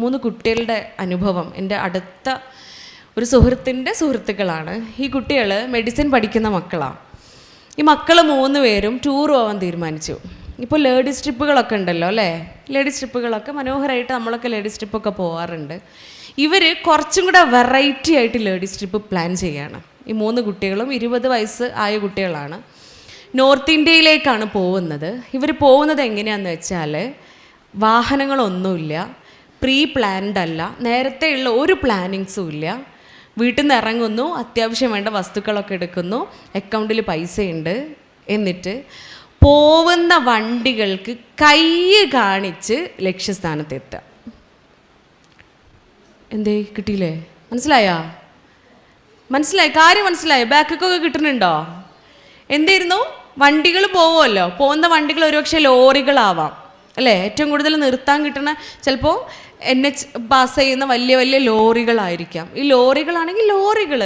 3 കുട്ടികളുടെ അനുഭവം. എൻ്റെ അടുത്ത ഒരു സുഹൃത്തിൻ്റെ സുഹൃത്തുക്കളാണ്. ഈ കുട്ടികൾ മെഡിസിൻ പഠിക്കുന്ന മക്കളാണ്. ഈ മക്കൾ 3 പേരും ടൂർ പോകാൻ തീരുമാനിച്ചു. ഇപ്പോൾ ലേഡീസ് ട്രിപ്പുകളൊക്കെ ഉണ്ടല്ലോ അല്ലേ? ലേഡീസ് ട്രിപ്പുകളൊക്കെ മനോഹരമായിട്ട് നമ്മളൊക്കെ ലേഡീസ് ട്രിപ്പൊക്കെ പോകാറുണ്ട്. ഇവർ കുറച്ചും കൂടെ വെറൈറ്റി ആയിട്ട് ലേഡീസ് ട്രിപ്പ് പ്ലാൻ ചെയ്യുകയാണ്. ഈ 3 കുട്ടികളും 20 വയസ്സ് ആയ കുട്ടികളാണ്. നോർത്ത് ഇന്ത്യയിലേക്കാണ് പോകുന്നത്. ഇവർ പോകുന്നത് എങ്ങനെയാണെന്ന് വെച്ചാൽ വാഹനങ്ങളൊന്നുമില്ല, പ്രീ പ്ലാൻഡ് അല്ല, നേരത്തെയുള്ള ഒരു പ്ലാനിങ്സും ഇല്ല. വീട്ടിൽ നിന്ന് ഇറങ്ങുന്നു, അത്യാവശ്യം വേണ്ട വസ്തുക്കളൊക്കെ എടുക്കുന്നു, അക്കൗണ്ടിൽ പൈസയുണ്ട്. എന്നിട്ട് പോകുന്ന വണ്ടികൾക്ക് കൈ കാണിച്ച് ലക്ഷ്യസ്ഥാനത്തെത്തുക. എന്തേ കിട്ടിയില്ലേ? മനസ്സിലായി കാര്യം മനസ്സിലായോ? ബാക്കൊക്കെ കിട്ടുന്നുണ്ടോ? എന്തായിരുന്നു? വണ്ടികൾ പോവുമല്ലോ. പോകുന്ന വണ്ടികൾ ഒരുപക്ഷെ ലോറികളാവാം അല്ലേ? ഏറ്റവും കൂടുതൽ നിർത്താൻ കിട്ടുന്ന ചിലപ്പോൾ NH പാസ് ചെയ്യുന്ന വലിയ വലിയ ലോറികളായിരിക്കാം. ഈ ലോറികളാണെങ്കിൽ ലോറികൾ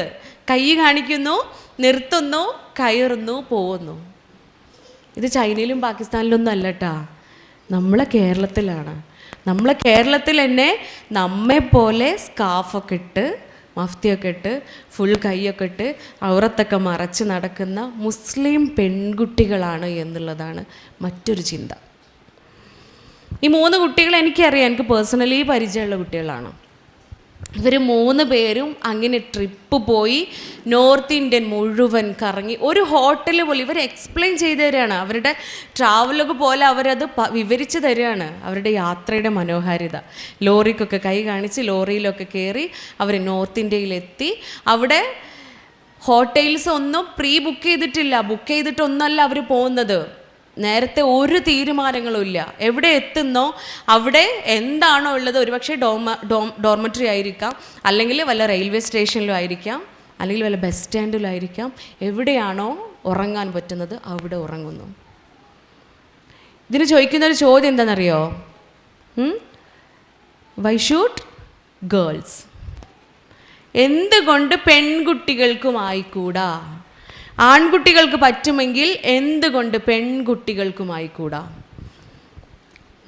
കൈ കാണിക്കുന്നു, നിർത്തുന്നു, കയറുന്നു, പോകുന്നു. ഇത് ചൈനയിലും പാകിസ്ഥാനിലൊന്നും അല്ല കേട്ടാ, നമ്മളെ കേരളത്തിലാണ്. നമ്മളെ കേരളത്തിൽ തന്നെ നമ്മെപ്പോലെ സ്കാർഫൊക്കെ ഇട്ട്, മഫ്തിയൊക്കെ ഇട്ട്, ഫുൾ കൈയൊക്കെ ഇട്ട്, ഔറത്തൊക്കെ മറച്ച് നടക്കുന്ന മുസ്ലിം പെൺകുട്ടികളാണ് എന്നുള്ളതാണ് മറ്റൊരു ചിന്ത. ഈ 3 കുട്ടികൾ എനിക്കറിയാം, എനിക്ക് പേഴ്സണലി പരിചയമുള്ള കുട്ടികളാണ്. ഇവർ 3 പേരും അങ്ങനെ ട്രിപ്പ് പോയി നോർത്ത് ഇന്ത്യൻ മുഴുവൻ കറങ്ങി. ഒരു ഹോട്ടൽ പോലും ഇവർ എക്സ്പ്ലെയിൻ ചെയ്തു തരികയാണ്. അവരുടെ ട്രാവലൊക്കെ പോലെ അവരത് വിവരിച്ച് തരികയാണ്, അവരുടെ യാത്രയുടെ മനോഹാരിത. ലോറിക്കൊക്കെ കൈ കാണിച്ച് ലോറിയിലൊക്കെ കയറി അവർ നോർത്ത് ഇന്ത്യയിലെത്തി. അവിടെ ഹോട്ടൽസ് ഒന്നും പ്രീ ബുക്ക് ചെയ്തിട്ടില്ല, ബുക്ക് ചെയ്തിട്ടൊന്നല്ല അവർ പോകുന്നത്. നേരത്തെ ഒരു തീരുമാനങ്ങളും ഇല്ല. എവിടെ എത്തുന്നോ അവിടെ എന്താണോ ഉള്ളത്, ഒരുപക്ഷെ ഡോർമെറ്ററി ആയിരിക്കാം, അല്ലെങ്കിൽ വല്ല റെയിൽവേ സ്റ്റേഷനിലും ആയിരിക്കാം, അല്ലെങ്കിൽ വല്ല ബസ് സ്റ്റാൻഡിലും ആയിരിക്കാം. എവിടെയാണോ ഉറങ്ങാൻ പറ്റുന്നത് അവിടെ ഉറങ്ങുന്നു. ഇതിന് ചോദിക്കുന്നൊരു ചോദ്യം എന്താണെന്നറിയോ? Why should girls? എന്തുകൊണ്ട് പെൺകുട്ടികൾക്കും ആയിക്കൂടാ? ആൺകുട്ടികൾക്ക് പറ്റുമെങ്കിൽ എന്തുകൊണ്ട് പെൺകുട്ടികൾക്കുമായിക്കൂടാ?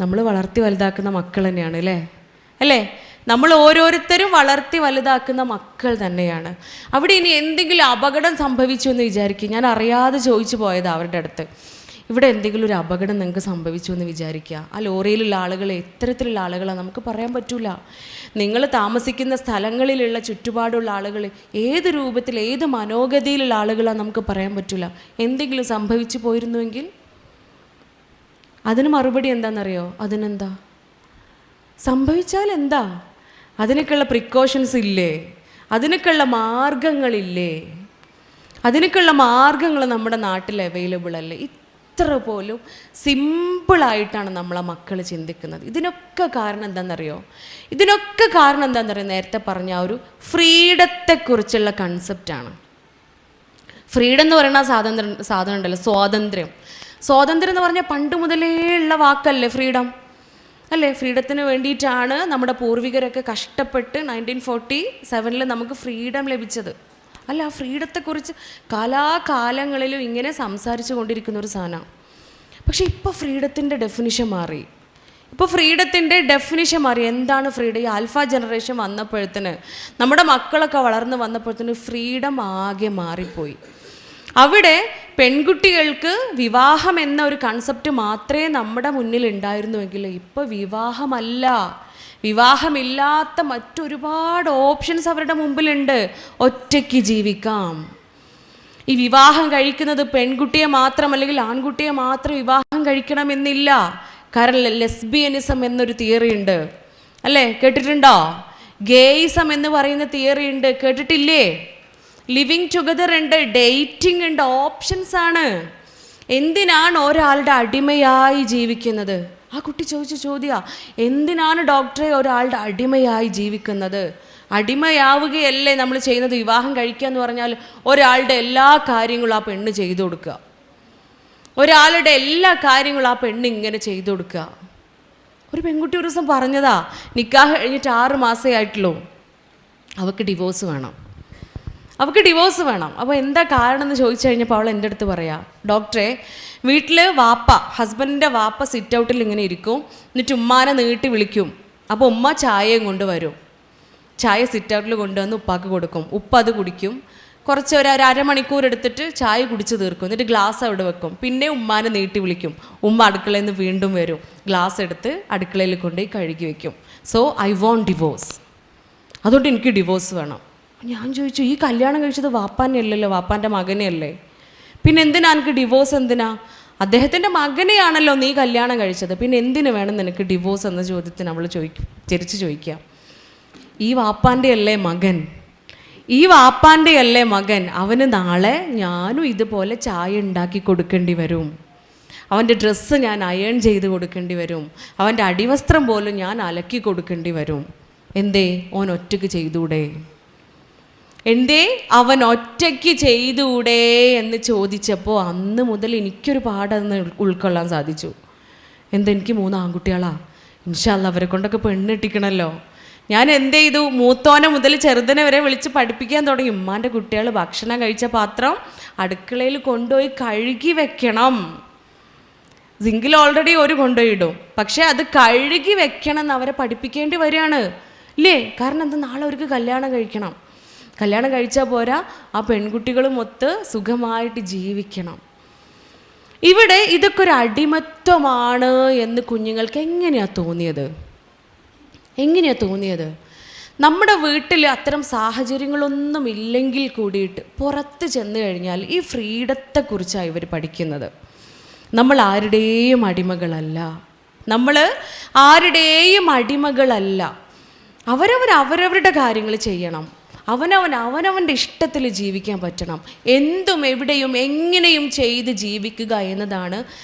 നമ്മൾ വളർത്തി വലുതാക്കുന്ന മക്കൾ തന്നെയാണ് അല്ലേ? നമ്മൾ ഓരോരുത്തരും വളർത്തി വലുതാക്കുന്ന മക്കൾ തന്നെയാണ്. അവിടെ ഇനി എന്തെങ്കിലും അപകടം സംഭവിച്ചു എന്ന് വിചാരിക്കും. ഞാൻ അറിയാതെ ചോദിച്ചു പോയതാണ് അവരുടെ അടുത്ത്. ഇവിടെ എന്തെങ്കിലും ഒരു അപകടം നിങ്ങൾക്ക് സംഭവിച്ചു എന്ന് വിചാരിക്കുക. ആ ലോറിയിലുള്ള ആളുകൾ എത്തരത്തിലുള്ള ആളുകളാണ് നമുക്ക് പറയാൻ പറ്റില്ല. നിങ്ങൾ താമസിക്കുന്ന സ്ഥലങ്ങളിലുള്ള ചുറ്റുപാടുള്ള ആളുകൾ ഏത് രൂപത്തിൽ, ഏത് മനോഗതിയിലുള്ള ആളുകളാണ് നമുക്ക് പറയാൻ പറ്റില്ല. എന്തെങ്കിലും സംഭവിച്ചു പോയിരുന്നുവെങ്കിൽ അതിന് മറുപടി എന്താണെന്നറിയോ? അതിനെന്താ സംഭവിച്ചാൽ എന്താ? അതിനൊക്കെയുള്ള പ്രിക്കോഷൻസ് ഇല്ലേ? അതിനൊക്കെയുള്ള മാർഗങ്ങളില്ലേ? അതിനൊക്കെയുള്ള മാർഗങ്ങൾ നമ്മുടെ നാട്ടിൽ അവൈലബിൾ അല്ലേ? ഇത്ര പോലും സിമ്പിളായിട്ടാണ് നമ്മളെ മക്കൾ ചിന്തിക്കുന്നത്. ഇതിനൊക്കെ കാരണം എന്താണെന്നറിയോ? നേരത്തെ പറഞ്ഞ ആ ഒരു ഫ്രീഡത്തെക്കുറിച്ചുള്ള കൺസെപ്റ്റാണ്. ഫ്രീഡം എന്ന് പറയുന്ന സാധനം ഉണ്ടല്ലോ, സ്വാതന്ത്ര്യം എന്ന് പറഞ്ഞാൽ പണ്ട് മുതലേ ഉള്ള വാക്കല്ലേ ഫ്രീഡം അല്ലേ? ഫ്രീഡത്തിന് വേണ്ടിയിട്ടാണ് നമ്മുടെ പൂർവികരൊക്കെ കഷ്ടപ്പെട്ട് 1947 നമുക്ക് ഫ്രീഡം ലഭിച്ചത് അല്ല. ആ ഫ്രീഡത്തെക്കുറിച്ച് കാലാകാലങ്ങളിലും ഇങ്ങനെ സംസാരിച്ചു കൊണ്ടിരിക്കുന്ന ഒരു സാധനമാണ്. പക്ഷെ ഇപ്പോൾ ഫ്രീഡത്തിൻ്റെ ഡെഫിനിഷൻ മാറി. എന്താണ് ഫ്രീഡം? ഈ ആൽഫ ജനറേഷൻ വന്നപ്പോഴത്തേന്, നമ്മുടെ മക്കളൊക്കെ വളർന്ന് വന്നപ്പോഴത്തേന് ഫ്രീഡം ആകെ മാറിപ്പോയി. അവിടെ പെൺകുട്ടികൾക്ക് വിവാഹം എന്ന ഒരു കൺസെപ്റ്റ് മാത്രമേ നമ്മുടെ മുന്നിൽ ഉണ്ടായിരുന്നുവെങ്കിൽ ഇപ്പോൾ വിവാഹമില്ലാത്ത മറ്റൊരുപാട് ഓപ്ഷൻസ് അവരുടെ മുമ്പിലുണ്ട്. ഒറ്റയ്ക്ക് ജീവിക്കാം. ഈ വിവാഹം കഴിക്കുന്നത് പെൺകുട്ടിയെ മാത്രം അല്ലെങ്കിൽ ആൺകുട്ടിയെ മാത്രം വിവാഹം കഴിക്കണമെന്നില്ല. കാരണം ലെസ്ബിയനിസം എന്നൊരു തിയറി ഉണ്ട് അല്ലേ? കേട്ടിട്ടുണ്ടോ? ഗേയിസം എന്ന് പറയുന്ന തിയറി ഉണ്ട്, കേട്ടിട്ടില്ലേ? ലിവിങ് ടുഗദർ ഉണ്ട്, ഡേറ്റിംഗ് ഉണ്ട്, ഓപ്ഷൻസ് ആണ്. എന്തിനാണ് ഒരാളുടെ അടിമയായി ജീവിക്കുന്നത്? ആ കുട്ടി ചോദിച്ച ചോദ്യമാണ്, എന്തിനാണ് ഡോക്ടറെ ഒരാളുടെ അടിമയായി ജീവിക്കുന്നത്? അടിമയാവുകയല്ലേ നമ്മൾ ചെയ്യുന്നത്? വിവാഹം കഴിക്കുക എന്ന് പറഞ്ഞാൽ ഒരാളുടെ എല്ലാ കാര്യങ്ങളും ആ പെണ്ണ് ചെയ്തു കൊടുക്കുക. ഒരാളുടെ എല്ലാ കാര്യങ്ങളും ആ പെണ്ണ് ഇങ്ങനെ ചെയ്തു കൊടുക്കുക. ഒരു പെൺകുട്ടി ഒരു ദിവസം പറഞ്ഞതാ, നിക്കാഹ് കഴിഞ്ഞിട്ട് 6 മാസമേ ആയിട്ടുള്ളൂ, അവൾക്ക് ഡിവോഴ്സ് വേണം. അപ്പോൾ എന്താ കാരണം എന്ന് ചോദിച്ചു കഴിഞ്ഞപ്പോൾ അവൾ എൻ്റെ അടുത്ത് പറയാം, ഡോക്ടറെ, വീട്ടിൽ ഹസ്ബൻഡിൻ്റെ വാപ്പ സിറ്റ് ഔട്ടിൽ ഇങ്ങനെ ഇരിക്കും, എന്നിട്ട് ഉമ്മാനെ നീട്ടി വിളിക്കും, അപ്പോൾ ഉമ്മ ചായയും കൊണ്ട് വരും. ചായ സിറ്റ് ഔട്ടിൽ കൊണ്ടുവന്ന് ഉപ്പാക്ക് കൊടുക്കും. ഉപ്പ അത് കുടിക്കും. കുറച്ച് ഒരു അരമണിക്കൂർ എടുത്തിട്ട് ചായ കുടിച്ച് തീർക്കും. എന്നിട്ട് ഗ്ലാസ് അവിടെ വെക്കും. പിന്നെ ഉമ്മാനെ നീട്ടി വിളിക്കും. ഉമ്മ അടുക്കളയിൽ നിന്ന് വീണ്ടും വരും. ഗ്ലാസ് എടുത്ത് അടുക്കളയിൽ കൊണ്ടുപോയി കഴുകി വെക്കും. So I won't divorce. അതുകൊണ്ട് എനിക്ക് ഡിവോഴ്സ് വേണം. ഞാൻ ചോദിച്ചു, ഈ കല്യാണം കഴിച്ചത് വാപ്പാനെ അല്ലല്ലോ, വാപ്പാൻ്റെ മകനെ അല്ലേ, പിന്നെ എന്തിനാ എനിക്ക് ഡിവോഴ്സ്? എന്തിനാ? അദ്ദേഹത്തിൻ്റെ മകനെയാണല്ലോ നീ കല്യാണം കഴിച്ചത്, പിന്നെ എന്തിനു വേണം നിനക്ക് ഡിവോഴ്സ് എന്ന ചോദ്യത്തിന് അവൾ തിരിച്ച് ചോദിക്കുക, ഈ വാപ്പാൻ്റെ അല്ലേ മകൻ, ഈ വാപ്പാൻ്റെ അല്ലേ മകൻ, അവന് നാളെ ഞാനും ഇതുപോലെ ചായ ഉണ്ടാക്കി കൊടുക്കേണ്ടി വരും, അവൻ്റെ ഡ്രസ്സ് ഞാൻ അയൺ ചെയ്ത് കൊടുക്കേണ്ടി വരും, അവൻ്റെ അടിവസ്ത്രം പോലും ഞാൻ അലക്കി കൊടുക്കേണ്ടി വരും. എന്തേ ഓൻ ഒറ്റയ്ക്ക് ചെയ്തൂടെ? എന്തേ അവൻ ഒറ്റയ്ക്ക് ചെയ്തൂടെ എന്ന് ചോദിച്ചപ്പോൾ അന്ന് മുതൽ എനിക്കൊരു പാടന്ന് ഉൾക്കൊള്ളാൻ സാധിച്ചു. എനിക്ക് 3 ആൺകുട്ടികളാ, ഇൻഷാ അല്ലാഹ് അവരെ കൊണ്ടൊക്കെ പെണ്ണിട്ടിക്കണമല്ലോ. ഞാൻ എന്ത് ചെയ്തു, മൂത്തോനെ മുതൽ ചെറുതിനെ വരെ വിളിച്ച് പഠിപ്പിക്കാൻ തുടങ്ങി. ഉമ്മാൻ്റെ കുട്ടികൾ ഭക്ഷണം കഴിച്ച പാത്രം അടുക്കളയിൽ കൊണ്ടുപോയി കഴുകി വെക്കണം. സിങ്കിൽ ഓൾറെഡി ഒരു കൊണ്ടുപോയി ഇടും, പക്ഷേ അത് കഴുകി വെക്കണം എന്ന് അവരെ പഠിപ്പിക്കേണ്ടി വരികയാണ് ഇല്ലേ? കാരണം എന്താ, നാളെ അവർക്ക് കല്യാണം കഴിക്കണം. കല്യാണം കഴിച്ചാൽ പോരാ, ആ പെൺകുട്ടികളും ഒത്ത് സുഖമായിട്ട് ജീവിക്കണം. ഇവിടെ ഇതൊക്കെ ഒരു അടിമത്വമാണ് എന്ന് കുഞ്ഞുങ്ങൾക്ക് എങ്ങനെയാണ് തോന്നിയത്? നമ്മുടെ വീട്ടിൽ അത്തരം സാഹചര്യങ്ങളൊന്നും ഇല്ലെങ്കിൽ കൂടിയിട്ട് പുറത്ത് ചെന്ന് കഴിഞ്ഞാൽ ഈ ഫ്രീഡത്തെക്കുറിച്ചാണ് ഇവർ പഠിക്കുന്നത്. നമ്മൾ ആരുടെയും അടിമകളല്ല. അവരവരുടെ കാര്യങ്ങൾ ചെയ്യണം. അവനവൻ്റെ ഇഷ്ടത്തിൽ ജീവിക്കാൻ പറ്റണം. എന്തും എവിടെയും എങ്ങനെയും ചെയ്ത് ജീവിക്കുക എന്നതാണ്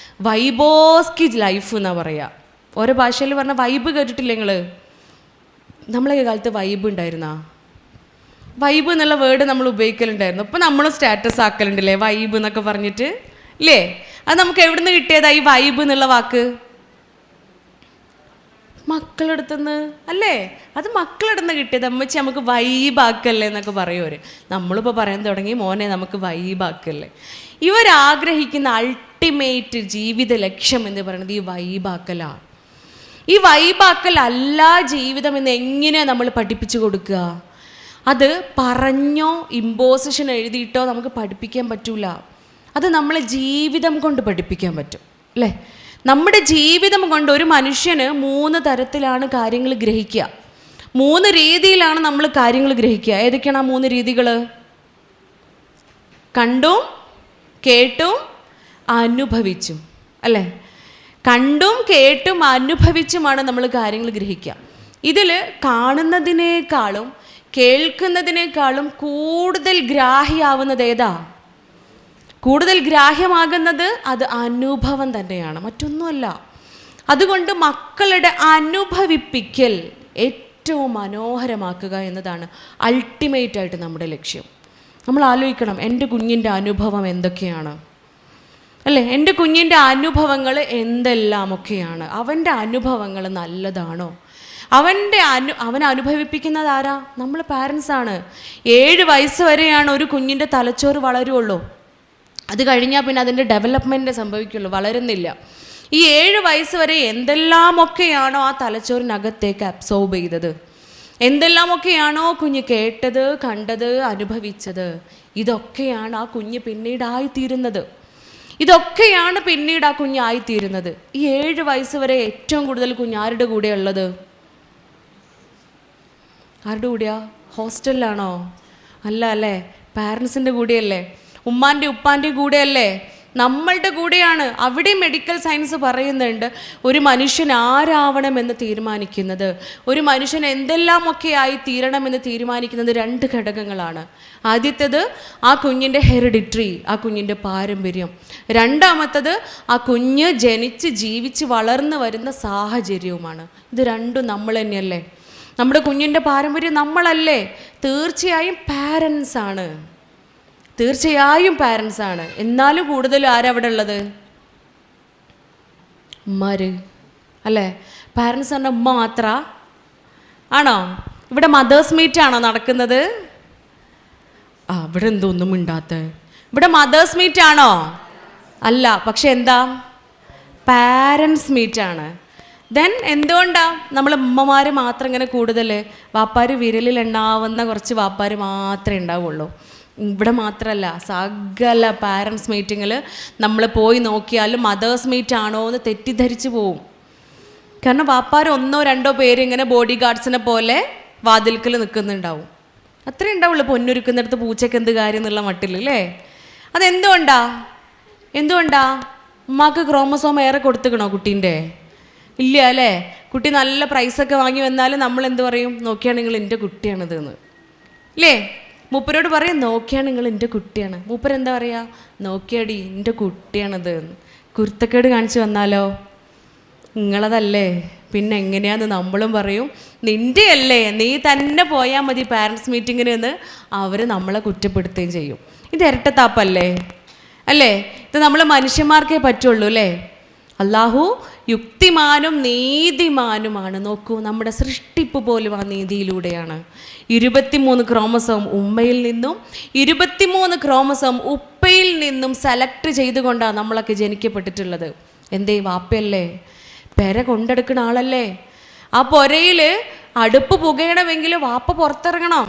വൈബോസ്കി ലൈഫ് എന്നാണ് പറയുക. ഓരോ ഭാഷയിൽ പറഞ്ഞാൽ വൈബ് കേട്ടിട്ടില്ല നിങ്ങൾ? നമ്മളെ കാലത്ത് വൈബ് ഉണ്ടായിരുന്നാ? വൈബ് എന്നുള്ള വേർഡ് നമ്മൾ ഉപയോഗിക്കലുണ്ടായിരുന്നു. അപ്പോൾ നമ്മൾ സ്റ്റാറ്റസ് ആക്കലുണ്ടല്ലേ വൈബ് എന്നൊക്കെ പറഞ്ഞിട്ട്, ഇല്ലേ? അത് നമുക്ക് എവിടെ നിന്ന് കിട്ടിയതാ ഈ വൈബ് എന്നുള്ള വാക്ക്? മക്കളെടുത്തുനിന്ന് അല്ലേ? അത് മക്കളെടുന്ന് കിട്ടിയത്. അമ്മച്ചി നമുക്ക് വൈബാക്കല്ലേ എന്നൊക്കെ പറയുമവർ. നമ്മളിപ്പോൾ പറയാൻ തുടങ്ങി, മോനെ നമുക്ക് വൈബാക്കല്ലേ. ഇവരാഗ്രഹിക്കുന്ന അൾട്ടിമേറ്റ് ജീവിത ലക്ഷ്യം എന്ന് പറയുന്നത് ഈ വൈബാക്കലാണ്. ഈ വൈബാക്കലല്ല ജീവിതം എന്ന് എങ്ങനെയാണ് നമ്മൾ പഠിപ്പിച്ചു കൊടുക്കുക? അത് പറഞ്ഞോ ഇമ്പോസിഷൻ എഴുതിയിട്ടോ നമുക്ക് പഠിപ്പിക്കാൻ പറ്റൂല. അത് നമ്മളെ ജീവിതം കൊണ്ട് പഠിപ്പിക്കാൻ പറ്റും അല്ലേ? നമ്മുടെ ജീവിതം കൊണ്ട് ഒരു മനുഷ്യന് 3 തരത്തിലാണ് കാര്യങ്ങൾ ഗ്രഹിക്കുക. 3 രീതിയിലാണ് നമ്മൾ കാര്യങ്ങൾ ഗ്രഹിക്കുക. ഏതൊക്കെയാണ് ആ 3 രീതികൾ? കണ്ടും കേട്ടും അനുഭവിച്ചും അല്ലേ? കണ്ടും കേട്ടും അനുഭവിച്ചുമാണ് നമ്മൾ കാര്യങ്ങൾ ഗ്രഹിക്കുക. ഇതിൽ കാണുന്നതിനേക്കാളും കേൾക്കുന്നതിനേക്കാളും കൂടുതൽ ഗ്രാഹ്യമാവുന്നത് ഏതാ? കൂടുതൽ ഗ്രാഹ്യമാകുന്നത് അത് അനുഭവം തന്നെയാണ്, മറ്റൊന്നുമല്ല. അതുകൊണ്ട് മക്കളുടെ അനുഭവിപ്പിക്കൽ ഏറ്റവും മനോഹരമാക്കുക എന്നതാണ് അൾട്ടിമേറ്റായിട്ട് നമ്മുടെ ലക്ഷ്യം. നമ്മൾ ആലോചിക്കണം, എൻ്റെ കുഞ്ഞിൻ്റെ അനുഭവം എന്തൊക്കെയാണ് അല്ലേ? എൻ്റെ കുഞ്ഞിൻ്റെ അനുഭവങ്ങൾ എന്തെല്ലാമൊക്കെയാണ്? അവൻ്റെ അനുഭവങ്ങൾ നല്ലതാണോ? അവൻ അനുഭവിപ്പിക്കുന്നത് ആരാ? നമ്മൾ പാരൻസാണ്. 7 വയസ്സ് വരെയാണ് ഒരു കുഞ്ഞിൻ്റെ തലച്ചോറ് വളരുള്ളൂ. അത് കഴിഞ്ഞാൽ പിന്നെ അതിൻ്റെ ഡെവലപ്മെൻറ്റ് സംഭവിക്കുള്ളൂ, വളരുന്നില്ല. ഈ 7 വയസ്സ് വരെ എന്തെല്ലാമൊക്കെയാണോ ആ തലച്ചോറിനകത്തേക്ക് അബ്സോർബ് ചെയ്തത്, എന്തെല്ലാമൊക്കെയാണോ കുഞ്ഞ് കേട്ടത്, കണ്ടത്, അനുഭവിച്ചത്, ഇതൊക്കെയാണ് ആ കുഞ്ഞ് പിന്നീടായിത്തീരുന്നത്. ഈ 7 വയസ്സ് വരെ ഏറ്റവും കൂടുതൽ കുഞ്ഞ് ആരുടെ കൂടെ ഉള്ളത്? ആരുടെ കൂടെയാ? ഹോസ്റ്റലിലാണോ? അല്ല അല്ലേ? പാരൻസിൻ്റെ കൂടെയല്ലേ? ഉമ്മാൻ്റെ ഉപ്പാൻ്റെ കൂടെയല്ലേ? നമ്മളുടെ കൂടെയാണ്. അവിടെ മെഡിക്കൽ സയൻസ് പറയുന്നുണ്ട്, ഒരു മനുഷ്യൻ ആരാവണമെന്ന് തീരുമാനിക്കുന്നത്, ഒരു മനുഷ്യൻ എന്തെല്ലാമൊക്കെ ആയി തീരണമെന്ന് തീരുമാനിക്കുന്നത് 2 ഘടകങ്ങളാണ്. ആദ്യത്തേത് ആ കുഞ്ഞിൻ്റെ ഹെറിഡിറ്ററി, ആ കുഞ്ഞിൻ്റെ പാരമ്പര്യം. രണ്ടാമത്തത് ആ കുഞ്ഞ് ജനിച്ച് ജീവിച്ച് വളർന്നു വരുന്ന സാഹചര്യവുമാണ്. ഇത് രണ്ടും നമ്മൾ തന്നെയല്ലേ? നമ്മുടെ കുഞ്ഞിൻ്റെ പാരമ്പര്യം നമ്മളല്ലേ? തീർച്ചയായും പാരൻസാണ്. എന്നാലും കൂടുതൽ ആരവിടെ ഉള്ളത്? ഉമ്മാര് അല്ലേ? പാരൻസ് പറഞ്ഞ ഉമ്മ മാത്ര ആണോ? ഇവിടെ മദേഴ്സ് മീറ്റ് ആണോ നടക്കുന്നത്? ഇവിടെ എന്തോന്നും മിണ്ടാത്ത? ഇവിടെ മദേഴ്സ് മീറ്റ് ആണോ? അല്ല, പക്ഷെ എന്താ? പാരൻസ് മീറ്റാണ് ദെൻ എന്തുകൊണ്ടാണ് നമ്മൾ ഉമ്മമാർ മാത്രം ഇങ്ങനെ കൂടുതൽ? വാപ്പാർ വിരലിൽ എണ്ണാവുന്ന കുറച്ച് വാപ്പാർ മാത്രമേ ഉണ്ടാവുള്ളൂ. ഇവിടെ മാത്രമല്ല, സകല പാരൻസ് മീറ്റിങ്ങിൽ നമ്മൾ പോയി നോക്കിയാലും മദേഴ്സ് മീറ്റ് ആണോ എന്ന് തെറ്റിദ്ധരിച്ച് പോവും. കാരണം വാപ്പാർ 1-2 പേര് ഇങ്ങനെ ബോഡി ഗാർഡ്സിനെ പോലെ വാതിൽക്കൽ നിൽക്കുന്നുണ്ടാവും. അത്രേ ഉണ്ടാവുള്ളൂ. പൊന്നൊരുക്കുന്നിടത്ത് പൂച്ചയ്ക്ക് എന്ത് കാര്യം എന്നുള്ള മട്ടിൽ അല്ലേ? അതെന്തുകൊണ്ടാ? ഉമ്മാക്ക് ക്രോമസോം ഏറെ കൊടുത്തുക്കണോ കുട്ടീൻ്റെ? ഇല്ല അല്ലേ? കുട്ടി നല്ല പ്രൈസൊക്കെ വാങ്ങി വന്നാലും നമ്മൾ എന്ത് പറയും? നോക്കിയാണ് നിങ്ങൾ എൻ്റെ കുട്ടിയാണിത് എന്ന് അല്ലേ? മൂപ്പരോട് പറയും നോക്കിയാണ് നിങ്ങൾ എൻ്റെ കുട്ടിയാണ്. മൂപ്പരെന്താ പറയുക? നോക്കിയാടി എൻ്റെ കുട്ടിയാണിത് എന്ന്. കുരുത്തക്കേട് കാണിച്ച് വന്നാലോ? നിങ്ങളതല്ലേ, പിന്നെ എങ്ങനെയാന്ന് നമ്മളും പറയും. നിൻ്റെ അല്ലേ, നീ തന്നെ പോയാൽ മതി പാരൻസ് മീറ്റിങ്ങിന് എന്ന് അവർ നമ്മളെ കുറ്റപ്പെടുത്തുകയും ചെയ്യും. ഇത് ഇരട്ടത്താപ്പല്ലേ അല്ലേ? ഇത് നമ്മൾ മനുഷ്യന്മാർക്കേ പറ്റുള്ളൂ അല്ലേ? അല്ലാഹു യുക്തിമാനും നീതിമാനുമാണ്. നോക്കൂ, നമ്മുടെ സൃഷ്ടിപ്പ് പോലും ആ നീതിയിലൂടെയാണ്. 23 ക്രോമസോം ഉമ്മയിൽ നിന്നും 23 ക്രോമസോം ഉപ്പയിൽ നിന്നും സെലക്ട് ചെയ്തുകൊണ്ടാണ് നമ്മളൊക്കെ ജനിക്കപ്പെട്ടിട്ടുള്ളത്. എന്തേ? വാപ്പയല്ലേ, പെര കൊണ്ടെടുക്കുന്ന ആളല്ലേ. ആ പൊരയിൽ അടുപ്പ് പുകയണമെങ്കിൽ വാപ്പ പുറത്തിറങ്ങണം.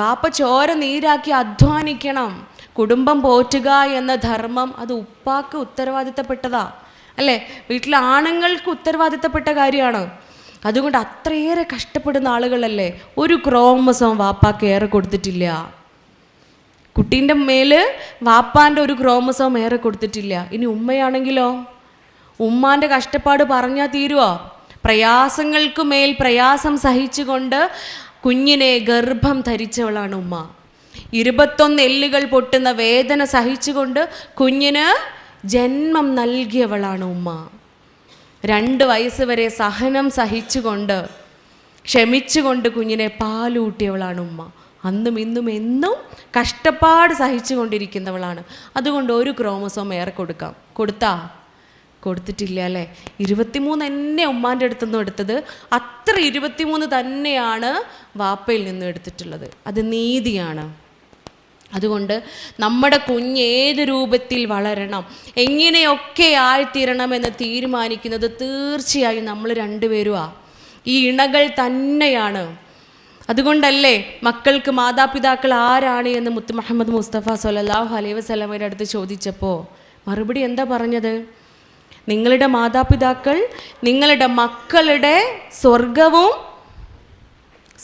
വാപ്പ ചോര നീരാക്കി അധ്വാനിക്കണം. കുടുംബം പോറ്റുക എന്ന ധർമ്മം അത് ഉപ്പാക്ക് ഉത്തരവാദിത്തപ്പെട്ടതാ അല്ലേ? വീട്ടിലെ ആണുങ്ങൾക്ക് ഉത്തരവാദിത്തപ്പെട്ട കാര്യമാണ്. അതുകൊണ്ട് അത്രയേറെ കഷ്ടപ്പെടുന്ന ആളുകളല്ലേ. ഒരു ക്രോമസോം വാപ്പാക്ക് ഏറെ കൊടുത്തിട്ടില്ല. കുട്ടീൻ്റെ മേല് വാപ്പാൻ്റെ ഒരു ക്രോമസോം ഏറെ കൊടുത്തിട്ടില്ല. ഇനി ഉമ്മയാണെങ്കിലോ? ഉമ്മാൻ്റെ കഷ്ടപ്പാട് പറഞ്ഞാൽ തീരുവോ? പ്രയാസങ്ങൾക്ക് മേൽ പ്രയാസം സഹിച്ചുകൊണ്ട് കുഞ്ഞിനെ ഗർഭം ധരിച്ചവളാണ് ഉമ്മ. 21 എല്ലുകൾ പൊട്ടുന്ന വേദന സഹിച്ചുകൊണ്ട് കുഞ്ഞിന് ജന്മം നൽകിയവളാണ് ഉമ്മ. 2 വയസ്സ് വരെ സഹനം സഹിച്ചുകൊണ്ട് ക്ഷമിച്ചുകൊണ്ട് കുഞ്ഞിനെ പാലൂട്ടിയവളാണ് ഉമ്മ. അന്നും ഇന്നും എന്നും കഷ്ടപ്പാട് സഹിച്ചു കൊണ്ടിരിക്കുന്നവളാണ്. അതുകൊണ്ട് ഒരു ക്രോമസോം ഏറെ കൊടുത്തിട്ടില്ല അല്ലേ? 23 എന്നെ ഉമ്മാൻ്റെ അടുത്തുനിന്നും എടുത്തത്, അത്ര 23 തന്നെയാണ് വാപ്പയിൽ നിന്നും എടുത്തിട്ടുള്ളത്. അത് നീതിയാണ്. അതുകൊണ്ട് നമ്മുടെ കുഞ്ഞ് ഏത് രൂപത്തിൽ വളരണം, എങ്ങനെയൊക്കെ ആയിത്തീരണമെന്ന് തീരുമാനിക്കുന്നത് തീർച്ചയായും നമ്മൾ 2 പേരുമാ. ഈ ഇണകൾ തന്നെയാണ്. അതുകൊണ്ടല്ലേ മക്കൾക്ക് മാതാപിതാക്കൾ ആരാണ് എന്ന് മുത്ത് മുഹമ്മദ് മുസ്തഫ സ്വല്ലല്ലാഹു അലൈഹി വസല്ലമയുടെ അടുത്ത് ചോദിച്ചപ്പോൾ മറുപടി എന്താ പറഞ്ഞത്? നിങ്ങളുടെ മാതാപിതാക്കൾ നിങ്ങളുടെ മക്കളുടെ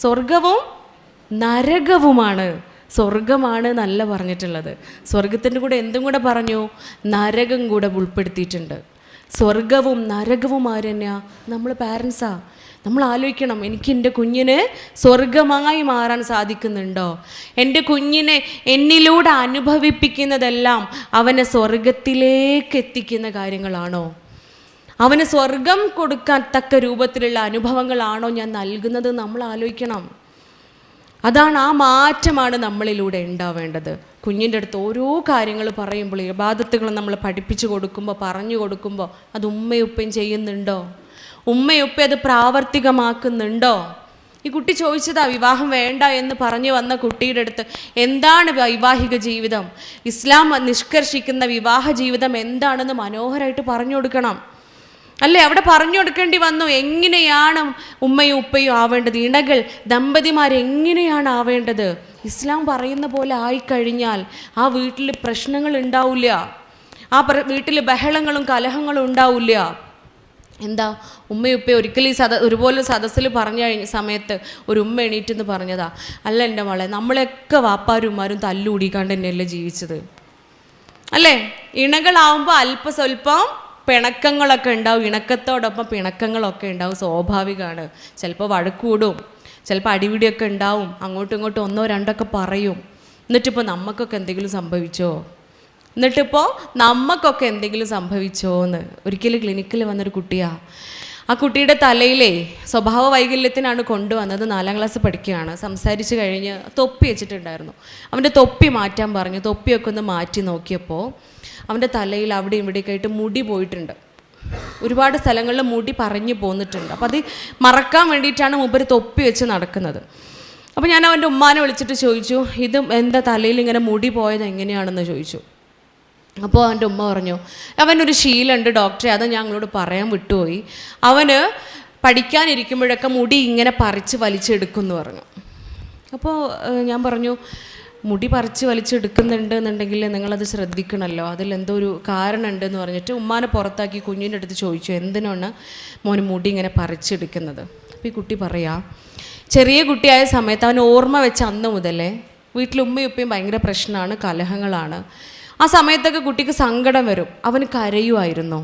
സ്വർഗവും നരകവുമാണ്. സ്വർഗമാണ് എന്നല്ല പറഞ്ഞിട്ടുള്ളത്. സ്വർഗത്തിൻ്റെ കൂടെ എന്തും കൂടെ പറഞ്ഞു? നരകം കൂടെ ഉൾപ്പെടുത്തിയിട്ടുണ്ട്. സ്വർഗവും നരകവും ആര് തന്നെയാ? നമ്മൾ പാരൻസാ. നമ്മൾ ആലോചിക്കണം, എനിക്ക് എൻ്റെ കുഞ്ഞിന് സ്വർഗമായി മാറാൻ സാധിക്കുന്നുണ്ടോ? എൻ്റെ കുഞ്ഞിനെ എന്നിലൂടെ അനുഭവിപ്പിക്കുന്നതെല്ലാം അവനെ സ്വർഗത്തിലേക്ക് എത്തിക്കുന്ന കാര്യങ്ങളാണോ? അവന് സ്വർഗം കൊടുക്കാൻ തക്ക രൂപത്തിലുള്ള അനുഭവങ്ങളാണോ ഞാൻ നൽകുന്നത്? നമ്മൾ ആലോചിക്കണം. അതാണ്, ആ മാറ്റമാണ് നമ്മളിലൂടെ ഉണ്ടാവേണ്ടത്. കുഞ്ഞിൻ്റെ അടുത്ത് ഓരോ കാര്യങ്ങൾ പറയുമ്പോൾ, ഇബാദത്തുകൾ നമ്മൾ പഠിപ്പിച്ചു കൊടുക്കുമ്പോൾ, പറഞ്ഞു കൊടുക്കുമ്പോൾ അത് ഉമ്മയുപ്പയും ചെയ്യുന്നുണ്ടോ? ഉമ്മയുപ്പ അത് പ്രാവർത്തികമാക്കുന്നുണ്ടോ? ഈ കുട്ടി ചോദിച്ചതാ, വിവാഹം വേണ്ട എന്ന് പറഞ്ഞു വന്ന കുട്ടിയുടെ അടുത്ത് എന്താണ് വൈവാഹിക ജീവിതം, ഇസ്ലാം നിഷ്കർഷിക്കുന്ന വിവാഹ ജീവിതം എന്താണെന്ന് മനോഹരമായിട്ട് പറഞ്ഞു കൊടുക്കണം അല്ലേ? അവിടെ പറഞ്ഞു കൊടുക്കേണ്ടി വന്നു. എങ്ങനെയാണ് ഉമ്മയും ഉപ്പയും ആവേണ്ടത്, ഇണകൾ ദമ്പതിമാരെങ്ങനെയാണ് ആവേണ്ടത്? ഇസ്ലാം പറയുന്ന പോലെ ആയിക്കഴിഞ്ഞാൽ ആ വീട്ടിൽ പ്രശ്നങ്ങൾ ഉണ്ടാവില്ല, ആ വീട്ടിൽ ബഹളങ്ങളും കലഹങ്ങളും ഉണ്ടാവില്ല. എന്താ? ഉമ്മയുപ്പ ഒരിക്കലും ഒരുപോലെ സദസ്സിൽ പറഞ്ഞു കഴിഞ്ഞ സമയത്ത് ഒരു ഉമ്മ എണീറ്റെന്ന് പറഞ്ഞതാ, അല്ല എൻ്റെ മോളെ, നമ്മളെയൊക്കെ വാപ്പാരുമാരും തല്ലുകൂടിക്കാണ്ട് തന്നെയല്ലേ ജീവിച്ചത് അല്ലേ? ഇണകളാവുമ്പോൾ അല്പസ്വല്പം പിണക്കങ്ങളൊക്കെ ഉണ്ടാവും, ഇണക്കത്തോടൊപ്പം പിണക്കങ്ങളൊക്കെ ഉണ്ടാവും, സ്വാഭാവികമാണ്. ചിലപ്പോൾ വഴക്കൂടും, ചിലപ്പോൾ അടിപിടിയൊക്കെ ഉണ്ടാവും, അങ്ങോട്ടും ഇങ്ങോട്ടും 1-2 പറയും. എന്നിട്ടിപ്പോൾ നമുക്കൊക്കെ എന്തെങ്കിലും സംഭവിച്ചോ എന്ന് ഒരിക്കലും ക്ലിനിക്കിൽ വന്നൊരു കുട്ടിയാണ്. ആ കുട്ടിയുടെ തലയിലെ സ്വഭാവ വൈകല്യത്തിനാണ് കൊണ്ടുവന്നത്. 4ാം ക്ലാസ് പഠിക്കുകയാണ്. സംസാരിച്ച് കഴിഞ്ഞ് തൊപ്പി വെച്ചിട്ടുണ്ടായിരുന്നു. അവൻ്റെ തൊപ്പി മാറ്റാൻ പറഞ്ഞു. തൊപ്പിയൊക്കെ ഒന്ന് മാറ്റി നോക്കിയപ്പോൾ അവൻ്റെ തലയിൽ അവിടെ ഇവിടെയൊക്കെ ആയിട്ട് മുടി പോയിട്ടുണ്ട്. ഒരുപാട് സ്ഥലങ്ങളിൽ മുടി പറഞ്ഞു പോന്നിട്ടുണ്ട്. അപ്പോൾ അത് മറക്കാൻ വേണ്ടിയിട്ടാണ് മൂപ്പര് തൊപ്പി വെച്ച് നടക്കുന്നത്. അപ്പോൾ ഞാൻ അവൻ്റെ ഉമ്മാനെ വിളിച്ചിട്ട് ചോദിച്ചു, ഇത് എന്താ തലയിൽ ഇങ്ങനെ മുടി പോയത് എങ്ങനെയാണെന്ന് ചോദിച്ചു. അപ്പോൾ അവൻ്റെ ഉമ്മ പറഞ്ഞു, അവനൊരു ശീലമുണ്ട് ഡോക്ടറെ, അത് ഞങ്ങളോട് പറയാൻ വിട്ടുപോയി. അവന് പഠിക്കാനിരിക്കുമ്പോഴൊക്കെ മുടി ഇങ്ങനെ പറിച്ച് വലിച്ചെടുക്കുമെന്ന് പറഞ്ഞു. അപ്പോൾ ഞാൻ പറഞ്ഞു, മുടി പറിച്ച് വലിച്ചെടുക്കുന്നുണ്ട് എന്നുണ്ടെങ്കിൽ നിങ്ങളത് ശ്രദ്ധിക്കണമല്ലോ, അതിലെന്തോ ഒരു കാരണം ഉണ്ടെന്ന് പറഞ്ഞിട്ട് ഉമ്മാനെ പുറത്താക്കി കുഞ്ഞിൻ്റെ അടുത്ത് ചോദിച്ചു, എന്തിനാണ് മോന് മുടി ഇങ്ങനെ പറിച്ചെടുക്കുന്നത്. അപ്പോൾ ഈ കുട്ടി പറയാം, ചെറിയ കുട്ടിയായ സമയത്ത് അവൻ ഓർമ്മ വെച്ച അന്ന് മുതലേ വീട്ടിൽ ഉമ്മയും ഉപ്പയും ഭയങ്കര പ്രശ്നമാണ്, കലഹങ്ങളാണ്. ആ സമയത്തൊക്കെ കുട്ടിക്ക് സങ്കടം വരും, അവന് കരയുമായിരുന്നു.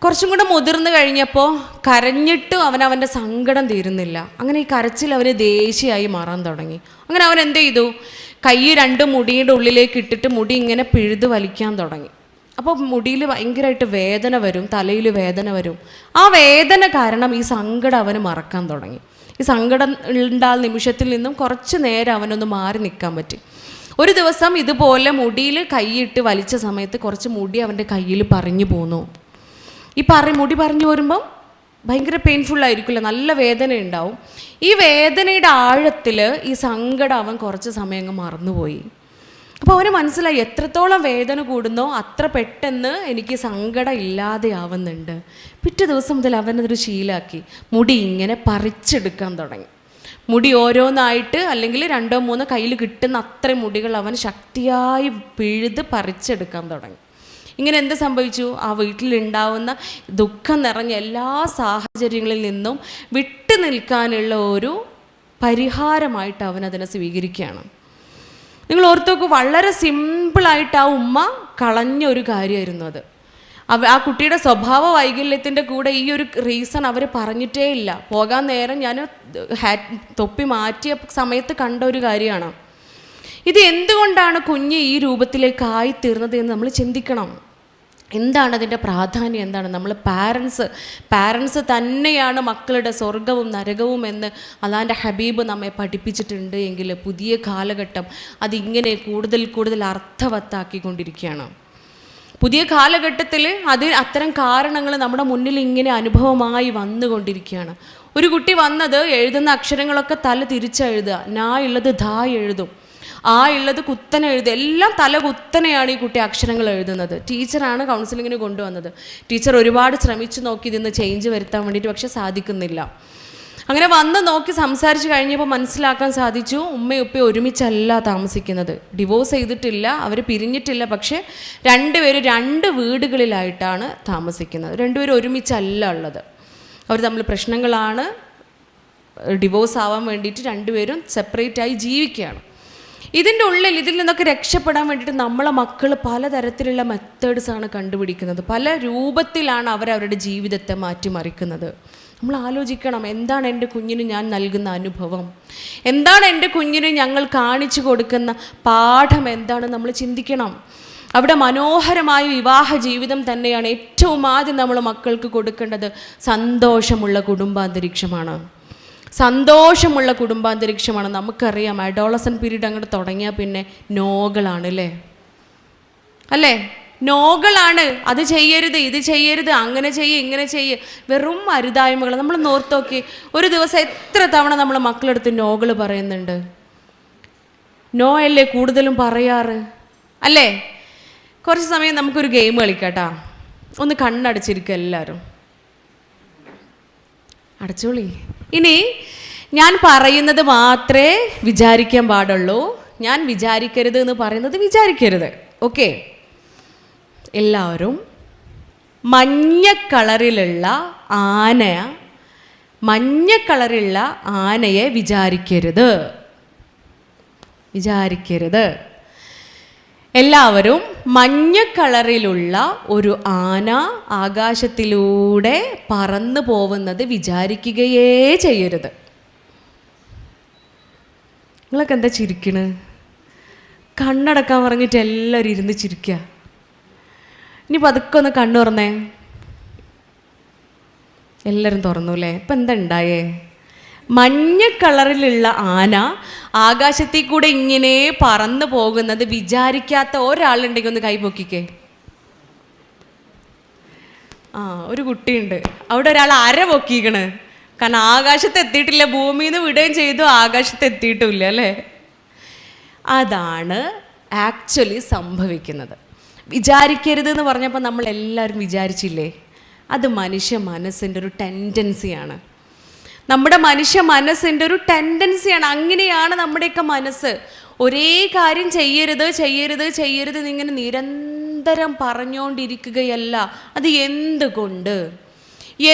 കുറച്ചും കൂടെ മുതിർന്നു കഴിഞ്ഞപ്പോൾ കരഞ്ഞിട്ടും അവൻ്റെ സങ്കടം തീരുന്നില്ല. അങ്ങനെ ഈ കരച്ചിൽ അവന് ദേഷ്യമായി മാറാൻ തുടങ്ങി. അങ്ങനെ അവൻ എന്ത് ചെയ്തു, കൈ രണ്ട് മുടിയുടെ ഉള്ളിലേക്ക് ഇട്ടിട്ട് മുടി ഇങ്ങനെ പിഴുത് വലിക്കാൻ തുടങ്ങി. അപ്പോൾ മുടിയിൽ ഭയങ്കരമായിട്ട് വേദന വരും, തലയിൽ വേദന വരും. ആ വേദന കാരണം ഈ സങ്കടം അവന് മറക്കാൻ തുടങ്ങി. ഈ സങ്കടം ഉണ്ടാകുന്ന നിമിഷത്തിൽ നിന്നും കുറച്ച് നേരം അവനൊന്ന് മാറി നിൽക്കാൻ പറ്റി. ഒരു ദിവസം ഇതുപോലെ മുടിയിൽ കൈയിട്ട് വലിച്ച സമയത്ത് കുറച്ച് മുടി അവൻ്റെ കയ്യിൽ പറഞ്ഞു പോന്നു. ഈ മുടി പറഞ്ഞു വരുമ്പം ഭയങ്കര പെയിൻഫുള്ളായിരിക്കില്ല, നല്ല വേദന ഉണ്ടാവും. ഈ വേദനയുടെ ആഴത്തിൽ ഈ സങ്കടം അവൻ കുറച്ച് സമയം അങ്ങ് മറന്നുപോയി. അപ്പോൾ അവന് മനസ്സിലായി, എത്രത്തോളം വേദന കൂടുന്നോ അത്ര പെട്ടെന്ന് എനിക്ക് സങ്കടം ഇല്ലാതെയാവുന്നുണ്ട്. പിറ്റേ ദിവസം മുതൽ അവനതൊരു ശീലമാക്കി, മുടി ഇങ്ങനെ പറിച്ചെടുക്കാൻ തുടങ്ങി. മുടി ഓരോന്നായിട്ട് അല്ലെങ്കിൽ 2-3 കയ്യിൽ കിട്ടുന്ന അത്രയും മുടികൾ അവൻ ശക്തിയായി പിഴുത് പറിച്ചെടുക്കാൻ തുടങ്ങി. ഇങ്ങനെ എന്ത് സംഭവിച്ചു, ആ വീട്ടിലുണ്ടാവുന്ന ദുഃഖം നിറഞ്ഞ എല്ലാ സാഹചര്യങ്ങളിൽ നിന്നും വിട്ടു നിൽക്കാനുള്ള ഒരു പരിഹാരമായിട്ട് അവനതിനെ സ്വീകരിക്കുകയാണ്. നിങ്ങൾ ഓർത്തോക്ക്, വളരെ സിമ്പിളായിട്ട് ആ ഉമ്മ കളഞ്ഞ ഒരു കാര്യമായിരുന്നു അത്. ആ കുട്ടിയുടെ സ്വഭാവ വൈകല്യത്തിൻ്റെ കൂടെ ഈ ഒരു റീസൺ അവർ പറഞ്ഞിട്ടേ ഇല്ല. പോകാൻ നേരം ഞാൻ തൊപ്പി മാറ്റിയ സമയത്ത് കണ്ട ഒരു കാര്യമാണ്. ഇത് എന്തുകൊണ്ടാണ് കുഞ്ഞ് ഈ രൂപത്തിലേക്കായി തീർന്നത് എന്ന് നമ്മൾ ചിന്തിക്കണം. എന്താണ് അതിൻ്റെ പ്രാധാന്യം, എന്താണ്? നമ്മൾ പാരൻസ് തന്നെയാണ് മക്കളുടെ സ്വർഗവും നരകവും എന്ന് അല്ലാഹുവിൻ്റെ ഹബീബ് നമ്മെ പഠിപ്പിച്ചിട്ടുണ്ട് എങ്കിൽ പുതിയ കാലഘട്ടം അതിങ്ങനെ കൂടുതൽ അർത്ഥവത്താക്കിക്കൊണ്ടിരിക്കുകയാണ്. പുതിയ കാലഘട്ടത്തിൽ അത്തരം കാരണങ്ങൾ നമ്മുടെ മുന്നിൽ ഇങ്ങനെ അനുഭവമായി വന്നുകൊണ്ടിരിക്കുകയാണ്. ഒരു കുട്ടി വന്നത് എഴുതുന്ന അക്ഷരങ്ങളൊക്കെ തല തിരിച്ചെഴുതുക, നാ ഉള്ളത് ധാ എഴുതും, ആ ഉള്ളത് കുത്തനെ എഴുതുക, എല്ലാം തല കുത്തനെയാണ് ഈ കുട്ടി അക്ഷരങ്ങൾ എഴുതുന്നത്. ടീച്ചറാണ് കൗൺസിലിങ്ങിന് കൊണ്ടുവന്നത്. ടീച്ചർ ഒരുപാട് ശ്രമിച്ചു നോക്കി ഇതിന്ന് ചേഞ്ച് വരുത്താൻ വേണ്ടിയിട്ട്, പക്ഷെ സാധിക്കുന്നില്ല. അങ്ങനെ വന്ന് നോക്കി സംസാരിച്ച് കഴിഞ്ഞപ്പോൾ മനസ്സിലാക്കാൻ സാധിച്ചു, ഉമ്മയും ഉപ്പയും ഒരുമിച്ചല്ല താമസിക്കുന്നത്, ഡിവോഴ്സ് ചെയ്തിട്ടില്ല, അവർ പിരിഞ്ഞിട്ടില്ല, പക്ഷേ രണ്ടുപേരും 2 വീടുകളിലായിട്ടാണ് താമസിക്കുന്നത്. രണ്ടുപേരും ഒരുമിച്ചല്ല ഉള്ളത്, അവർ തമ്മിൽ പ്രശ്നങ്ങളാണ്. ഡിവോഴ്സ് ആവാൻ വേണ്ടിയിട്ട് രണ്ടുപേരും സെപ്പറേറ്റായി ജീവിക്കുകയാണ്. ഇതിൻ്റെ ഉള്ളിൽ ഇതിൽ നിന്നൊക്കെ രക്ഷപ്പെടാൻ വേണ്ടിയിട്ട് നമ്മളെ മക്കൾ പലതരത്തിലുള്ള മെത്തേഡ്സാണ് കണ്ടുപിടിക്കുന്നത്. പല രൂപത്തിലാണ് അവരവരുടെ ജീവിതത്തെ മാറ്റിമറിക്കുന്നത്. നമ്മൾ ആലോചിക്കണം, എന്താണ് എൻ്റെ കുഞ്ഞിന് ഞാൻ നൽകുന്ന അനുഭവം, എന്താണ് എൻ്റെ കുഞ്ഞിന് ഞങ്ങൾ കാണിച്ചു കൊടുക്കുന്ന പാഠം, എന്താണ് നമ്മൾ ചിന്തിക്കണം. അവിടെ മനോഹരമായ വിവാഹ ജീവിതം തന്നെയാണ് ഏറ്റവും ആദ്യം നമ്മൾ മക്കൾക്ക് കൊടുക്കേണ്ടത്. സന്തോഷമുള്ള കുടുംബാന്തരീക്ഷമാണ്. സന്തോഷമുള്ള കുടുംബാന്തരീക്ഷമാണ്. നമുക്കറിയാം, അഡോളസൻ പീരീഡ് അങ്ങോട്ട് തുടങ്ങിയാൽ പിന്നെ നോകളാണ് അല്ലേ, നോകളാണ്. അത് ചെയ്യരുത്, ഇത് ചെയ്യരുത്, അങ്ങനെ ചെയ്യ്, ഇങ്ങനെ ചെയ്യ്, വെറും അരുതായ്മകൾ. നമ്മൾ നോർത്ത് നോക്കി, ഒരു ദിവസം എത്ര തവണ നമ്മൾ മക്കളെടുത്ത് നോകൾ പറയുന്നുണ്ട്? നോ അല്ലേ കൂടുതലും പറയാറ് അല്ലേ? കുറച്ച് സമയം നമുക്കൊരു ഗെയിം കളിക്കാട്ടാ. ഒന്ന് കണ്ണടച്ചിരിക്കുക എല്ലാവരും, അടച്ചോളി. ഇനി ഞാൻ പറയുന്നത് മാത്രമേ വിചാരിക്കാൻ പാടുള്ളൂ, ഞാൻ വിചാരിക്കരുത് എന്ന് പറയുന്നത് വിചാരിക്കരുത്. ഓക്കെ? എല്ലാവരും മഞ്ഞ കളറിലുള്ള ആനയെ വിചാരിക്കരുത്. എല്ലാവരും മഞ്ഞ കളറിലുള്ള ഒരു ആന ആകാശത്തിലൂടെ പറന്നു പോകുന്നത് വിചാരിക്കുകയേ ചെയ്യരുത്. നിങ്ങളൊക്കെ എന്താ ചിരിക്കണ്? കണ്ണടക്കാൻ പറഞ്ഞിട്ട് എല്ലാവരും ഇരുന്ന് ചിരിക്കുക. ഇനി പതുക്കെ ഒന്ന് കണ്ണു തുറന്നേ. എല്ലാവരും തുറന്നു അല്ലേ? ഇപ്പം എന്താ ഉണ്ടായേ? മഞ്ഞ കളറിലുള്ള ആന ആകാശത്തിൽ കൂടെ ഇങ്ങനെ പറന്നു പോകുന്നത് വിചാരിക്കാത്ത ഒരാളുണ്ടെങ്കിൽ ഒന്ന് കൈ പൊക്കിക്കേ. ഒരു കുട്ടിയുണ്ട് അവിടെ, ഒരാൾ അര പൊക്കിക്കണ്. കാരണം ആകാശത്ത് എത്തിയിട്ടില്ല, ഭൂമിയിൽ നിന്ന് വിടുകയും ചെയ്തു, ആകാശത്ത് എത്തിയിട്ടുമില്ല അല്ലേ? അതാണ് ആക്ച്വലി സംഭവിക്കുന്നത്. വിചാരിക്കരുത് എന്ന് പറഞ്ഞപ്പോൾ നമ്മൾ എല്ലാവരും വിചാരിച്ചില്ലേ? അത് മനുഷ്യ മനസ്സിൻ്റെ ഒരു ടെൻഡൻസിയാണ്. നമ്മുടെ മനുഷ്യ മനസ്സിൻ്റെ ഒരു ടെൻഡൻസിയാണ്. അങ്ങനെയാണ് നമ്മുടെയൊക്കെ മനസ്സ്. ഒരേ കാര്യം ചെയ്യരുത് ചെയ്യരുത് ചെയ്യരുത് എന്നിങ്ങനെ നിരന്തരം പറഞ്ഞുകൊണ്ടിരിക്കുകയല്ല. അത് എന്തുകൊണ്ട്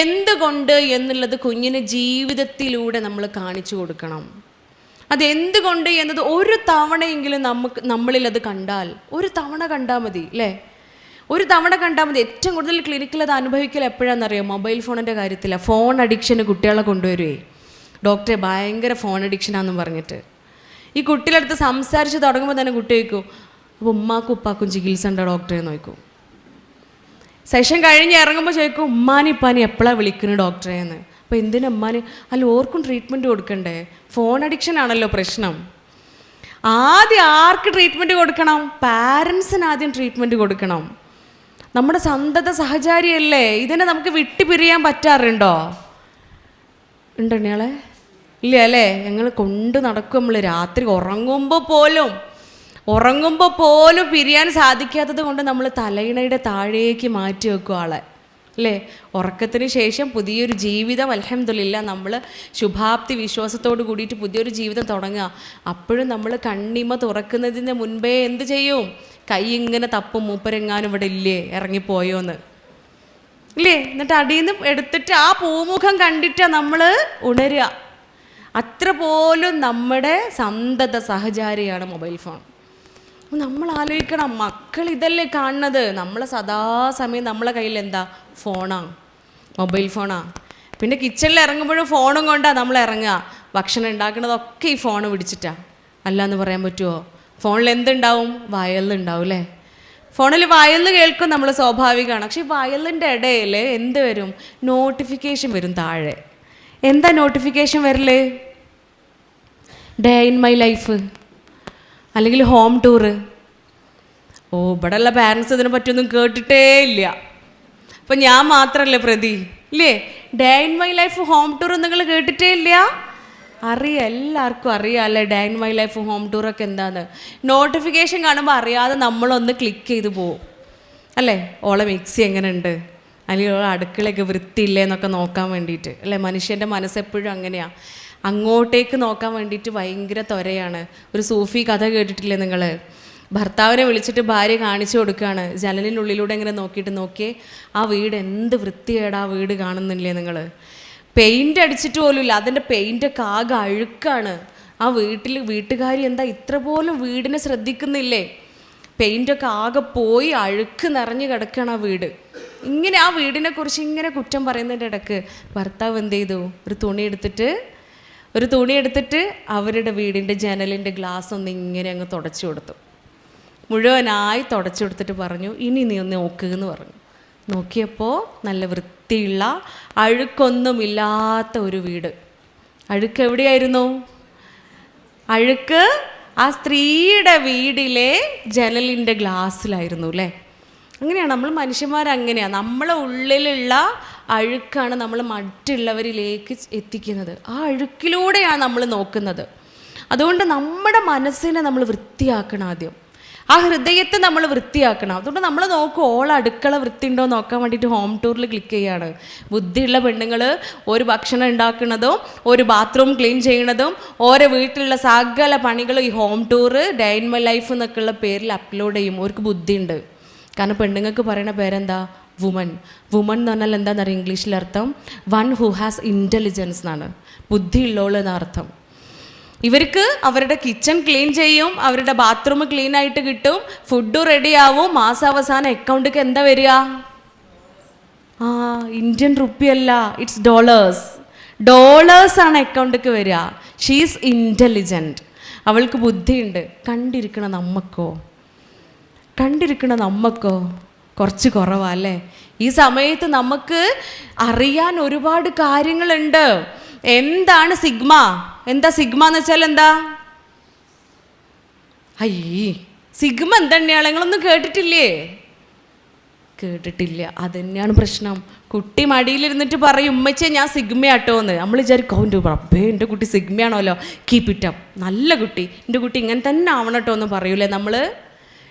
എന്നുള്ളത് കുഞ്ഞിന് ജീവിതത്തിലൂടെ നമ്മൾ കാണിച്ചു കൊടുക്കണം. അതെന്തുകൊണ്ട് എന്നത് ഒരു തവണയെങ്കിലും നമ്മളിൽ അത് കണ്ടാൽ, ഒരു തവണ കണ്ടാൽ മതി അല്ലേ? ഒരു തവണ കണ്ടാൽ മതി. ഏറ്റവും കൂടുതൽ ക്ലിനിക്കിൽ അത് അനുഭവിക്കൽ എപ്പോഴാണെന്നറിയാം? മൊബൈൽ ഫോണിൻ്റെ കാര്യത്തിലാണ്. ഫോൺ അഡിക്ഷന് കുട്ടികളെ കൊണ്ടുവരുവേ ഡോക്ടറെ, ഭയങ്കര ഫോൺ അഡിക്ഷനാണെന്നും പറഞ്ഞിട്ട്. ഈ കുട്ടികളുടെ അടുത്ത് സംസാരിച്ച് തുടങ്ങുമ്പോൾ തന്നെ കുട്ടി ചോദിക്കും, അപ്പോൾ ഉമ്മാക്കും ഉപ്പാക്കും ചികിത്സ ഉണ്ടോ ഡോക്ടറെ നോക്കും. സെഷൻ കഴിഞ്ഞ് ഇറങ്ങുമ്പോൾ ചോദിക്കും, ഉമ്മാനി ഉപ്പാനി എപ്പോഴാണ് വിളിക്കുന്നത് ഡോക്ടറെ എന്ന്. അപ്പോൾ എന്തിനാ ഉമ്മാന്? അല്ല, ഓർക്കും ട്രീറ്റ്മെൻറ്റ് കൊടുക്കണ്ടേ? ഫോൺ അഡിക്ഷൻ ആണല്ലോ പ്രശ്നം. ആദ്യം ആർക്ക് ട്രീറ്റ്മെൻറ്റ് കൊടുക്കണം? പാരൻസിന് ആദ്യം ട്രീറ്റ്മെൻറ്റ് കൊടുക്കണം. നമ്മുടെ സന്തത സഹചാരിയല്ലേ, ഇതിനെ നമുക്ക് വിട്ടുപിരിയാൻ പറ്റാറുണ്ടോ? ഉണ്ടെണ്ണയാളെ ഇല്ല അല്ലേ? ഞങ്ങൾ കൊണ്ട് നടക്കും. നമ്മൾ രാത്രി ഉറങ്ങുമ്പോൾ പോലും പിരിയാൻ സാധിക്കാത്തത് കൊണ്ട് നമ്മൾ തലയിണയുടെ താഴേക്ക് മാറ്റി വെക്കും ആളെ അല്ലേ? ഉറക്കത്തിന് ശേഷം പുതിയൊരു ജീവിതം അൽഹംദുലില്ലാ നമ്മൾ ശുഭാപ്തി വിശ്വാസത്തോട് കൂടിയിട്ട് പുതിയൊരു ജീവിതം തുടങ്ങുക. അപ്പോഴും നമ്മൾ കണ്ണിമ തുറക്കുന്നതിന് മുൻപേ എന്ത് ചെയ്യും? കൈ ഇങ്ങനെ തപ്പും, മൂപ്പരെങ്ങാനും ഇവിടെ ഇല്ലേ, ഇറങ്ങിപ്പോയോന്ന് ഇല്ലേ? എന്നിട്ട് അടിയിൽ നിന്ന് എടുത്തിട്ട് ആ പൂമുഖം കണ്ടിട്ടാണ് നമ്മൾ ഉണരുക. അത്ര പോലും നമ്മുടെ സന്തത സഹചാരിയാണ് മൊബൈൽ ഫോൺ. നമ്മൾ ആലോചിക്കണം, മക്കൾ ഇതല്ലേ കാണുന്നത്? നമ്മളെ സദാസമയം നമ്മളെ കയ്യിൽ എന്താ? ഫോണാണ്, മൊബൈൽ ഫോണാണ്. പിന്നെ കിച്ചണിൽ ഇറങ്ങുമ്പോഴും ഫോണും കൊണ്ടാണ് നമ്മൾ ഇറങ്ങുക. ഭക്ഷണം ഉണ്ടാക്കുന്നതൊക്കെ ഈ ഫോൺ പിടിച്ചിട്ടാണ്. അല്ലാന്ന് പറയാൻ പറ്റുമോ? ഫോണിൽ എന്തുണ്ടാവും? വയലുണ്ടാവും അല്ലേ? ഫോണിൽ വയലിൽ കേൾക്കും നമ്മൾ, സ്വാഭാവികമാണ്. പക്ഷേ ഈ വയലിൻ്റെ ഇടയിൽ എന്ത് വരും? നോട്ടിഫിക്കേഷൻ വരും താഴെ. എന്താ നോട്ടിഫിക്കേഷൻ വരല്? ഡേ ഇൻ മൈ ലൈഫ്, അല്ലെങ്കിൽ ഹോം ടൂറ്. ഇവിടെ ഉള്ള പാരൻസ് ഇതിനെ പറ്റിയൊന്നും കേട്ടിട്ടേ ഇല്ല. അപ്പം ഞാൻ മാത്രമല്ലേ പ്രതി ഇല്ലേ? Day in my life, home tour നിങ്ങൾ കേട്ടിട്ടേ ഇല്ല? അറിയാം, എല്ലാവർക്കും അറിയാം അല്ലേ day in my life, home ടൂറൊക്കെ എന്താന്ന്. നോട്ടിഫിക്കേഷൻ കാണുമ്പോൾ അറിയാതെ നമ്മളൊന്ന് ക്ലിക്ക് ചെയ്ത് പോവും അല്ലേ? ഓളെ മിക്സി എങ്ങനെ ഉണ്ട്, അല്ലെങ്കിൽ ഓളെ അടുക്കളയൊക്കെ വൃത്തിയില്ലേ എന്നൊക്കെ നോക്കാൻ വേണ്ടിയിട്ട് അല്ലേ? മനുഷ്യൻ്റെ മനസ്സെപ്പോഴും അങ്ങനെയാണ്. അങ്ങോട്ടേക്ക് നോക്കാൻ വേണ്ടിയിട്ട് ഭയങ്കര ത്വരയാണ്. ഒരു സൂഫി കഥ കേട്ടിട്ടില്ലേ നിങ്ങൾ? ഭർത്താവിനെ വിളിച്ചിട്ട് ഭാര്യ കാണിച്ചു കൊടുക്കുകയാണ്, ജനലിനുള്ളിലൂടെ ഇങ്ങനെ നോക്കിയേ ആ വീട് എന്ത് വൃത്തികേടാ വീട് കാണുന്നില്ലേ നിങ്ങൾ? പെയിൻ്റ് അടിച്ചിട്ട് പോലുമില്ല, അതിൻ്റെ പെയിൻ്റൊക്കെ ആകെ അഴുക്കാണ്. ആ വീട്ടുകാരി എന്താ ഇത്ര പോലും വീടിനെ ശ്രദ്ധിക്കുന്നില്ലേ? പെയിൻ്റൊക്കെ ആകെ പോയി അഴുക്ക് നിറഞ്ഞു കിടക്കുകയാണ് ആ വീട്. ഇങ്ങനെ ആ വീടിനെ കുറിച്ച് ഇങ്ങനെ കുറ്റം പറയുന്നതിൻ്റെ ഇടയ്ക്ക് ഭർത്താവ് എന്ത് ചെയ്തു? ഒരു തുണി എടുത്തിട്ട് അവരുടെ വീടിൻ്റെ ജനലിൻ്റെ ഗ്ലാസ് ഒന്ന് ഇങ്ങനെ അങ്ങ് തുടച്ചു കൊടുത്തു. മുഴുവനായി തുടച്ചു കൊടുത്തിട്ട് പറഞ്ഞു, ഇനി നീ ഒന്ന് നോക്കുകയെന്ന് പറഞ്ഞു. നോക്കിയപ്പോൾ നല്ല വൃത്തിയുള്ള അഴുക്കൊന്നുമില്ലാത്ത ഒരു വീട്. അഴുക്ക് എവിടെയായിരുന്നു? അഴുക്ക് ആ സ്ത്രീയുടെ വീടിലെ ജനലിൻ്റെ ഗ്ലാസ്സിലായിരുന്നു അല്ലേ? അങ്ങനെയാണ് നമ്മൾ മനുഷ്യന്മാരങ്ങനെയാണ്. നമ്മളെ ഉള്ളിലുള്ള അഴുക്കാണ് നമ്മൾ മറ്റുള്ളവരിലേക്ക് എത്തിക്കുന്നത്. ആ അഴുക്കിലൂടെയാണ് നമ്മൾ നോക്കുന്നത്. അതുകൊണ്ട് നമ്മുടെ മനസ്സിനെ നമ്മൾ വൃത്തിയാക്കണം ആദ്യം. ആ ഹൃദയത്തെ നമ്മൾ വൃത്തിയാക്കണം. അതുകൊണ്ട് നമ്മൾ നോക്കും, ഓൾ അടുക്കള വൃത്തി ഉണ്ടോ നോക്കാൻ വേണ്ടിയിട്ട് ഹോം ടൂറിൽ ക്ലിക്ക് ചെയ്യുകയാണ്. ബുദ്ധിയുള്ള പെണ്ണുങ്ങൾ ഒരു ഭക്ഷണം ഉണ്ടാക്കുന്നതും ഒരു ബാത്റൂം ക്ലീൻ ചെയ്യണതും ഓരോ വീട്ടിലുള്ള സകല പണികളും ഈ home tour day in my life എന്നൊക്കെയുള്ള പേരിൽ അപ്ലോഡ് ചെയ്യും. അവർക്ക് ബുദ്ധിയുണ്ട്. കാരണം പെണ്ണുങ്ങൾക്ക് പറയുന്ന പേരെന്താ? വുമൺ എന്ന് പറഞ്ഞാൽ എന്താണെന്ന് അറിയാം? ഇംഗ്ലീഷിൽ അർത്ഥം വൺ ഹു ഹാസ് ഇൻ്റലിജൻസ് എന്നാണ്. ബുദ്ധിയുള്ളവൾ എന്ന അർത്ഥം. ഇവർക്ക് അവരുടെ കിച്ചൺ ക്ലീൻ ചെയ്യും, അവരുടെ ബാത്റൂം ക്ലീൻ ആയിട്ട് കിട്ടും, ഫുഡ് റെഡിയാവും, മാസാവസാനം അക്കൗണ്ടിലേക്ക് എന്താ വരിക? ഇന്ത്യൻ റുപ്പിയല്ല, ഇറ്റ്സ് ഡോളേഴ്സാണ് അക്കൗണ്ടിലേക്ക് വരിക. ഷീസ് ഇൻ്റലിജൻറ്റ്, അവൾക്ക് ബുദ്ധിയുണ്ട്. കണ്ടിരിക്കണ നമ്മക്കോ കുറച്ച് കുറവാ അല്ലേ? ഈ സമയത്ത് നമുക്ക് അറിയാൻ ഒരുപാട് കാര്യങ്ങളുണ്ട്. എന്താണ് സിഗ്മ? എന്താ സിഗ്മ എന്ന് വെച്ചാൽ എന്താ? സിഗ്മ എന്താണ്? നിങ്ങളൊന്നും കേട്ടിട്ടില്ല. അതന്നെയാണ് പ്രശ്നം. കുട്ടി മടിയിലിരുന്നിട്ട് പറയും, ഉമ്മച്ചേ ഞാൻ സിഗ്മയാട്ടോ എന്ന്. നമ്മൾ വിചാരിക്കും, എൻ്റെ റബ്ബേ എൻ്റെ കുട്ടി സിഗ്മയാണല്ലോ, കീപ്പ് ഇറ്റ് അപ്പ്, നല്ല കുട്ടി, എൻ്റെ കുട്ടി ഇങ്ങനെ തന്നെ ആവണം കേട്ടോ എന്ന് പറയൂലേ നമ്മൾ?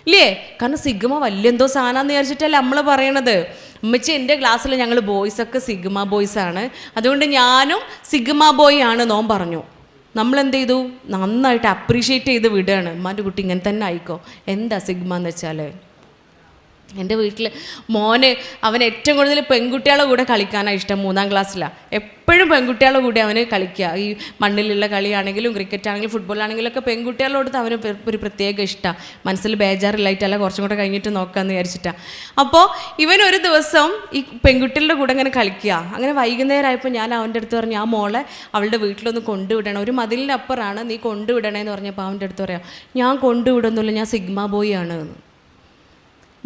ഇല്ലേ? കാരണം സിഗ്മ വലിയ എന്തോ സാധനമെന്ന് വിചാരിച്ചിട്ടല്ലേ നമ്മൾ പറയണത്. ഉമ്മച്ചി എൻ്റെ ക്ലാസ്സിൽ ഞങ്ങൾ ബോയ്സൊക്കെ സിഗ്മ ബോയ്സാണ്, അതുകൊണ്ട് ഞാനും സിഗ്മ ബോയ് ആണ് നോൻ പറഞ്ഞു. നമ്മളെന്ത് ചെയ്തു? നന്നായിട്ട് അപ്രീഷിയേറ്റ് ചെയ്ത് വിടുകയാണ്. ഉമ്മാൻ്റെ കുട്ടി ഇങ്ങനെ തന്നെ ആയിക്കോ, എന്താ സിഗ്മ എന്ന് വെച്ചാൽ. എൻ്റെ വീട്ടിൽ മോന് അവൻ ഏറ്റവും കൂടുതൽ പെൺകുട്ടികളുടെ കൂടെ കളിക്കാനാണ് ഇഷ്ടം. 3ാം ക്ലാസ്സിലാണ്. എപ്പോഴും പെൺകുട്ടികളുടെ കൂടെ അവന് കളിക്കുക. ഈ മണ്ണിലുള്ള കളിയാണെങ്കിലും ക്രിക്കറ്റ് ആണെങ്കിലും ഫുട്ബോളാണെങ്കിലും ഒക്കെ പെൺകുട്ടികളോട് അവന് ഒരു പ്രത്യേക ഇഷ്ടമാണ്. മനസ്സിൽ ബേജാറില്ലായിട്ടല്ല, കുറച്ചും കൂടെ കഴിഞ്ഞിട്ട് നോക്കാമെന്ന് വിചാരിച്ചിട്ടാണ്. അപ്പോൾ ഇവനൊരു ദിവസം ഈ പെൺകുട്ടികളുടെ കൂടെ ഇങ്ങനെ കളിക്കുക. അങ്ങനെ വൈകുന്നേരമായപ്പോൾ ഞാൻ അവൻ്റെ അടുത്ത് പറഞ്ഞു, ആ മോളെ അവളുടെ വീട്ടിലൊന്ന് കൊണ്ടുവിടണം, ഒരു മതിലിനപ്പുറമാണ്, നീ കൊണ്ടുവിടണേന്ന് പറഞ്ഞപ്പോൾ അവൻ്റെ അടുത്ത് പറയാം, ഞാൻ കൊണ്ടുവിടുന്നില്ല, ഞാൻ സിഗ്മ ബോയ് ആണ് എന്ന്.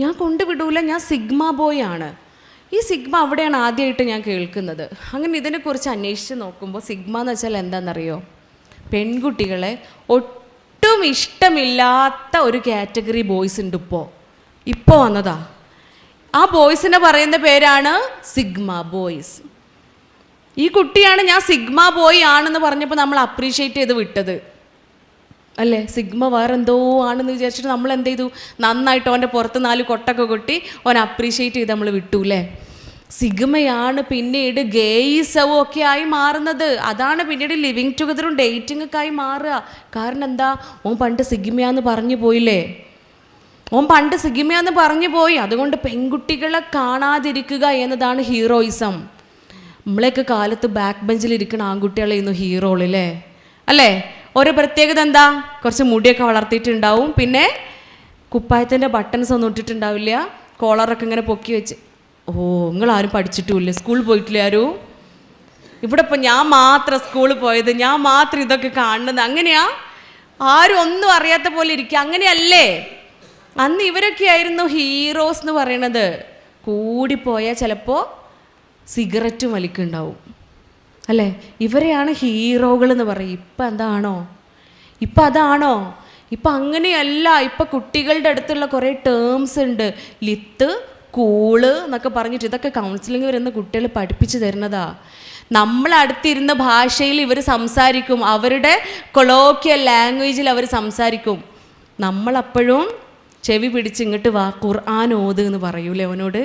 ഞാൻ കൊണ്ടുവിടൂല, ഞാൻ സിഗ്മ ബോയ് ആണ്. ഈ സിഗ്മ അവിടെയാണ് ആദ്യമായിട്ട് ഞാൻ കേൾക്കുന്നത്. അങ്ങനെ ഇതിനെക്കുറിച്ച് അന്വേഷിച്ച് നോക്കുമ്പോൾ സിഗ്മ എന്ന് വെച്ചാൽ എന്താണെന്നറിയോ? പെൺകുട്ടികളെ ഒട്ടും ഇഷ്ടമില്ലാത്ത ഒരു കാറ്റഗറി ബോയ്സ് ഉണ്ട്. ഇപ്പോൾ വന്നതാ. ആ ബോയ്സിനെ പറയുന്ന പേരാണ് സിഗ്മ ബോയ്സ്. ഈ കുട്ടിയാണ് ഞാൻ സിഗ്മ ബോയ് ആണെന്ന് പറഞ്ഞപ്പോൾ നമ്മൾ അപ്രീഷിയേറ്റ് ചെയ്ത് വിട്ടത് അല്ലേ? സിഗ്മ വേറെ എന്തോ ആണെന്ന് വിചാരിച്ചിട്ട് നമ്മൾ എന്ത് ചെയ്തു? നന്നായിട്ട് അവൻ്റെ പുറത്ത് 4 കൊട്ടൊക്കെ കൊട്ടി അവൻ അപ്രീഷിയേറ്റ് ചെയ്ത് നമ്മൾ വിട്ടു അല്ലേ? സിഗ്മയാണ് പിന്നീട് ഗേയിസവും ഒക്കെ ആയി മാറുന്നത്. അതാണ് പിന്നീട് ലിവിങ് ടുഗദറും ഡേറ്റിംഗ് ഒക്കെ ആയി മാറുക. കാരണം എന്താ? ഓൻ പണ്ട് സിഗ്മയാന്ന് പറഞ്ഞു പോയില്ലേ? ഓൻ പണ്ട് സിഗ്മയാന്ന് പറഞ്ഞു പോയി. അതുകൊണ്ട് പെൺകുട്ടികളെ കാണാതിരിക്കുക എന്നതാണ് ഹീറോയിസം. നമ്മളെയൊക്കെ കാലത്ത് ബാക്ക് ബെഞ്ചിലിരിക്കുന്ന ആൺകുട്ടികളായിരുന്നു ഹീറോളല്ലേ? അല്ലേ? ഒരു പ്രത്യേകത എന്താ? കുറച്ച് മുടിയൊക്കെ വളർത്തിയിട്ടുണ്ടാവും, പിന്നെ കുപ്പായത്തിൻ്റെ ബട്ടൺസ് ഒന്നും ഇട്ടിട്ടുണ്ടാവില്ല, കോളറൊക്കെ ഇങ്ങനെ പൊക്കി വെച്ച്. ഓ, നിങ്ങളാരും പഠിച്ചിട്ടുമില്ല, സ്കൂളിൽ പോയിട്ടില്ല ആരും? ഇവിടെ ഇപ്പം ഞാൻ മാത്രം സ്കൂളിൽ പോയത്, ഞാൻ മാത്രം ഇതൊക്കെ കാണുന്നത്, അങ്ങനെയാ? ആരും ഒന്നും അറിയാത്ത പോലെ ഇരിക്കുക, അങ്ങനെയല്ലേ? അന്ന് ഇവരൊക്കെ ആയിരുന്നു ഹീറോസ് എന്ന് പറയണത്. കൂടിപ്പോയാൽ ചിലപ്പോൾ സിഗരറ്റും വലിക്കുണ്ടാവും അല്ലേ? ഇവരെയാണ് ഹീറോകൾ എന്ന് പറയും. ഇപ്പം എന്താണോ? ഇപ്പം അതാണോ? ഇപ്പം അങ്ങനെയല്ല. ഇപ്പം കുട്ടികളുടെ അടുത്തുള്ള കുറേ ടേംസ് ഉണ്ട്, ലിത്ത്, കൂള് എന്നൊക്കെ പറഞ്ഞിട്ട്. ഇതൊക്കെ കൗൺസിലിംഗ് വരുന്ന കുട്ടികൾ പഠിപ്പിച്ചു തരുന്നതാ. നമ്മളടുത്തിരുന്ന ഭാഷയിൽ ഇവർ സംസാരിക്കും, അവരുടെ കൊളോക്കിയൽ ലാംഗ്വേജിൽ അവർ സംസാരിക്കും. നമ്മളപ്പോഴും ചെവി പിടിച്ച് ഇങ്ങോട്ട് വാ ഖുർആൻ ഓത് എന്ന് പറയൂലേ അവനോട്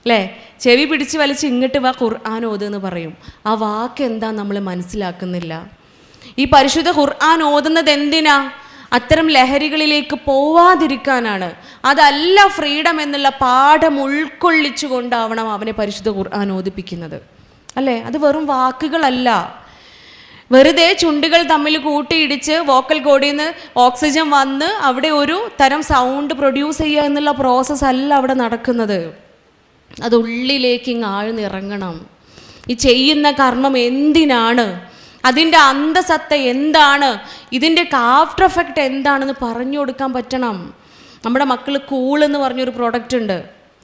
അല്ലേ? ചെവി പിടിച്ച് വലിച്ച് ഇങ്ങോട്ട് വാ ഖുർആൻ ഓത് എന്ന് പറയും. ആ വാക്ക് എന്താ നമ്മൾ മനസ്സിലാക്കുന്നില്ല. ഈ പരിശുദ്ധ ഖുർആൻ ഓതുന്നത് എന്തിനാ? അത്തരം ലഹരികളിലേക്ക് പോവാതിരിക്കാനാണ്. അതല്ല ഫ്രീഡം എന്നുള്ള പാഠം ഉൾക്കൊള്ളിച്ചു കൊണ്ടാവണം അവനെ പരിശുദ്ധ ഖുർആൻ ഓദിപ്പിക്കുന്നത് അല്ലേ? അത് വെറും വാക്കുകളല്ല. വെറുതെ ചുണ്ടുകൾ തമ്മിൽ കൂട്ടിയിടിച്ച് വോക്കൽ കോഡിൽ നിന്ന് ഓക്സിജൻ വന്ന് അവിടെ ഒരു തരം സൗണ്ട് പ്രൊഡ്യൂസ് ചെയ്യുക എന്നുള്ള പ്രോസസ്സ് അല്ല അവിടെ നടക്കുന്നത്. അത് ഉള്ളിലേക്ക് ഇങ്ങ് ആഴ്ന്നിറങ്ങണം. ഈ ചെയ്യുന്ന കർമ്മം എന്തിനാണ്, അതിൻ്റെ അന്തസത്ത എന്താണ്, ഇതിൻ്റെയൊക്കെ ആഫ്റ്റർ എഫക്റ്റ് എന്താണെന്ന് പറഞ്ഞു കൊടുക്കാൻ പറ്റണം. നമ്മുടെ മക്കൾ കൂളെന്ന് പറഞ്ഞൊരു പ്രോഡക്റ്റ് ഉണ്ട്,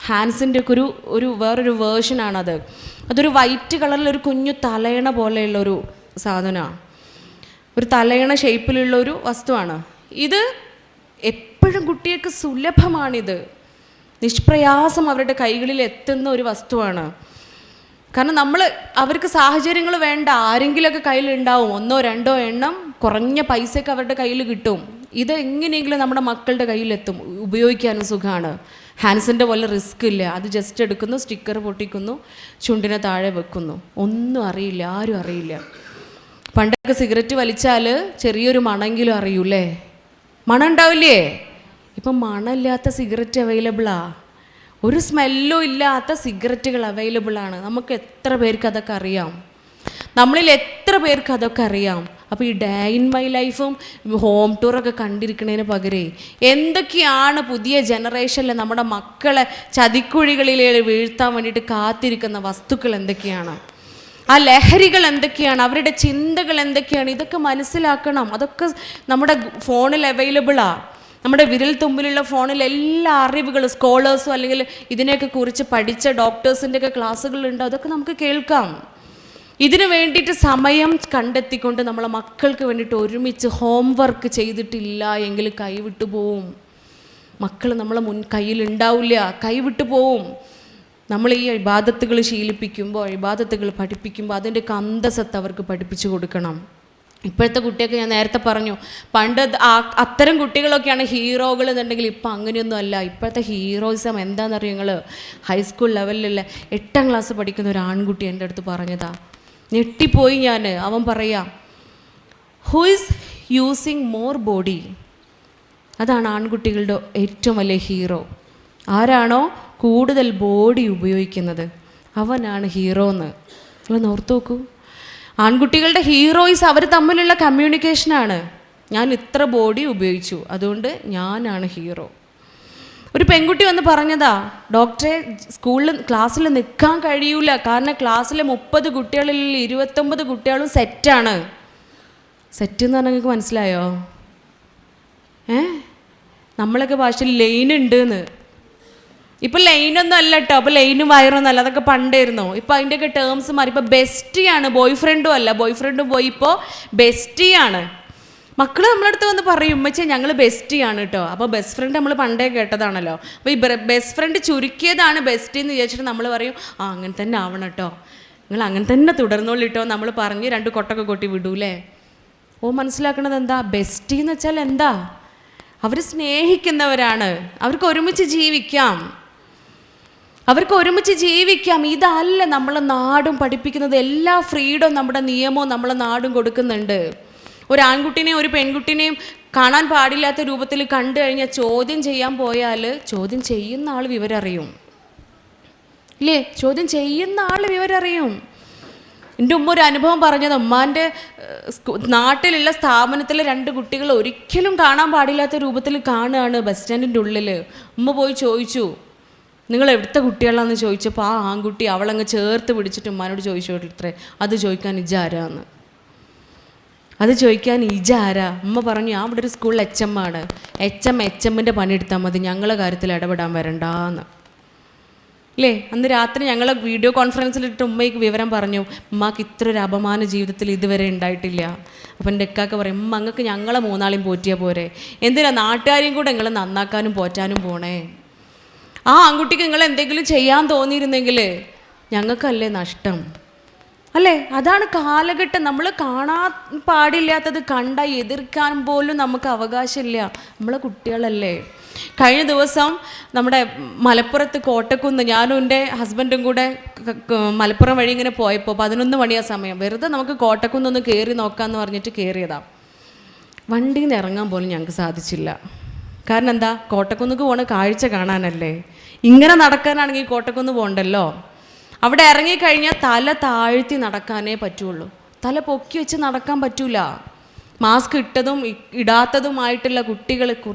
ഹാൻസിൻ്റെ ഒക്കെ വേറൊരു വേർഷനാണത്. അതൊരു വൈറ്റ് കളറിലൊരു കുഞ്ഞു തലയണ പോലെയുള്ളൊരു സാധനമാണ്, ഒരു തലയണ ഷേപ്പിലുള്ളൊരു വസ്തുവാണ്. ഇത് എപ്പോഴും കുട്ടികൾക്ക് സുലഭമാണിത്, നിഷ്പ്രയാസം അവരുടെ കൈകളിൽ എത്തുന്ന ഒരു വസ്തുവാണ്. കാരണം അവർക്ക് സാഹചര്യങ്ങൾ വേണ്ട, ആരെങ്കിലുമൊക്കെ കയ്യിലുണ്ടാവും, 1-2 എണ്ണം കുറഞ്ഞ പൈസയൊക്കെ അവരുടെ കയ്യിൽ കിട്ടും. ഇത് എങ്ങനെയെങ്കിലും നമ്മുടെ മക്കളുടെ കയ്യിലെത്തും, ഉപയോഗിക്കാനും സുഖമാണ്. ഹാൻസിൻ്റെ പോലെ റിസ്ക് ഇല്ല. അത് ജസ്റ്റ് എടുക്കുന്നു, സ്റ്റിക്കർ പൊട്ടിക്കുന്നു, ചുണ്ടിനെ താഴെ വെക്കുന്നു, ഒന്നും അറിയില്ല, ആരും അറിയില്ല. പണ്ടൊക്കെ സിഗരറ്റ് വലിച്ചാൽ ചെറിയൊരു മണമെങ്കിലും അറിയൂലേ? മണം ഉണ്ടാവില്ലേ? ഇപ്പം മണമില്ലാത്ത സിഗരറ്റ് അവൈലബിളാ, ഒരു സ്മെല്ലും ഇല്ലാത്ത സിഗരറ്റുകൾ അവൈലബിളാണ്. നമുക്ക് എത്ര പേർക്ക് അതൊക്കെ അറിയാം? നമ്മളിൽ എത്ര പേർക്ക് അതൊക്കെ അറിയാം? അപ്പോൾ ഈ ഡേ ഇൻ മൈ ലൈഫും ഹോം ടൂറൊക്കെ കണ്ടിരിക്കുന്നതിന് പകരം എന്തൊക്കെയാണ് പുതിയ ജനറേഷനിൽ നമ്മുടെ മക്കളെ ചതിക്കുഴികളിൽ വീഴ്ത്താൻ വേണ്ടിയിട്ട് കാത്തിരിക്കുന്ന വസ്തുക്കൾ എന്തൊക്കെയാണ്, ആ ലഹരികൾ എന്തൊക്കെയാണ്, അവരുടെ ചിന്തകൾ എന്തൊക്കെയാണ്, ഇതൊക്കെ മനസ്സിലാക്കണം. അതൊക്കെ നമ്മുടെ ഫോണിൽ അവൈലബിളാണ്. നമ്മുടെ വിരൽ തുമ്പിലുള്ള ഫോണിൽ എല്ലാ അറിവുകളും, സ്കോളേഴ്സും അല്ലെങ്കിൽ ഇതിനെയൊക്കെ കുറിച്ച് പഠിച്ച ഡോക്ടേഴ്സിൻ്റെയൊക്കെ ക്ലാസ്സുകളുണ്ട്, അതൊക്കെ നമുക്ക് കേൾക്കാം. ഇതിനു വേണ്ടിയിട്ട് സമയം കണ്ടെത്തിക്കൊണ്ട് നമ്മളെ മക്കൾക്ക് വേണ്ടിയിട്ട് ഒരുമിച്ച് ഹോംവർക്ക് ചെയ്തിട്ടില്ല എങ്കിൽ കൈവിട്ടു പോവും. മക്കൾ നമ്മളെ കയ്യിലുണ്ടാവില്ല, കൈവിട്ടു പോവും. നമ്മൾ ഈ ഇബാദത്തുകൾ ശീലിപ്പിക്കുമ്പോൾ, ഇബാദത്തുകൾ പഠിപ്പിക്കുമ്പോൾ അതിൻ്റെയൊക്കെ അന്തസത്ത് അവർക്ക് പഠിപ്പിച്ചു കൊടുക്കണം. ഇപ്പോഴത്തെ കുട്ടിയൊക്കെ ഞാൻ നേരത്തെ പറഞ്ഞു, പണ്ട് അത്തരം കുട്ടികളൊക്കെയാണ് ഹീറോകൾ എന്നുണ്ടെങ്കിൽ ഇപ്പം അങ്ങനെയൊന്നും അല്ല. ഇപ്പോഴത്തെ ഹീറോയിസം എന്താണെന്നറിയോ നിങ്ങൾ? ഹൈസ്കൂൾ ലെവലിലുള്ള 8ാം ക്ലാസ് പഠിക്കുന്ന ഒരു ആൺകുട്ടി എൻ്റെ അടുത്ത് പറഞ്ഞതാ. ഞെട്ടിപ്പോയി ഞാൻ. അവൻ പറയാം, who is using more body, അതാണ് ആൺകുട്ടികളുടെ ഏറ്റവും വലിയ ഹീറോ. ആരാണോ കൂടുതൽ ബോഡി ഉപയോഗിക്കുന്നത് അവനാണ് ഹീറോ എന്ന്. നിങ്ങൾ ഓർത്ത് നോക്കൂ. ആൺകുട്ടികളുടെ ഹീറോയിസ് അവർ തമ്മിലുള്ള കമ്മ്യൂണിക്കേഷനാണ്. ഞാൻ ഇത്ര ബോഡി ഉപയോഗിച്ചു, അതുകൊണ്ട് ഞാനാണ് ഹീറോ. ഒരു പെൺകുട്ടി വന്ന് പറഞ്ഞതാ, ഡോക്ടറെ ക്ലാസ്സിൽ നിൽക്കാൻ കഴിയൂല, കാരണം ക്ലാസ്സിലെ 30 കുട്ടികളിൽ 29 കുട്ടികളും സെറ്റാണ്. സെറ്റ് എന്ന് പറഞ്ഞാൽ നിങ്ങൾക്ക് മനസ്സിലായോ? നമ്മളൊക്കെ ഭാഷയിൽ ലൈൻ ഉണ്ട് എന്ന്. ഇപ്പം ലൈനൊന്നും അല്ല കേട്ടോ. അപ്പോൾ ലൈനും വയറൊന്നും അല്ല, അതൊക്കെ പണ്ടായിരുന്നു. ഇപ്പോൾ അതിൻ്റെയൊക്കെ ടേംസ് മാറി. ഇപ്പോൾ ബെസ്റ്റിയാണ്, ബോയ് ഫ്രണ്ടും അല്ല. ബോയ് ഫ്രണ്ടും പോയി ഇപ്പോൾ ബെസ്റ്റിയാണ്. മക്കൾ നമ്മളടുത്ത് വന്ന് പറയും, ഉമ്മച്ചേ ഞങ്ങൾ ബെസ്റ്റിയാണ് കേട്ടോ. അപ്പോൾ ബെസ്റ്റ് ഫ്രണ്ട് നമ്മൾ പണ്ടേ കേട്ടതാണല്ലോ. അപ്പോൾ ഈ ബെസ്റ്റ് ഫ്രണ്ട് ചുരുക്കിയതാണ് ബെസ്റ്റി എന്ന് വിചാരിച്ചിട്ട് നമ്മൾ പറയും, അങ്ങനെ തന്നെ ആവണം കേട്ടോ, നിങ്ങൾ അങ്ങനെ തന്നെ തുടർന്നോളിട്ടോ നമ്മൾ പറഞ്ഞ് 2 കൊട്ടൊക്കെ കൊട്ടി വിടൂലേ. മനസ്സിലാക്കണത് എന്താ? ബെസ്റ്റി എന്ന് വെച്ചാൽ എന്താ? അവർ സ്നേഹിക്കുന്നവരാണ്, അവർക്ക് ഒരുമിച്ച് ജീവിക്കാം, അവർക്ക് ഒരുമിച്ച് ജീവിക്കാം. ഇതല്ല നമ്മളെ നാടും പഠിപ്പിക്കുന്നത്. എല്ലാ ഫ്രീഡവും നമ്മുടെ നിയമവും നമ്മളെ നാടും കൊടുക്കുന്നുണ്ട്. ഒരു ആൺകുട്ടിനെയും ഒരു പെൺകുട്ടിനെയും കാണാൻ പാടില്ലാത്ത രൂപത്തിൽ കണ്ടു കഴിഞ്ഞാൽ ചോദ്യം ചെയ്യാൻ പോയാൽ ചോദ്യം ചെയ്യുന്ന ആൾ വിവരം അറിയും ഇല്ലേ? ചോദ്യം ചെയ്യുന്ന ആൾ വിവരം അറിയും. എൻ്റെ ഉമ്മ ഒരു അനുഭവം പറഞ്ഞത്, ഉമ്മാൻ്റെ നാട്ടിലുള്ള സ്ഥാപനത്തിൽ 2 കുട്ടികൾ ഒരിക്കലും കാണാൻ പാടില്ലാത്ത രൂപത്തിൽ കാണുകയാണ് ബസ് സ്റ്റാൻഡിൻ്റെ ഉള്ളിൽ. ഉമ്മ പോയി ചോദിച്ചു, നിങ്ങൾ എവിടുത്തെ കുട്ടികളാണെന്ന് ചോദിച്ചപ്പോൾ ആ ആൺകുട്ടി അവളങ്ങ് ചേർത്ത് പിടിച്ചിട്ട് ഉമ്മാനോട് ചോദിച്ചോട്ടേ, അത് ചോദിക്കാൻ ഇജാരാന്ന്, അത് ചോദിക്കാൻ ഇജാരാ. ഉമ്മ പറഞ്ഞു, ഞാൻ ഇവിടെ ഒരു സ്കൂളിൽ HM ആണ്, HMൻ്റെ പണിയെടുത്താൽ മതി, ഞങ്ങളെ കാര്യത്തിൽ ഇടപെടാൻ വരണ്ടാന്ന് അല്ലേ. അന്ന് രാത്രി ഞങ്ങൾ വീഡിയോ കോൺഫറൻസിലിട്ട് ഉമ്മയ്ക്ക് വിവരം പറഞ്ഞു, ഉമ്മാക്ക് ഇത്ര ഒരു അപമാന ജീവിതത്തിൽ ഇതുവരെ ഉണ്ടായിട്ടില്ല. അപ്പം എൻ്റെ എക്കാക്ക് പറയും, ഉമ്മ അങ്ങക്ക് ഞങ്ങളെ 3 പോറ്റിയാൽ പോരെ, എന്തിനാ നാട്ടുകാരെയും കൂടെ നിങ്ങൾ നന്നാക്കാനും പോറ്റാനും പോണേ? ആ ആൺകുട്ടിക്ക് നിങ്ങൾ എന്തെങ്കിലും ചെയ്യാൻ തോന്നിയിരുന്നെങ്കിൽ ഞങ്ങൾക്കല്ലേ നഷ്ടം അല്ലേ? അതാണ് കാലഘട്ടം. നമ്മൾ കാണാൻ പാടില്ലാത്തത് കണ്ടാൽ എതിർക്കാൻ പോലും നമുക്ക് അവകാശമില്ല. നമ്മളെ കുട്ടികളല്ലേ. കഴിഞ്ഞ ദിവസം നമ്മുടെ മലപ്പുറത്ത് കോട്ടക്കുന്ന്, ഞാനും എൻ്റെ ഹസ്ബൻഡും കൂടെ മലപ്പുറം വഴി ഇങ്ങനെ പോയപ്പോൾ 11 മണിയാ സമയം, വെറുതെ നമുക്ക് കോട്ടക്കുന്നൊന്ന് കയറി നോക്കാമെന്ന് പറഞ്ഞിട്ട് കയറിയതാണ്. വണ്ടിയിൽ നിന്ന് ഇറങ്ങാൻ പോലും ഞങ്ങൾക്ക് സാധിച്ചില്ല. കാരണം എന്താ? കോട്ടക്കുന്നുക്ക് പോണ കാഴ്ച കാണാനല്ലേ. ഇങ്ങനെ നടക്കാനാണെങ്കിൽ കോട്ടക്കുന്ന് പോകണ്ടല്ലോ. അവിടെ ഇറങ്ങിക്കഴിഞ്ഞാൽ തല താഴ്ത്തി നടക്കാനേ പറ്റുള്ളൂ, തല പൊക്കി വെച്ച് നടക്കാൻ പറ്റൂല. മാസ്ക് ഇട്ടതും ഇടാത്തതുമായിട്ടുള്ള കുട്ടികൾ,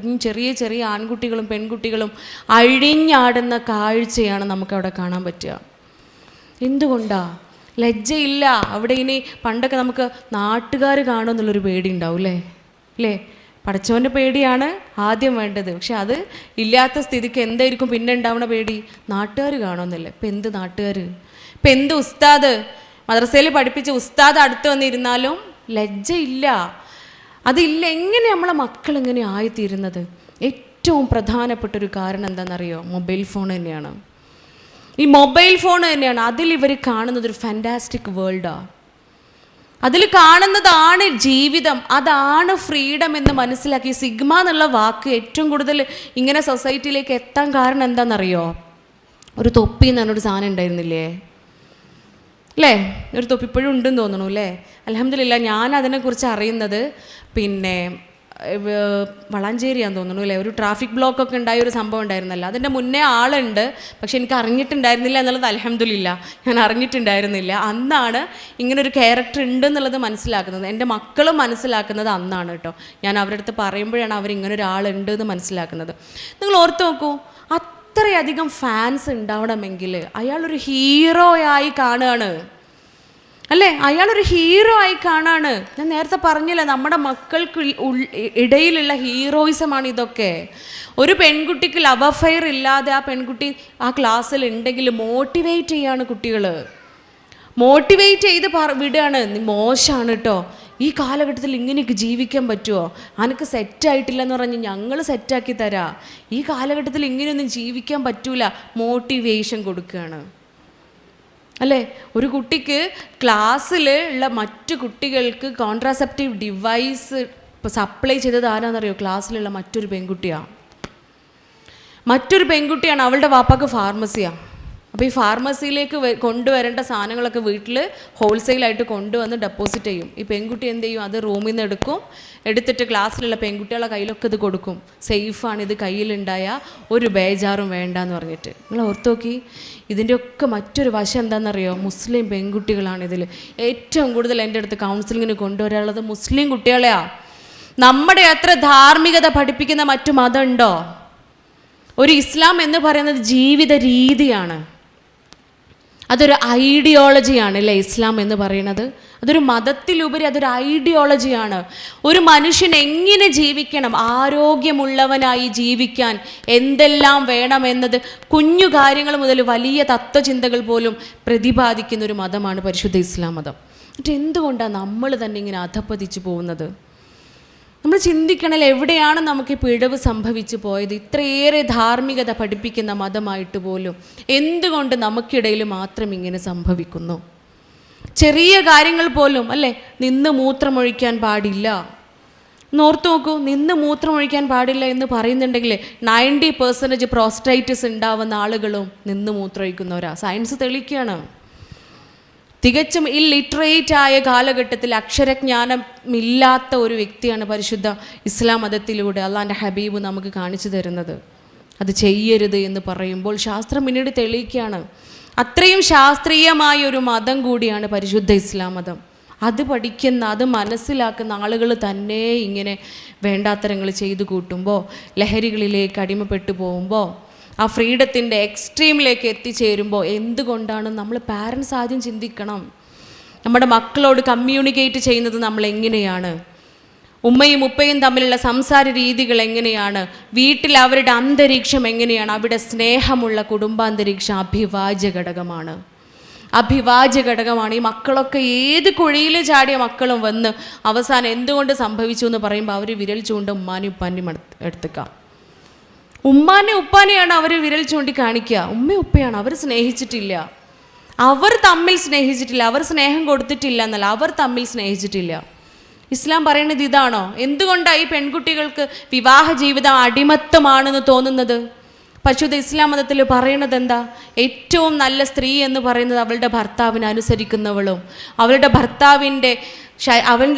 ചെറിയ ചെറിയ ആൺകുട്ടികളും പെൺകുട്ടികളും അഴിഞ്ഞാടുന്ന കാഴ്ചയാണ് നമുക്കവിടെ കാണാൻ പറ്റുക. എന്തുകൊണ്ടാ? ലജ്ജയില്ല. അവിടെ ഇനി പണ്ടൊക്കെ നമുക്ക് നാട്ടുകാർ കാണുമെന്നുള്ളൊരു പേടി ഉണ്ടാവും അല്ലേ? പടച്ചവൻ്റെ പേടിയാണ് ആദ്യം വേണ്ടത്. പക്ഷെ അത് ഇല്ലാത്ത സ്ഥിതിക്ക് എന്തായിരിക്കും പിന്നെ ഉണ്ടാവുന്ന പേടി? നാട്ടുകാർ കാണുമെന്നല്ലേ. ഇപ്പം എന്ത് നാട്ടുകാർ? ഇപ്പം എന്ത് ഉസ്താദ്, മദ്രസയിൽ പഠിപ്പിച്ച ഉസ്താദ് അടുത്ത് വന്നിരുന്നാലും ലജ്ജയില്ല. അതില്ല. എങ്ങനെ നമ്മളെ മക്കൾ എങ്ങനെ ആയിത്തീരുന്നത്? ഏറ്റവും പ്രധാനപ്പെട്ടൊരു കാരണം എന്താണെന്നറിയോ? മൊബൈൽ ഫോൺ തന്നെയാണ്. ഈ മൊബൈൽ ഫോൺ തന്നെയാണ്. അതിലിവർ കാണുന്നത് ഒരു ഫാൻറ്റാസ്റ്റിക് വേൾഡാണ്. അതിൽ കാണുന്നതാണ് ജീവിതം, അതാണ് ഫ്രീഡം എന്ന് മനസ്സിലാക്കി സിഗ്മ എന്നുള്ള വാക്ക് ഏറ്റവും കൂടുതൽ ഇങ്ങനെ സൊസൈറ്റിയിലേക്ക് എത്താൻ കാരണം എന്താണെന്നറിയോ? ഒരു തൊപ്പി എന്ന് പറഞ്ഞൊരു സാധനം ഉണ്ടായിരുന്നില്ലേ അല്ലേ? ഒരു തൊപ്പി ഇപ്പോഴും ഉണ്ടെന്ന് തോന്നണു അല്ലേ? അൽഹംദുലില്ലാ. ഞാൻ അതിനെക്കുറിച്ച് അറിയുന്നത് പിന്നെ വളാഞ്ചേരിയാന്ന് തോന്നുന്നു അല്ലേ, ഒരു ട്രാഫിക് ബ്ലോക്കൊക്കെ ഉണ്ടായ ഒരു സംഭവം ഉണ്ടായിരുന്നല്ലോ. അതിൻ്റെ മുന്നേ ആളുണ്ട്, പക്ഷെ എനിക്ക് അറിഞ്ഞിട്ടുണ്ടായിരുന്നില്ല എന്നുള്ളത് അൽഹംദുലില്ലാ, ഞാൻ അറിഞ്ഞിട്ടുണ്ടായിരുന്നില്ല. അന്നാണ് ഇങ്ങനൊരു ക്യാരക്ടർ ഉണ്ടെന്നുള്ളത് മനസ്സിലാക്കുന്നത്. എൻ്റെ മക്കളും മനസ്സിലാക്കുന്നത് അന്നാണ് കേട്ടോ. ഞാൻ അവരുടെ അടുത്ത് പറയുമ്പോഴാണ് അവരിങ്ങനൊരാളുണ്ട് എന്ന് മനസ്സിലാക്കുന്നത്. നിങ്ങൾ ഓർത്ത് നോക്കൂ, അത്രയധികം ഫാൻസ് ഉണ്ടാവണമെങ്കിൽ അയാളൊരു ഹീറോയായി കാണുകയാണ് അല്ലേ? അയാളൊരു ഹീറോ ആയി കാണാണ്. ഞാൻ നേരത്തെ പറഞ്ഞില്ലേ, നമ്മുടെ മക്കൾക്ക് ഇടയിലുള്ള ഹീറോയിസമാണ് ഇതൊക്കെ. ഒരു പെൺകുട്ടിക്ക് ലവ് അഫെയർ ഇല്ലാതെ ആ പെൺകുട്ടി ആ ക്ലാസ്സിൽ ഉണ്ടെങ്കിൽ മോട്ടിവേറ്റ് ചെയ്യാണ് കുട്ടികൾ. മോട്ടിവേറ്റ് ചെയ്ത് വിടുകയാണ്, നീ മോശമാണ് കേട്ടോ, ഈ കാലഘട്ടത്തിൽ ഇങ്ങനെയൊക്കെ ജീവിക്കാൻ പറ്റുമോ, അനക്ക് സെറ്റായിട്ടില്ലെന്ന് പറഞ്ഞ് ഞങ്ങൾ സെറ്റാക്കി തരാം, ഈ കാലഘട്ടത്തിൽ ഇങ്ങനെയൊന്നും ജീവിക്കാൻ പറ്റൂല, മോട്ടിവേഷൻ കൊടുക്കുകയാണ്. അല്ലേ? ഒരു കുട്ടിക്ക് ക്ലാസ്സിൽ ഉള്ള മറ്റു കുട്ടികൾക്ക് കോൺട്രാസെപ്റ്റീവ് ഡിവൈസ് ഇപ്പോൾ സപ്ലൈ ചെയ്തത് ആരാന്നറിയോ? ക്ലാസ്സിലുള്ള മറ്റൊരു പെൺകുട്ടിയാണ്. അവളുടെ വാപ്പാക്ക് ഫാർമസിയാണ്. അപ്പോൾ ഈ ഫാർമസിയിലേക്ക് കൊണ്ടുവരേണ്ട സാധനങ്ങളൊക്കെ വീട്ടിൽ ഹോൾസെയിലായിട്ട് കൊണ്ടുവന്ന് ഡെപ്പോസിറ്റ് ചെയ്യും. ഈ പെൺകുട്ടി എന്ത് ചെയ്യും? അത് റൂമിൽ നിന്ന് എടുത്തിട്ട് ക്ലാസ്സിലുള്ള പെൺകുട്ടികളുടെ കയ്യിലൊക്കെ ഇത് കൊടുക്കും. സേഫാണ്, ഇത് കയ്യിലുണ്ടായാൽ ഒരു ബേജാറും വേണ്ടെന്ന് പറഞ്ഞിട്ട്. നിങ്ങൾ ഓർത്ത് നോക്കി, ഇതിൻ്റെയൊക്കെ മറ്റൊരു വശം എന്താണെന്നറിയോ? മുസ്ലിം പെൺകുട്ടികളാണ് ഇതിൽ ഏറ്റവും കൂടുതൽ എൻ്റെ അടുത്ത് കൗൺസിലിങ്ങിന് കൊണ്ടുവരാനുള്ളത്. മുസ്ലിം കുട്ടികളെയാണ്. നമ്മുടെ അത്ര ധാർമ്മികത പഠിപ്പിക്കുന്ന മറ്റു മതമുണ്ടോ? ഒരു ഇസ്ലാം എന്ന് പറയുന്നത് ജീവിത രീതിയാണ്, അതൊരു ഐഡിയോളജിയാണ് അല്ലേ? ഇസ്ലാം എന്ന് പറയുന്നത് അതൊരു മതത്തിലുപരി അതൊരു ഐഡിയോളജിയാണ്. ഒരു മനുഷ്യൻ എങ്ങനെ ജീവിക്കണം, ആരോഗ്യമുള്ളവനായി ജീവിക്കാൻ എന്തെല്ലാം വേണമെന്നത് കുഞ്ഞു കാര്യങ്ങൾ മുതൽ വലിയ തത്വചിന്തകൾ പോലും പ്രതിപാദിക്കുന്ന ഒരു മതമാണ് പരിശുദ്ധ ഇസ്ലാം മതം. എന്നിട്ട് എന്തുകൊണ്ടാണ് നമ്മൾ തന്നെ ഇങ്ങനെ അധപ്പതിച്ചു പോകുന്നത്? നമ്മൾ ചിന്തിക്കണല്ലോ, എവിടെയാണ് നമുക്ക് ഈ പിഴവ് സംഭവിച്ചു പോയത്? ഇത്രയേറെ ധാർമ്മികത പഠിപ്പിക്കുന്ന മതമായിട്ട് പോലും എന്തുകൊണ്ട് നമുക്കിടയിൽ മാത്രം ഇങ്ങനെ സംഭവിക്കുന്നു? ചെറിയ കാര്യങ്ങൾ പോലും അല്ലേ, നിന്ന് മൂത്രമൊഴിക്കാൻ പാടില്ല. നോർത്ത് നോക്കൂ, നിന്ന് മൂത്രമൊഴിക്കാൻ പാടില്ല എന്ന് പറയുന്നുണ്ടെങ്കിൽ 90% പ്രോസ്റ്റൈറ്റിസ് ഉണ്ടാവുന്ന ആളുകളും നിന്ന് മൂത്രമൊഴിക്കുന്നവരാ. സയൻസ് തെളിയിക്കുകയാണ്. തികച്ചും ഇല്ലിറ്ററേറ്റ് ആയ കാലഘട്ടത്തിൽ അക്ഷരജ്ഞാനമില്ലാത്ത ഒരു വ്യക്തിയാണ് പരിശുദ്ധ ഇസ്ലാം മതത്തിലൂടെ അള്ളാൻ്റെ ഹബീബ് നമുക്ക് കാണിച്ചു തരുന്നത്. അത് ചെയ്യരുത് എന്ന് പറയുമ്പോൾ ശാസ്ത്രം പിന്നീട് തെളിയിക്കുകയാണ്. അത്രയും ശാസ്ത്രീയമായ ഒരു മതം കൂടിയാണ് പരിശുദ്ധ ഇസ്ലാം മതം. അത് പഠിക്കുന്ന, അത് മനസ്സിലാക്കുന്ന ആളുകൾ തന്നെ ഇങ്ങനെ വേണ്ടാത്തരങ്ങൾ ചെയ്തു കൂട്ടുമ്പോൾ, ലഹരികളിലേക്ക് അടിമപ്പെട്ടു പോകുമ്പോൾ, ആ ഫ്രീഡത്തിൻ്റെ എക്സ്ട്രീമിലേക്ക് എത്തിച്ചേരുമ്പോൾ എന്തുകൊണ്ടാണ്? നമ്മൾ പാരൻസ് ആദ്യം ചിന്തിക്കണം. നമ്മുടെ മക്കളോട് കമ്മ്യൂണിക്കേറ്റ് ചെയ്യുന്നത് നമ്മൾ എങ്ങനെയാണ്? ഉമ്മയും ഉപ്പയും തമ്മിലുള്ള സംസാര രീതികൾ എങ്ങനെയാണ്? വീട്ടിൽ അവരുടെ അന്തരീക്ഷം എങ്ങനെയാണ്? അവിടെ സ്നേഹമുള്ള കുടുംബാന്തരീക്ഷം അഭിവാജ്യ ഘടകമാണ്. ഈ മക്കളൊക്കെ ഏത് കുഴിയിൽ ചാടിയ മക്കളും വന്ന് അവസാനം എന്തുകൊണ്ട് സംഭവിച്ചു എന്ന് പറയുമ്പോൾ അവർ വിരൽ ചൂണ്ട ഉമ്മാനും ഉപ്പാനും എടുത്തേക്കാം. ഉമ്മാനെയും ഉപ്പാനെയാണ് അവർ വിരൽ ചൂണ്ടി കാണിക്കുക. ഉമ്മയും ഉപ്പയാണ്, അവർ സ്നേഹിച്ചിട്ടില്ല, അവർ തമ്മിൽ സ്നേഹിച്ചിട്ടില്ല, അവർ സ്നേഹം കൊടുത്തിട്ടില്ല എന്നല്ല, അവർ തമ്മിൽ സ്നേഹിച്ചിട്ടില്ല. ഇസ്ലാം പറയുന്നത് ഇതാണോ? എന്തുകൊണ്ടാണ് ഈ പെൺകുട്ടികൾക്ക് വിവാഹ ജീവിതം അടിമത്തമാണെന്ന് തോന്നുന്നത്? പരിശുദ്ധ ഇസ്ലാം മതത്തിൽ പറയുന്നത് എന്താ? ഏറ്റവും നല്ല സ്ത്രീ എന്ന് പറയുന്നത് അവളുടെ ഭർത്താവിനെ അനുസരിക്കുന്നവളും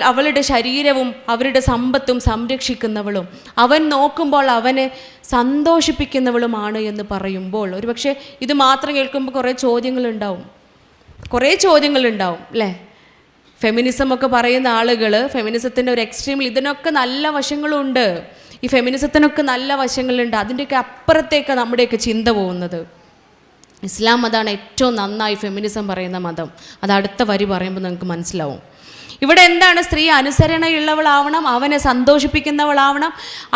അവളുടെ ശരീരവും അവരുടെ സമ്പത്തും സംരക്ഷിക്കുന്നവളും അവൻ നോക്കുമ്പോൾ അവനെ സന്തോഷിപ്പിക്കുന്നവളുമാണ് എന്ന് പറയുമ്പോൾ, ഒരുപക്ഷെ ഇത് മാത്രം കേൾക്കുമ്പോൾ കുറേ ചോദ്യങ്ങളുണ്ടാവും അല്ലേ? ഫെമിനിസം ഒക്കെ പറയുന്ന ആളുകൾ ഫെമിനിസത്തിൻ്റെ ഒരു എക്സ്ട്രീമിൽ ഇതിനൊക്കെ നല്ല വശങ്ങളുണ്ട്, ഈ ഫെമിനിസത്തിനൊക്കെ നല്ല വശങ്ങളുണ്ട്, അതിൻ്റെയൊക്കെ അപ്പുറത്തേക്ക് നമ്മുടെയൊക്കെ ചിന്ത പോകുന്നത്. ഇസ്ലാം മതമാണ് ഏറ്റവും നന്നായി ഫെമിനിസം പറയുന്ന മതം. അത് അടുത്ത വരി പറയുമ്പോൾ നമുക്ക് മനസ്സിലാവും. ഇവിടെ എന്താണ്? സ്ത്രീ അനുസരണയുള്ളവളാവണം, അവനെ സന്തോഷിപ്പിക്കുന്നവളാവണം,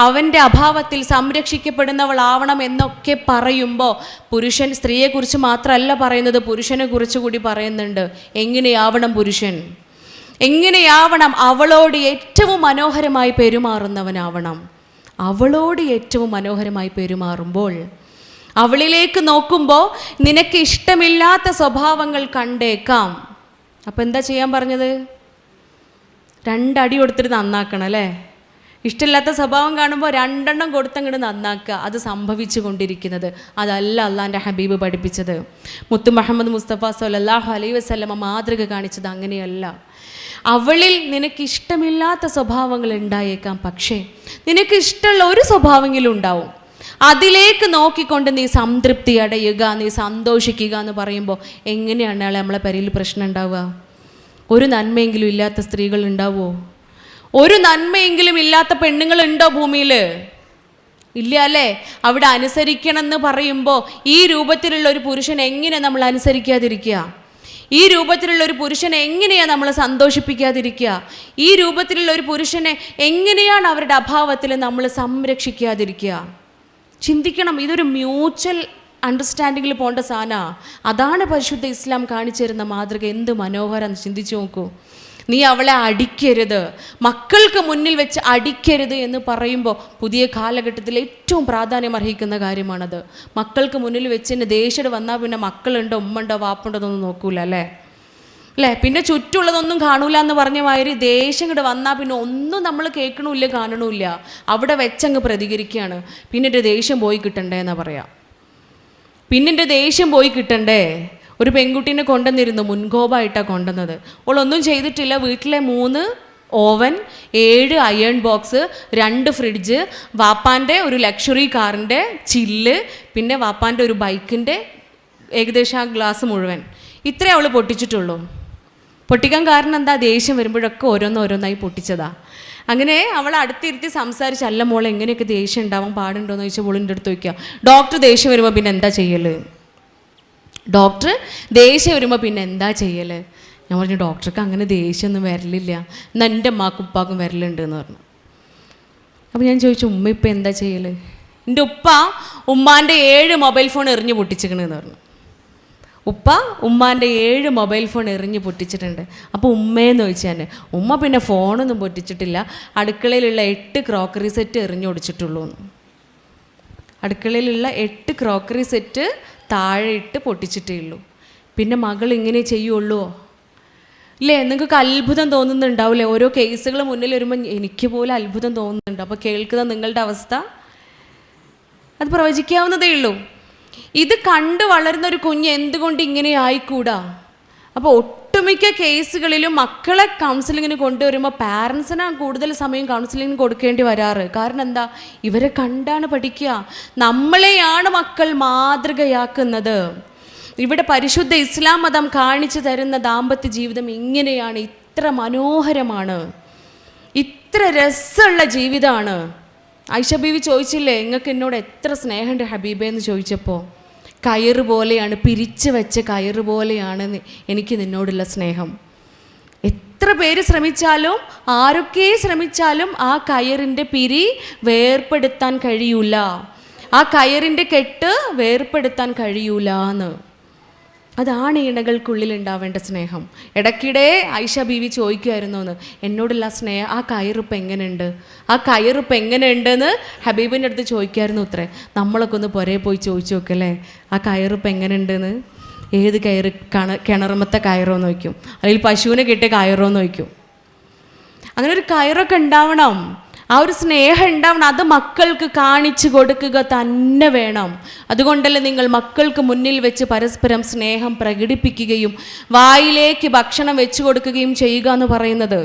അവൻ്റെ അഭാവത്തിൽ സംരക്ഷിക്കപ്പെടുന്നവളാവണം എന്നൊക്കെ പറയുമ്പോൾ പുരുഷൻ സ്ത്രീയെക്കുറിച്ച് മാത്രമല്ല പറയുന്നത്, പുരുഷനെ കുറിച്ച് കൂടി പറയുന്നുണ്ട്. എങ്ങനെയാവണം പുരുഷൻ? അവളോട് ഏറ്റവും മനോഹരമായി പെരുമാറുന്നവനാവണം. അവളോട് ഏറ്റവും മനോഹരമായി പെരുമാറുമ്പോൾ അവളിലേക്ക് നോക്കുമ്പോൾ നിനക്ക് ഇഷ്ടമില്ലാത്ത സ്വഭാവങ്ങൾ കണ്ടേക്കാം. അപ്പം എന്താ ചെയ്യാൻ പറഞ്ഞത്? 2 അടി കൊടുത്തിട്ട് നന്നാക്കണം അല്ലേ? ഇഷ്ടമില്ലാത്ത സ്വഭാവം കാണുമ്പോൾ 2 എണ്ണം കൊടുത്തങ്ങോട്ട് നന്നാക്കുക. അത് സംഭവിച്ചു കൊണ്ടിരിക്കുന്നത് അതല്ല അള്ളാൻ്റെ ഹബീബ് പഠിപ്പിച്ചത്. മുത്ത് മുഹമ്മദ് മുസ്തഫ സ്വല്ലല്ലാഹു അലൈഹി വസല്ലമ മാതൃക കാണിച്ചത് അങ്ങനെയല്ല. അവളിൽ നിനക്ക് ഇഷ്ടമില്ലാത്ത സ്വഭാവങ്ങൾ ഉണ്ടായേക്കാം, പക്ഷേ നിനക്ക് ഇഷ്ടമുള്ള ഒരു സ്വഭാവമെങ്കിലും ഉണ്ടാവും. അതിലേക്ക് നോക്കിക്കൊണ്ട് നീ സംതൃപ്തി അടയുക, നീ സന്തോഷിക്കുക എന്ന് പറയുമ്പോൾ എങ്ങനെയാണ് നമ്മളെ പരിയിൽ പ്രശ്നം ഉണ്ടാവുക? ഒരു നന്മയെങ്കിലും ഇല്ലാത്ത സ്ത്രീകൾ ഉണ്ടാവുമോ? ഒരു നന്മയെങ്കിലും ഇല്ലാത്ത പെണ്ണുങ്ങളുണ്ടോ ഭൂമിയിൽ? ഇല്ല അല്ലേ? അവിടെ അനുസരിക്കണം എന്ന് പറയുമ്പോൾ ഈ രൂപത്തിലുള്ള ഒരു പുരുഷൻ എങ്ങനെ നമ്മൾ അനുസരിക്കാതിരിക്കുക? ഈ രൂപത്തിലുള്ള ഒരു പുരുഷനെ എങ്ങനെയാണ് നമ്മൾ സന്തോഷിപ്പിക്കാതിരിക്കുക? ഈ രൂപത്തിലുള്ള ഒരു പുരുഷനെ എങ്ങനെയാണ് അവരുടെ അഭാവത്തിൽ നമ്മൾ സംരക്ഷിക്കാതിരിക്കുക? ചിന്തിക്കണം. ഇതൊരു മ്യൂച്വൽ അണ്ടർസ്റ്റാൻഡിങ്ങിൽ പോകേണ്ട സാധനമാണ്. അതാണ് പരിശുദ്ധ ഇസ്ലാം കാണിച്ചു തരുന്ന മാതൃക. എന്ത് മനോഹരം ചിന്തിച്ചു നോക്കൂ. നീ അവളെ അടിക്കരുത്, മക്കൾക്ക് മുന്നിൽ വെച്ച് അടിക്കരുത് എന്ന് പറയുമ്പോൾ പുതിയ കാലഘട്ടത്തിൽ ഏറ്റവും പ്രാധാന്യം അർഹിക്കുന്ന കാര്യമാണത്. മക്കൾക്ക് മുന്നിൽ വെച്ച് തന്നെ ദേഷ്യം വന്നാൽ പിന്നെ മക്കളുണ്ടോ, ഉമ്മണ്ടോ, വാപ്പുണ്ടോ എന്നൊന്നും നോക്കൂല അല്ലേ. പിന്നെ ചുറ്റുള്ളതൊന്നും കാണൂല എന്ന് പറഞ്ഞ മാതിരി ദേഷ്യം ഇങ്ങോട്ട് വന്നാൽ പിന്നെ ഒന്നും നമ്മൾ കേൾക്കണമില്ല, കാണണമില്ല, അവിടെ വെച്ചങ്ങ് പ്രതികരിക്കുകയാണ്. പിന്നെ എൻ്റെ ദേഷ്യം പോയി കിട്ടണ്ടേ എന്നാ പറയാം. പിന്നെ എൻ്റെ ദേഷ്യം പോയി കിട്ടണ്ടേ. ഒരു പെൺകുട്ടീനെ കൊണ്ടുവന്നിരുന്നു, മുൻകോപമായിട്ടാണ് കൊണ്ടുവന്നത്. അവളൊന്നും ചെയ്തിട്ടില്ല. വീട്ടിലെ 3 ഓവൻ, 7 അയൺ ബോക്സ്, 2 ഫ്രിഡ്ജ്, വാപ്പാൻ്റെ ഒരു ലക്ഷറി കാറിൻ്റെ ചില്ല്, പിന്നെ വാപ്പാൻ്റെ ഒരു ബൈക്കിൻ്റെ ഏകദേശം ആ ഗ്ലാസ് മുഴുവൻ, ഇത്രേ അവൾ പൊട്ടിച്ചിട്ടുള്ളൂ. പൊട്ടിക്കാൻ കാരണം എന്താ? ദേഷ്യം വരുമ്പോഴൊക്കെ ഓരോന്നോരോന്നായി പൊട്ടിച്ചതാ. അങ്ങനെ അവൾ അടുത്തിരുത്തി സംസാരിച്ച്, അല്ല മോളെ എങ്ങനെയൊക്കെ ദേഷ്യം ഉണ്ടാവാൻ പാടുണ്ടോ എന്ന് ചോദിച്ചാൽ മോളിൻ്റെ അടുത്ത് ചോദിക്കുക, ഡോക്ടർ ദേഷ്യം വരുമ്പോൾ പിന്നെ എന്താ ചെയ്യൽ? ഡോക്ടർ ദേഷ്യം വരുമ്പോൾ പിന്നെ എന്താ ചെയ്യൽ? ഞാൻ പറഞ്ഞു, ഡോക്ടർക്ക് അങ്ങനെ ദേഷ്യമൊന്നും വരലില്ല, എന്നാൽ എൻ്റെ ഉമ്മാക്കും ഉപ്പാക്കും വരലുണ്ട് എന്ന് പറഞ്ഞു. അപ്പോൾ ഞാൻ ചോദിച്ചു, ഉമ്മ ഇപ്പം എന്താ ചെയ്യൽ? എൻ്റെ ഉപ്പ ഉമ്മാൻ്റെ 7 മൊബൈൽ ഫോൺ എറിഞ്ഞ് പൊട്ടിച്ചിക്കണെന്ന് പറഞ്ഞു. ഉപ്പ ഉമ്മാൻ്റെ 7 മൊബൈൽ ഫോൺ എറിഞ്ഞ് പൊട്ടിച്ചിട്ടുണ്ട്. അപ്പോൾ ഉമ്മയെന്ന് ചോദിച്ചാൽ ഉമ്മ പിന്നെ ഫോണൊന്നും പൊട്ടിച്ചിട്ടില്ല, അടുക്കളയിലുള്ള 8 ക്രോക്കറി സെറ്റ് എറിഞ്ഞ് ഒടിച്ചിട്ടുള്ളൂ. അടുക്കളയിലുള്ള 8 ക്രോക്കറി സെറ്റ് താഴെ ഇട്ട് പൊട്ടിച്ചിട്ടേ ഉള്ളൂ. പിന്നെ മകൾ ഇങ്ങനെ ചെയ്യുള്ളൂ ഇല്ലേ? നിങ്ങൾക്ക് അത്ഭുതം തോന്നുന്നുണ്ടാവില്ലേ? ഓരോ കേസുകൾ മുന്നിൽ വരുമ്പോൾ എനിക്ക് പോലും അത്ഭുതം തോന്നുന്നുണ്ട്. അപ്പോൾ കേൾക്കുന്ന നിങ്ങളുടെ അവസ്ഥ അത് പ്രവചിക്കാവുന്നതേ ഉള്ളൂ. ഇത് കണ്ടു വളരുന്ന ഒരു കുഞ്ഞ് എന്തുകൊണ്ട് ഇങ്ങനെ ആയിക്കൂടാ? അപ്പോൾ ഒട്ടുമിക്ക കേസുകളിലും മക്കളെ കൗൺസിലിങ്ങിന് കൊണ്ടുവരുമ്പോൾ പാരൻസിനാണ് കൂടുതൽ സമയം കൗൺസിലിങ്ങിന് കൊടുക്കേണ്ടി വരാറ്. കാരണം എന്താ? ഇവരെ കണ്ടാണ് പഠിക്കുക. നമ്മളെയാണ് മക്കൾ മാതൃകയാക്കുന്നത്. ഇവിടെ പരിശുദ്ധ ഇസ്ലാം മതം കാണിച്ചു തരുന്ന ദാമ്പത്യ ജീവിതം ഇങ്ങനെയാണ്, ഇത്ര മനോഹരമാണ്, ഇത്ര രസമുള്ള ജീവിതമാണ്. ആയിഷ ബീവി ചോദിച്ചില്ലേ, നിങ്ങൾക്ക് എന്നോട് എത്ര സ്നേഹമുണ്ട് ഹബീബേ എന്ന് ചോദിച്ചപ്പോൾ, കയറ് പോലെയാണ്, പിരിച്ചു വെച്ച കയറ് പോലെയാണ് എനിക്ക് നിന്നോടുള്ള സ്നേഹം. എത്ര പേര് ശ്രമിച്ചാലും, ആരൊക്കെ ശ്രമിച്ചാലും ആ കയറിൻ്റെ പിരി വേർപ്പെടുത്താൻ കഴിയൂല, ആ കയറിൻ്റെ കെട്ട് വേർപ്പെടുത്താൻ കഴിയൂല എന്ന്. അതാണ് ഇണകൾക്കുള്ളിൽ ഉണ്ടാവേണ്ട സ്നേഹം. ഇടയ്ക്കിടെ ആയിഷ ബീവി ചോദിക്കുമായിരുന്നു എന്ന്, എന്നോടുള്ള സ്നേഹം, ആ കയറിപ്പം എങ്ങനെയുണ്ട്, ആ കയറിപ്പം എങ്ങനെയുണ്ടെന്ന് ഹബീബിൻ്റെ അടുത്ത് ചോദിക്കുമായിരുന്നു അത്രേ. നമ്മളൊക്കെ ഒന്ന് പുറകെ പോയി ചോദിച്ചു നോക്കല്ലേ, ആ കയറിപ്പം എങ്ങനെയുണ്ടെന്ന്. ഏത് കയറ്? കിണറുമത്തെ കയറോ എന്ന് ചോദിക്കും, അല്ലെങ്കിൽ പശുവിനെ കിട്ടിയ കയറോ എന്ന് ചോദിക്കും. അങ്ങനെ ഒരു കയറൊക്കെ ഉണ്ടാവണം, ആ ഒരു സ്നേഹം ഉണ്ടാവണം. അത് മക്കൾക്ക് കാണിച്ചു കൊടുക്കുക തന്നെ വേണം. അതുകൊണ്ടല്ലേ നിങ്ങൾ മക്കൾക്ക് മുന്നിൽ വെച്ച് പരസ്പരം സ്നേഹം പ്രകടിപ്പിക്കുകയും വായിലേക്ക് ഭക്ഷണം വെച്ചു കൊടുക്കുകയും ചെയ്യുക എന്ന് പറയുന്നത്.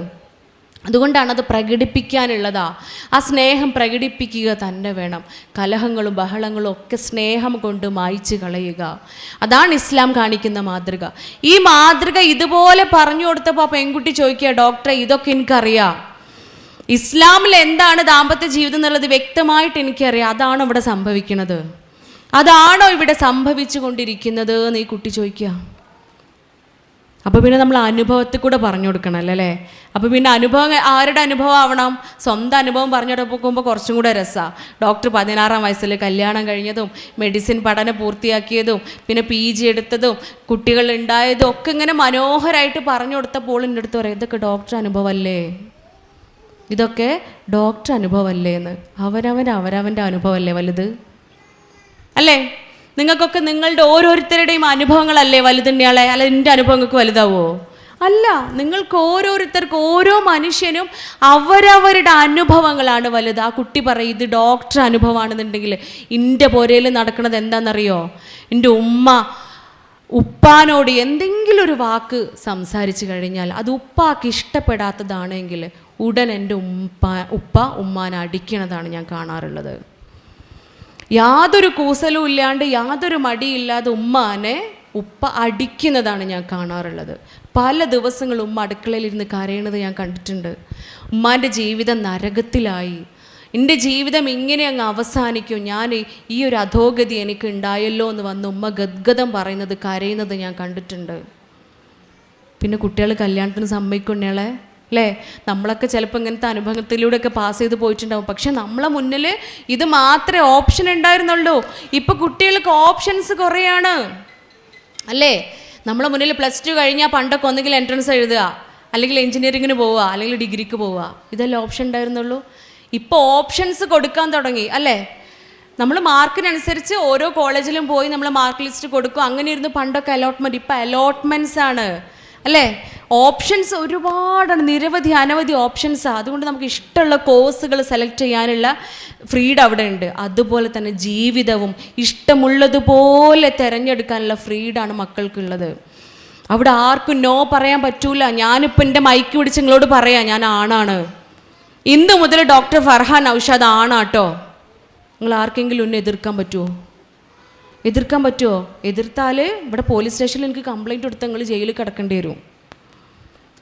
അതുകൊണ്ടാണ് അത് പ്രകടിപ്പിക്കാനുള്ളതാ. ആ സ്നേഹം പ്രകടിപ്പിക്കുക തന്നെ വേണം. കലഹങ്ങളും ബഹളങ്ങളും ഒക്കെ സ്നേഹം കൊണ്ട് മായ്ച്ചു കളയുക. അതാണ് ഇസ്ലാം കാണിക്കുന്ന മാതൃക. ഈ മാതൃക ഇതുപോലെ പറഞ്ഞു കൊടുത്തപ്പോൾ ആ പെൺകുട്ടി ചോദിക്കുക, ഡോക്ടറെ ഇതൊക്കെ എനിക്കറിയാം, ഇസ്ലാമിൽ എന്താണ് ദാമ്പത്യ ജീവിതം എന്നുള്ളത് വ്യക്തമായിട്ട് എനിക്കറിയാം, അതാണോ ഇവിടെ സംഭവിക്കുന്നത്, അതാണോ ഇവിടെ സംഭവിച്ചു കൊണ്ടിരിക്കുന്നത് എന്ന് ഈ കുട്ടി ചോദിക്കുക. അപ്പോൾ പിന്നെ നമ്മൾ അനുഭവത്തിൽ കൂടെ പറഞ്ഞു കൊടുക്കണം അല്ലേ. അപ്പോൾ പിന്നെ അനുഭവം ആരുടെ അനുഭവം ആവണം? സ്വന്തം അനുഭവം പറഞ്ഞു കൊടുക്കുമ്പോൾ കുറച്ചും കൂടെ രസമാണ്. ഡോക്ടർ 16-ാം വയസ്സിൽ കല്യാണം കഴിഞ്ഞതും മെഡിസിൻ പഠനം പൂർത്തിയാക്കിയതും പിന്നെ PG എടുത്തതും കുട്ടികൾ ഉണ്ടായതും ഒക്കെ ഇങ്ങനെ മനോഹരമായിട്ട് പറഞ്ഞു കൊടുത്തപ്പോൾ എൻ്റെ അടുത്ത് പറയാം, ഇതൊക്കെ ഡോക്ടർ അനുഭവമല്ലേ, ഇതൊക്കെ ഡോക്ടർ അനുഭവമല്ലേ എന്ന്. അവരവൻ്റെ അനുഭവമല്ലേ വലുത് അല്ലേ? നിങ്ങൾക്കൊക്കെ നിങ്ങളുടെ ഓരോരുത്തരുടെയും അനുഭവങ്ങളല്ലേ വലുതുണ്ടെയാളെ? അല്ല എൻ്റെ അനുഭവം നിങ്ങൾക്ക് വലുതാവോ? അല്ല, നിങ്ങൾക്ക് ഓരോരുത്തർക്കും ഓരോ മനുഷ്യനും അവരവരുടെ അനുഭവങ്ങളാണ് വലുത്. ആ കുട്ടി പറയും ഇത് ഡോക്ടർ അനുഭവമാണെന്നുണ്ടെങ്കിൽ എൻ്റെ പുരയിൽ നടക്കുന്നത് എന്താണെന്നറിയോ? എൻ്റെ ഉപ്പാനോട് എന്തെങ്കിലും ഒരു വാക്ക് സംസാരിച്ചു കഴിഞ്ഞാൽ അത് ഉപ്പാക്ക് ഇഷ്ടപ്പെടാത്തതാണെങ്കിൽ ഉടൻ എൻ്റെ ഉപ്പ ഉമ്മാനെ അടിക്കണതാണ് ഞാൻ കാണാറുള്ളത്. യാതൊരു കൂസലും ഇല്ലാണ്ട് യാതൊരു മടിയില്ലാതെ ഉമ്മാനെ ഉപ്പ അടിക്കുന്നതാണ് ഞാൻ കാണാറുള്ളത്. പല ദിവസങ്ങൾ ഉമ്മ അടുക്കളയിലിരുന്ന് കരയണത് ഞാൻ കണ്ടിട്ടുണ്ട്. ഉമ്മാൻ്റെ ജീവിതം നരകത്തിലായി, എൻ്റെ ജീവിതം ഇങ്ങനെ അങ്ങ് അവസാനിക്കും, ഞാൻ ഈ ഒരു അധോഗതി എനിക്ക് ഉണ്ടായല്ലോ എന്ന് വന്ന് ഉമ്മ ഗദ്ഗതം പറയുന്നത്, കരയുന്നത് ഞാൻ കണ്ടിട്ടുണ്ട്. പിന്നെ കുട്ടികൾ കല്യാണത്തിന് സമ്മതിക്കുന്നയാളെ അല്ലേ? നമ്മളൊക്കെ ചിലപ്പോൾ ഇങ്ങനത്തെ അനുഭവത്തിലൂടെയൊക്കെ പാസ് ചെയ്ത് പോയിട്ടുണ്ടാവും. പക്ഷെ നമ്മളെ മുന്നിൽ ഇത് മാത്രമേ ഓപ്ഷൻ ഉണ്ടായിരുന്നുള്ളൂ. ഇപ്പോൾ കുട്ടികൾക്ക് ഓപ്ഷൻസ് കുറേയാണ് അല്ലേ? നമ്മളെ മുന്നിൽ +2 കഴിഞ്ഞാൽ പണ്ടൊക്കെ ഒന്നുകിൽ എൻട്രൻസ് എഴുതുക, അല്ലെങ്കിൽ എഞ്ചിനീയറിങ്ങിന് പോവുക, അല്ലെങ്കിൽ ഡിഗ്രിക്ക് പോവുക. ഇതെല്ലാം ഓപ്ഷൻ ഉണ്ടായിരുന്നുള്ളൂ. ഇപ്പോൾ ഓപ്ഷൻസ് കൊടുക്കാൻ തുടങ്ങി അല്ലേ? നമ്മൾ മാർക്കിനനുസരിച്ച് ഓരോ കോളേജിലും പോയി നമ്മൾ മാർക്ക് ലിസ്റ്റ് കൊടുക്കും. അങ്ങനെ ഇരുന്ന് പണ്ടൊക്കെ അലോട്ട്മെൻറ്റ്, ഇപ്പം അലോട്ട്മെൻറ്റ്സ് ആണ് അല്ലേ? ഓപ്ഷൻസ് ഒരുപാടാണ്, നിരവധി അനവധി ഓപ്ഷൻസാണ്. അതുകൊണ്ട് നമുക്ക് ഇഷ്ടമുള്ള കോഴ്സുകൾ സെലക്ട് ചെയ്യാനുള്ള ഫ്രീഡം അവിടെ ഉണ്ട്. അതുപോലെ തന്നെ ജീവിതവും ഇഷ്ടമുള്ളതുപോലെ തിരഞ്ഞെടുക്കാനുള്ള ഫ്രീഡമാണ് മക്കൾക്കുള്ളത്. അവിടെ ആർക്കും നോ പറയാൻ പറ്റൂല. ഞാനിപ്പോൾ എൻ്റെ മൈക്ക് പിടിച്ച് നിങ്ങളോട് പറയാം, ഞാൻ ആണാണ്, ഇന്ന് മുതൽ ഡോക്ടർ ഫർഹാൻ നൗഷാദ് ആണാട്ടോ. നിങ്ങൾ ആർക്കെങ്കിലും എന്നെ എതിർക്കാൻ പറ്റുമോ? എതിർക്കാൻ പറ്റുമോ? എതിർത്താൽ ഇവിടെ പോലീസ് സ്റ്റേഷനിൽ എനിക്ക് കംപ്ലൈൻറ്റ് കൊടുത്താൽ നിങ്ങൾ ജയിലിൽ കിടക്കേണ്ടി വരും.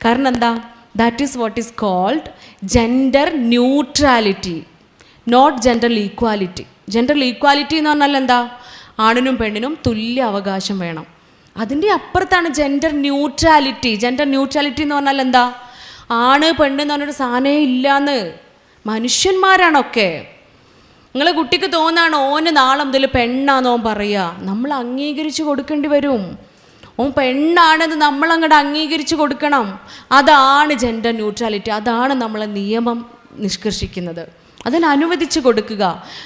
കാരണം എന്താ? That is what is called gender neutrality, not gender equality. Gender equality എന്ന് പറഞ്ഞാൽ എന്താ? ആണിനും പെണ്ണിനും തുല്യ അവകാശം വേണം. അതിൻ്റെ അപ്പുറത്താണ് ജെൻഡർ ന്യൂട്രാലിറ്റി. ജെൻഡർ ന്യൂട്രാലിറ്റി എന്ന് പറഞ്ഞാൽ എന്താ? ആണ് പെണ്ണ് എന്ന് പറഞ്ഞൊരു സാധനമേ ഇല്ലയെന്ന്. മനുഷ്യന്മാരാണൊക്കെ. നിങ്ങളെ കുട്ടിക്ക് തോന്നാണ് ഓന് നാളെ മുതൽ പെണ്ണാന്നോ പറയുക, നമ്മൾ അംഗീകരിച്ച് കൊടുക്കേണ്ടി വരും. ഓൻ പെണ്ണാണെന്ന് നമ്മളങ്ങോട്ട് അംഗീകരിച്ച് കൊടുക്കണം. അതാണ് ജെൻഡർ ന്യൂട്രാലിറ്റി. അതാണ് നമ്മളെ നിയമം നിഷ്കർഷിക്കുന്നത്. അതിന് അനുവദിച്ച് കൊടുക്കുക.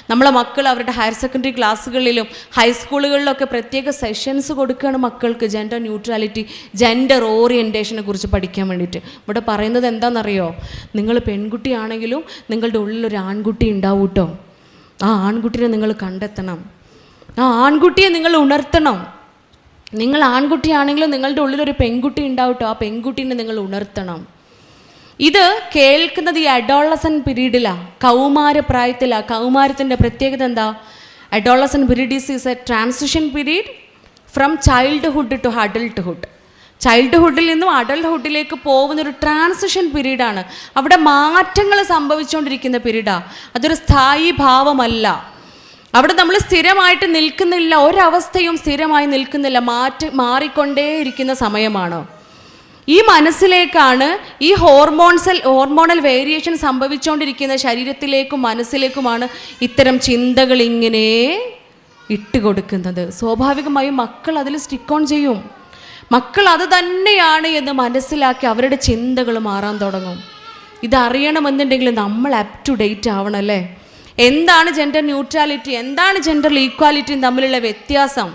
നമ്മളെ മക്കൾ അവരുടെ ഹയർ സെക്കൻഡറി ക്ലാസ്സുകളിലും ഹൈസ്കൂളുകളിലൊക്കെ പ്രത്യേക സെഷൻസ് കൊടുക്കുകയാണ് മക്കൾക്ക് ജെൻഡർ ന്യൂട്രാലിറ്റി, ജെൻഡർ ഓറിയൻറ്റേഷനെ കുറിച്ച് പഠിക്കാൻ വേണ്ടിയിട്ട്. ഇവിടെ പറയുന്നത് എന്താണെന്നറിയോ? നിങ്ങൾ പെൺകുട്ടിയാണെങ്കിലും നിങ്ങളുടെ ഉള്ളിലൊരു ആൺകുട്ടി ഉണ്ടാവും കേട്ടോ. ആ ആൺകുട്ടിയെ നിങ്ങൾ കണ്ടെത്തണം. ആ ആൺകുട്ടിയെ നിങ്ങൾ ഉണർത്തണം. നിങ്ങൾ ആൺകുട്ടിയാണെങ്കിലും നിങ്ങളുടെ ഉള്ളിലൊരു പെൺകുട്ടി ഉണ്ടാവും കേട്ടോ. ആ പെൺകുട്ടീനെ നിങ്ങൾ ഉണർത്തണം. ഇത് കേൾക്കുന്നത് ഈ അഡോളസൻറ്റ് പീരീഡിലാണ്, കൗമാരപ്രായത്തിലാണ്. കൗമാരത്തിൻ്റെ പ്രത്യേകത എന്താ? Adolescent period is a transition period from childhood to adulthood. ചൈൽഡ്ഹുഡിൽ നിന്നും അഡൾട്ട്ഹുഡിലേക്ക് പോകുന്നൊരു ട്രാൻസിഷൻ പീരീഡാണ്. അവിടെ മാറ്റങ്ങൾ സംഭവിച്ചുകൊണ്ടിരിക്കുന്ന പീരീഡാണ്. അതൊരു സ്ഥായി ഭാവമല്ല. അവിടെ നമ്മൾ സ്ഥിരമായിട്ട് നിൽക്കുന്നില്ല, ഒരവസ്ഥയും സ്ഥിരമായി നിൽക്കുന്നില്ല, മാറിക്കൊണ്ടേയിരിക്കുന്ന സമയമാണ്. ഈ മനസ്സിലേക്കാണ് ഈ ഹോർമോണൽ വേരിയേഷൻ സംഭവിച്ചുകൊണ്ടിരിക്കുന്ന ശരീരത്തിലേക്കും മനസ്സിലേക്കുമാണ് ഇത്തരം ചിന്തകൾ ഇങ്ങനെ ഇട്ടുകൊടുക്കുന്നത്. സ്വാഭാവികമായും മക്കൾ അതിൽ സ്റ്റിക്ക് ഓൺ ചെയ്യും. മക്കൾ അത് തന്നെയാണ് എന്ന് മനസ്സിലാക്കി അവരുടെ ചിന്തകൾ മാറാൻ തുടങ്ങും. ഇതറിയണമെന്നുണ്ടെങ്കിൽ നമ്മൾ അപ് ടു ഡേറ്റ് ആവണമല്ലേ? എന്താണ് ജെൻഡർ ന്യൂട്രാലിറ്റി, എന്താണ് ജെൻഡർ ഈക്വാലിറ്റിയും തമ്മിലുള്ള വ്യത്യാസം,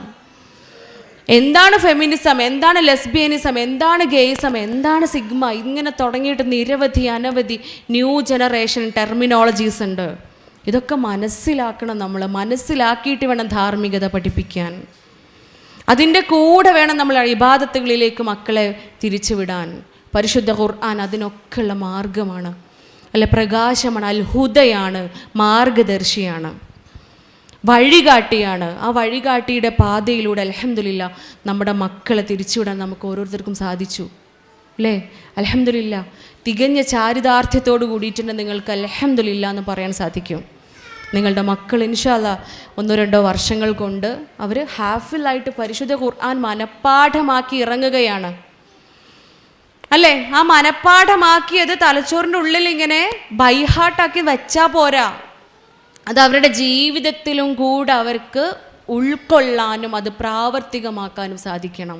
എന്താണ് ഫെമിനിസം, എന്താണ് ലെസ്ബിയനിസം, എന്താണ് ഗെയിസം, എന്താണ് സിഗ്മ, ഇങ്ങനെ തുടങ്ങിയിട്ട് നിരവധി അനവധി ന്യൂ ജനറേഷൻ ടെർമിനോളജീസ് ഉണ്ട്. ഇതൊക്കെ മനസ്സിലാക്കണം. നമ്മൾ മനസ്സിലാക്കിയിട്ട് വേണം ധാർമ്മികത പഠിപ്പിക്കാൻ. അതിൻ്റെ കൂടെ വേണം നമ്മൾ ഇബാദത്തുകളിലേക്ക് മക്കളെ തിരിച്ചുവിടാൻ. പരിശുദ്ധ ഖുർആൻ അതിനൊക്കെയുള്ള മാർഗമാണ്, അല്ല പ്രകാശമാണ്, അൽഹുദയാണ്, മാർഗദർശിയാണ്, വഴികാട്ടിയാണ്. ആ വഴികാട്ടിയുടെ പാതയിലൂടെ അൽഹംദുലില്ലാ നമ്മുടെ മക്കളെ തിരിച്ചുവിടാൻ നമുക്ക് ഓരോരുത്തർക്കും സാധിച്ചു അല്ലേ? അൽഹംദുലില്ലാ. തികഞ്ഞ ചാരിതാർത്ഥ്യത്തോട് കൂടിയിട്ടുണ്ട് നിങ്ങൾക്ക് അൽഹംദുലില്ലാ എന്ന് പറയാൻ സാധിക്കും. നിങ്ങളുടെ മക്കൾ ഇൻഷാ അല്ലാഹ് 1-2 വർഷങ്ങൾ കൊണ്ട് അവർ ഹാഫിലായിട്ട് പരിശുദ്ധ ഖുർആൻ മനഃപ്പാഠമാക്കി ഇറങ്ങുകയാണ് അല്ലേ? ആ മനഃപ്പാഠമാക്കിയത് തലച്ചോറിൻ്റെ ഉള്ളിൽ ഇങ്ങനെ ബൈഹാർട്ടാക്കി വെച്ചാൽ പോരാ, അത് അവരുടെ ജീവിതത്തിലും കൂടെ അവർക്ക് ഉൾക്കൊള്ളാനും അത് പ്രാവർത്തികമാക്കാനും സാധിക്കണം.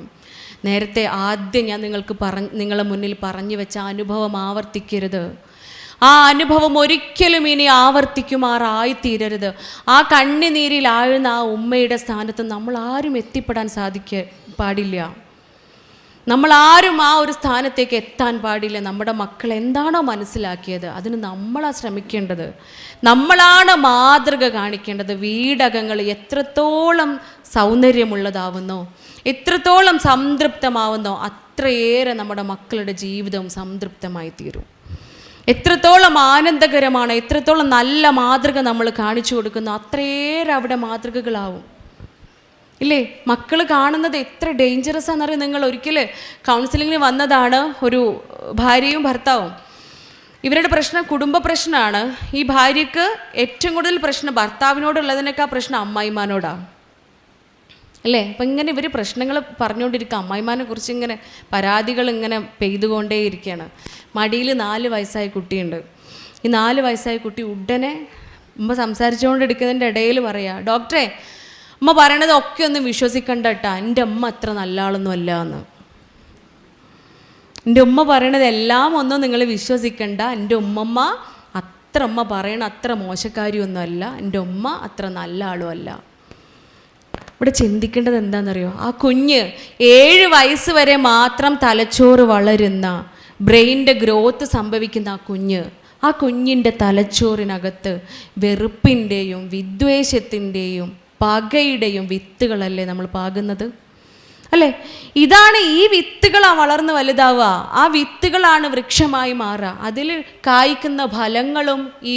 നേരത്തെ ആദ്യം ഞാൻ നിങ്ങളെ മുന്നിൽ പറഞ്ഞു വെച്ച അനുഭവം ആവർത്തിക്കരുത്. ആ അനുഭവം ഒരിക്കലും ഇനി ആവർത്തിക്കുമാറായിത്തീരരുത്. ആ കണ്ണുനീരിൽ ആഴുന്ന ആ ഉമ്മയുടെ സ്ഥാനത്ത് നമ്മൾ ആരും എത്തിപ്പെടാൻ പാടില്ല. നമ്മളാരും ആ ഒരു സ്ഥാനത്തേക്ക് എത്താൻ പാടില്ല. നമ്മുടെ മക്കൾ എന്താണോ മനസ്സിലാക്കിയത് അതിന് നമ്മളാണ് ശ്രമിക്കേണ്ടത്. നമ്മളാണ് മാതൃക കാണിക്കേണ്ടത്. വീടകങ്ങൾ എത്രത്തോളം സൗന്ദര്യമുള്ളതാവുന്നോ, എത്രത്തോളം സംതൃപ്തമാവുന്നോ അത്രയേറെ നമ്മുടെ മക്കളുടെ ജീവിതം സംതൃപ്തമായി തീരും. എത്രത്തോളം ആനന്ദകരമാണ്, എത്രത്തോളം നല്ല മാതൃക നമ്മൾ കാണിച്ചു കൊടുക്കുന്നു അത്രയേറെ അവിടെ മാതൃകകളാവും ഇല്ലേ? മക്കൾ കാണുന്നത് എത്ര ഡേഞ്ചറസ് ആണെന്നറിയാം. നിങ്ങൾ ഒരിക്കൽ കൗൺസിലിങ്ങിന് വന്നതാണ് ഒരു ഭാര്യയും ഭർത്താവും. ഇവരുടെ പ്രശ്നം കുടുംബ പ്രശ്നമാണ്. ഈ ഭാര്യയ്ക്ക് ഏറ്റവും കൂടുതൽ പ്രശ്നം ഭർത്താവിനോടുള്ളതിനേക്കാൾ പ്രശ്നം അമ്മായിമാനോടാണ് അല്ലേ? അപ്പം ഇങ്ങനെ ഇവർ പ്രശ്നങ്ങൾ പറഞ്ഞുകൊണ്ടിരിക്കുക. അമ്മായിമാനെ കുറിച്ച് ഇങ്ങനെ പരാതികൾ ഇങ്ങനെ പെയ്തുകൊണ്ടേയിരിക്കുകയാണ്. മടിയിൽ 4 വയസ്സായ കുട്ടിയുണ്ട്. ഈ 4 വയസ്സായ കുട്ടി ഉടനെ ഉമ്മ സംസാരിച്ചുകൊണ്ടിരിക്കുന്നതിൻ്റെ ഇടയിൽ പറയാ, ഡോക്ടറെ ഉമ്മ പറയണത് ഒക്കെ ഒന്നും വിശ്വസിക്കണ്ട കേട്ടോ, എൻ്റെ അമ്മ അത്ര നല്ല ആളൊന്നും അല്ല എന്ന്. എൻ്റെ ഉമ്മ പറയണത് എല്ലാം ഒന്നും നിങ്ങൾ വിശ്വസിക്കണ്ട. എൻ്റെ ഉമ്മ പറയണ അത്ര മോശക്കാരിയൊന്നുമല്ല, എൻ്റെ ഉമ്മ അത്ര നല്ല ആളും അല്ല. ഇവിടെ ചിന്തിക്കേണ്ടത് എന്താണെന്നറിയോ? ആ കുഞ്ഞ് 7 വയസ്സ് വരെ മാത്രം തലച്ചോറ് വളരുന്ന, ബ്രെയിനിൻ്റെ ഗ്രോത്ത് സംഭവിക്കുന്ന ആ കുഞ്ഞിൻ്റെ തലച്ചോറിനകത്ത് വെറുപ്പിൻ്റെയും വിദ്വേഷത്തിൻ്റെയും പകയുടെയും വിത്തുകളല്ലേ നമ്മൾ പാകുന്നത്, അല്ലേ? ഇതാണ് ഈ വിത്തുകളാണ് വളർന്ന് വലുതാവുക. ആ വിത്തുകളാണ് വൃക്ഷമായി മാറുക. അതിൽ കായ്ക്കുന്ന ഫലങ്ങളും ഈ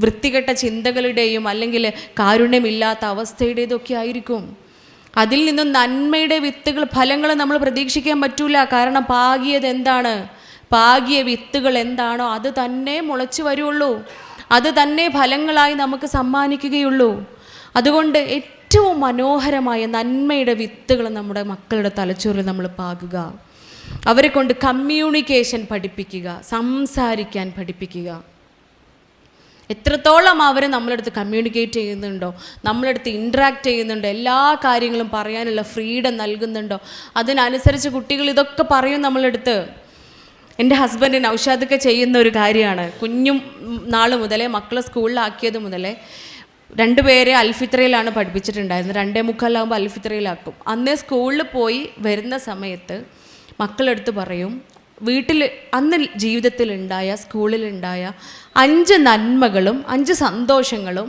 വൃത്തികെട്ട ചിന്തകളുടെയും അല്ലെങ്കിൽ കാരുണ്യമില്ലാത്ത അവസ്ഥയുടേതൊക്കെ ആയിരിക്കും. അതിൽ നിന്നും നന്മയുടെ ഫലങ്ങൾ നമ്മൾ പ്രതീക്ഷിക്കാൻ പറ്റൂല. കാരണം പാകിയത് എന്താണ്? പാകിയ വിത്തുകൾ എന്താണോ അത് തന്നെ മുളച്ചു വരുള്ളൂ, അത് തന്നെ ഫലങ്ങളായി നമുക്ക് സമ്മാനിക്കുകയുള്ളൂ. അതുകൊണ്ട് ഏറ്റവും മനോഹരമായ നന്മയുടെ വിത്തുകൾ നമ്മുടെ മക്കളുടെ തലച്ചോറിൽ നമ്മൾ പാകുക. അവരെ കൊണ്ട് കമ്മ്യൂണിക്കേഷൻ പഠിപ്പിക്കുക, സംസാരിക്കാൻ പഠിപ്പിക്കുക. എത്രത്തോളം അവർ നമ്മളടുത്ത് കമ്മ്യൂണിക്കേറ്റ് ചെയ്യുന്നുണ്ടോ, നമ്മളടുത്ത് ഇൻട്രാക്ട് ചെയ്യുന്നുണ്ടോ, എല്ലാ കാര്യങ്ങളും പറയാനുള്ള ഫ്രീഡം നൽകുന്നുണ്ടോ, അതിനനുസരിച്ച് കുട്ടികൾ ഇതൊക്കെ പറയും നമ്മളടുത്ത്. എൻ്റെ ഹസ്ബൻഡ് നൗഷാദൊക്കെ ചെയ്യുന്ന ഒരു കാര്യമാണ്. കുഞ്ഞും നാൾ മുതലേ മക്കളെ സ്കൂളിലാക്കിയത് മുതലേ 2 പേരെ അൽഫിത്രയിലാണ് പഠിപ്പിച്ചിട്ടുണ്ടായിരുന്നത്. 2:45 അൽഫിത്രയിലാക്കും. അന്നേ സ്കൂളിൽ പോയി വരുന്ന സമയത്ത് മക്കളെടുത്ത് പറയും, വീട്ടിൽ അന്ന് ജീവിതത്തിലുണ്ടായ സ്കൂളിലുണ്ടായ 5 നന്മകളും 5 സന്തോഷങ്ങളും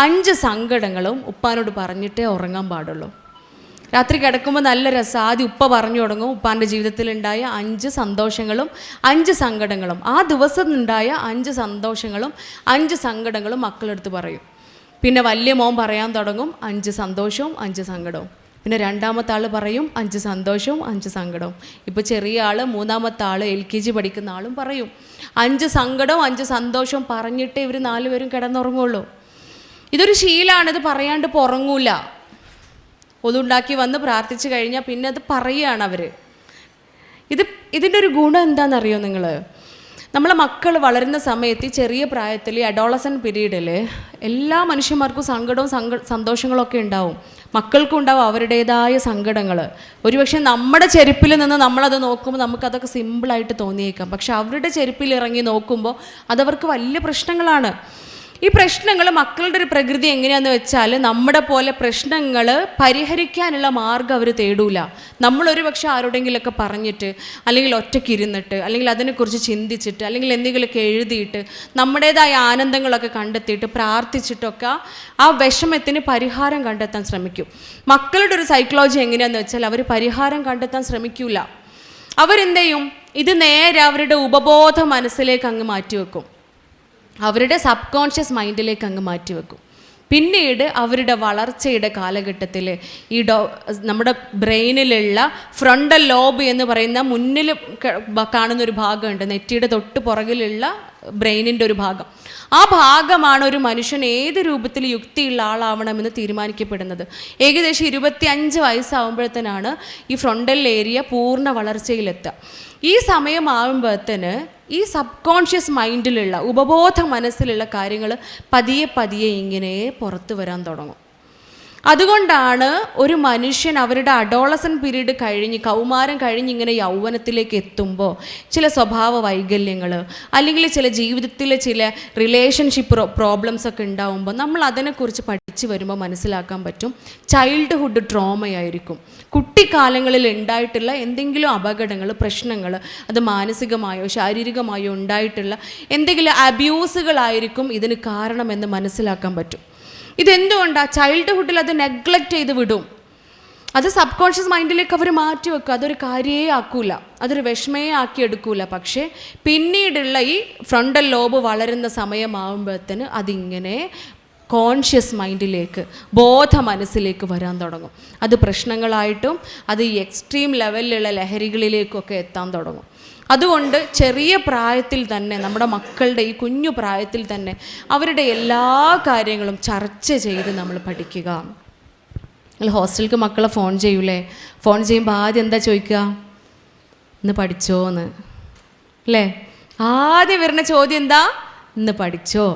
5 സങ്കടങ്ങളും ഉപ്പാനോട് പറഞ്ഞിട്ടേ ഉറങ്ങാൻ പാടുള്ളൂ. രാത്രി കിടക്കുമ്പോൾ നല്ല രസം. ആദ്യം ഉപ്പ പറഞ്ഞു തുടങ്ങും ഉപ്പാൻ്റെ ജീവിതത്തിലുണ്ടായ 5 സന്തോഷങ്ങളും 5 സങ്കടങ്ങളും. ആ ദിവസം ഉണ്ടായ 5 സന്തോഷങ്ങളും 5 സങ്കടങ്ങളും മക്കളെടുത്ത് പറയും. പിന്നെ വലിയ മോൻ പറയാൻ തുടങ്ങും 5 സന്തോഷവും 5 സങ്കടവും. പിന്നെ രണ്ടാമത്തെ ആൾ പറയും 5 സന്തോഷവും 5 സങ്കടവും. ഇപ്പോൾ ചെറിയ ആൾ, മൂന്നാമത്തെ ആൾ, LKG പഠിക്കുന്ന ആളും പറയും 5 സങ്കടവും 5 സന്തോഷവും പറഞ്ഞിട്ടേ ഇവർ 4 പേരും കിടന്നുറങ്ങുള്ളൂ. ഇതൊരു ശീലമാണ്. ഇത് പറയാണ്ട് ഉറങ്ങൂല. ഒതുണ്ടാക്കി വന്ന് പ്രാർത്ഥിച്ചു കഴിഞ്ഞാൽ പിന്നെ അത് പറയുകയാണ് അവർ. ഇതിൻ്റെ ഒരു ഗുണം എന്താണെന്നറിയോ നിങ്ങൾ? നമ്മളെ മക്കൾ വളരുന്ന സമയത്ത്, ചെറിയ പ്രായത്തിൽ, അഡോളസൻ പീരീഡിൽ എല്ലാ മനുഷ്യന്മാർക്കും സങ്കടവും സന്തോഷങ്ങളൊക്കെ ഉണ്ടാവും. മക്കൾക്കും ഉണ്ടാവും അവരുടേതായ സങ്കടങ്ങൾ. ഒരുപക്ഷെ നമ്മുടെ ചെരുപ്പിൽ നിന്ന് നമ്മളത് നോക്കുമ്പോൾ നമുക്കതൊക്കെ സിമ്പിളായിട്ട് തോന്നിയേക്കാം. പക്ഷെ അവരുടെ ചെരുപ്പിൽ ഇറങ്ങി നോക്കുമ്പോൾ അതവർക്ക് വലിയ പ്രശ്നങ്ങളാണ്. ഈ പ്രശ്നങ്ങൾ മക്കളുടെ ഒരു പ്രകൃതി എങ്ങനെയാണെന്ന് വെച്ചാൽ, നമ്മുടെ പോലെ പ്രശ്നങ്ങൾ പരിഹരിക്കാനുള്ള മാർഗ്ഗം അവർ തേടൂല. നമ്മളൊരു പക്ഷെ ആരോടെങ്കിലൊക്കെ പറഞ്ഞിട്ട്, അല്ലെങ്കിൽ ഒറ്റയ്ക്ക് ഇരുന്നിട്ട്, അല്ലെങ്കിൽ അതിനെക്കുറിച്ച് ചിന്തിച്ചിട്ട്, അല്ലെങ്കിൽ എന്തെങ്കിലുമൊക്കെ എഴുതിയിട്ട്, നമ്മുടേതായ ആനന്ദങ്ങളൊക്കെ കണ്ടെത്തിയിട്ട് പ്രാർത്ഥിച്ചിട്ടൊക്കെ ആ വിഷമത്തിന് പരിഹാരം കണ്ടെത്താൻ ശ്രമിക്കും. മക്കളുടെ ഒരു സൈക്കോളജി എങ്ങനെയാണെന്ന് വെച്ചാൽ, അവർ പരിഹാരം കണ്ടെത്താൻ ശ്രമിക്കൂല. അവരെന്ത് ചെയ്യും? ഇത് നേരെ അവരുടെ ഉപബോധ മനസ്സിലേക്ക് അങ്ങ് മാറ്റിവെക്കും. അവരുടെ സബ് കോൺഷ്യസ് മൈൻഡിലേക്ക് അങ്ങ് മാറ്റിവെക്കും. പിന്നീട് അവരുടെ വളർച്ചയുടെ കാലഘട്ടത്തിൽ ഈ നമ്മുടെ ബ്രെയിനിലുള്ള ഫ്രണ്ടൽ ലോബ് എന്ന് പറയുന്ന മുന്നിൽ കാണുന്നൊരു ഭാഗമുണ്ട്, നെറ്റിയുടെ തൊട്ട് പുറകിലുള്ള ബ്രെയിനിൻ്റെ ഒരു ഭാഗം. ആ ഭാഗമാണ് ഒരു മനുഷ്യൻ ഏത് രൂപത്തിൽ യുക്തിയുള്ള ആളാവണമെന്ന് തീരുമാനിക്കപ്പെടുന്നത്. ഏകദേശം 25 വയസ്സാകുമ്പോഴത്തേനാണ് ഈ ഫ്രണ്ടൽ ഏരിയ പൂർണ്ണ വളർച്ചയിലെത്തുക. ഈ സമയമാകുമ്പോഴത്തേന് ഈ സബ് കോൺഷ്യസ് മൈൻഡിലുള്ള ഉപബോധ മനസ്സിലുള്ള കാര്യങ്ങൾ പതിയെ ഇങ്ങനെ പുറത്തു വരാൻ തുടങ്ങും. അതുകൊണ്ടാണ് ഒരു മനുഷ്യൻ അവരുടെ അഡോളസൻ പീരീഡ് കഴിഞ്ഞ്, കൗമാരം കഴിഞ്ഞ് ഇങ്ങനെ യൗവനത്തിലേക്ക് എത്തുമ്പോൾ ചില സ്വഭാവ വൈകല്യങ്ങൾ, അല്ലെങ്കിൽ ചില ജീവിതത്തിലെ ചില റിലേഷൻഷിപ്പ് പ്രോബ്ലംസ് ഒക്കെ ഉണ്ടാവുമ്പോൾ നമ്മൾ അതിനെക്കുറിച്ച് പഠിച്ചു വരുമ്പോൾ മനസ്സിലാക്കാൻ പറ്റും ചൈൽഡ്ഹുഡ് ട്രോമയായിരിക്കും. കുട്ടിക്കാലങ്ങളിൽ ഉണ്ടായിട്ടുള്ള എന്തെങ്കിലും അപകടങ്ങൾ, പ്രശ്നങ്ങൾ, അത് മാനസികമായോ ശാരീരികമായോ ഉണ്ടായിട്ടുള്ള എന്തെങ്കിലും അബ്യൂസുകളായിരിക്കും ഇതിന് കാരണമെന്ന് മനസ്സിലാക്കാൻ പറ്റും. ഇതെന്തുകൊണ്ടാണ്? ചൈൽഡ്ഹുഡിൽ അത് നെഗ്ലക്റ്റ് ചെയ്ത് വിടും. അത് സബ് കോൺഷ്യസ് മൈൻഡിലേക്ക് അവർ മാറ്റി വെക്കുക. അതൊരു കാര്യമേ ആക്കൂല, അതൊരു വിഷമയെ ആക്കി എടുക്കൂല. പക്ഷേ പിന്നീടുള്ള ഈ ഫ്രണ്ടൽ ലോബ് വളരുന്ന സമയമാകുമ്പോഴത്തേന് അതിങ്ങനെ കോൺഷ്യസ് മൈൻഡിലേക്ക്, ബോധ മനസ്സിലേക്ക് വരാൻ തുടങ്ങും. അത് പ്രശ്നങ്ങളായിട്ടും അത് ഈ എക്സ്ട്രീം ലെവലിലുള്ള ലഹരികളിലേക്കൊക്കെ എത്താൻ തുടങ്ങും. അതുകൊണ്ട് ചെറിയ പ്രായത്തിൽ തന്നെ, നമ്മുടെ മക്കളുടെ ഈ കുഞ്ഞു പ്രായത്തിൽ തന്നെ അവരുടെ എല്ലാ കാര്യങ്ങളും ചർച്ച ചെയ്ത് നമ്മൾ പഠിക്കുക. നിങ്ങൾ ഹോസ്റ്റലിലേക്ക് മക്കളെ ഫോൺ ചെയ്യൂലേ? ഫോൺ ചെയ്യുമ്പോൾ ആദ്യം എന്താ ചോദിക്കുക? ഇന്ന് പഠിച്ചോ എന്ന്, അല്ലേ? ആദ്യം വരുന്ന ചോദ്യം എന്താ? ഇന്ന് പഠിച്ചോ?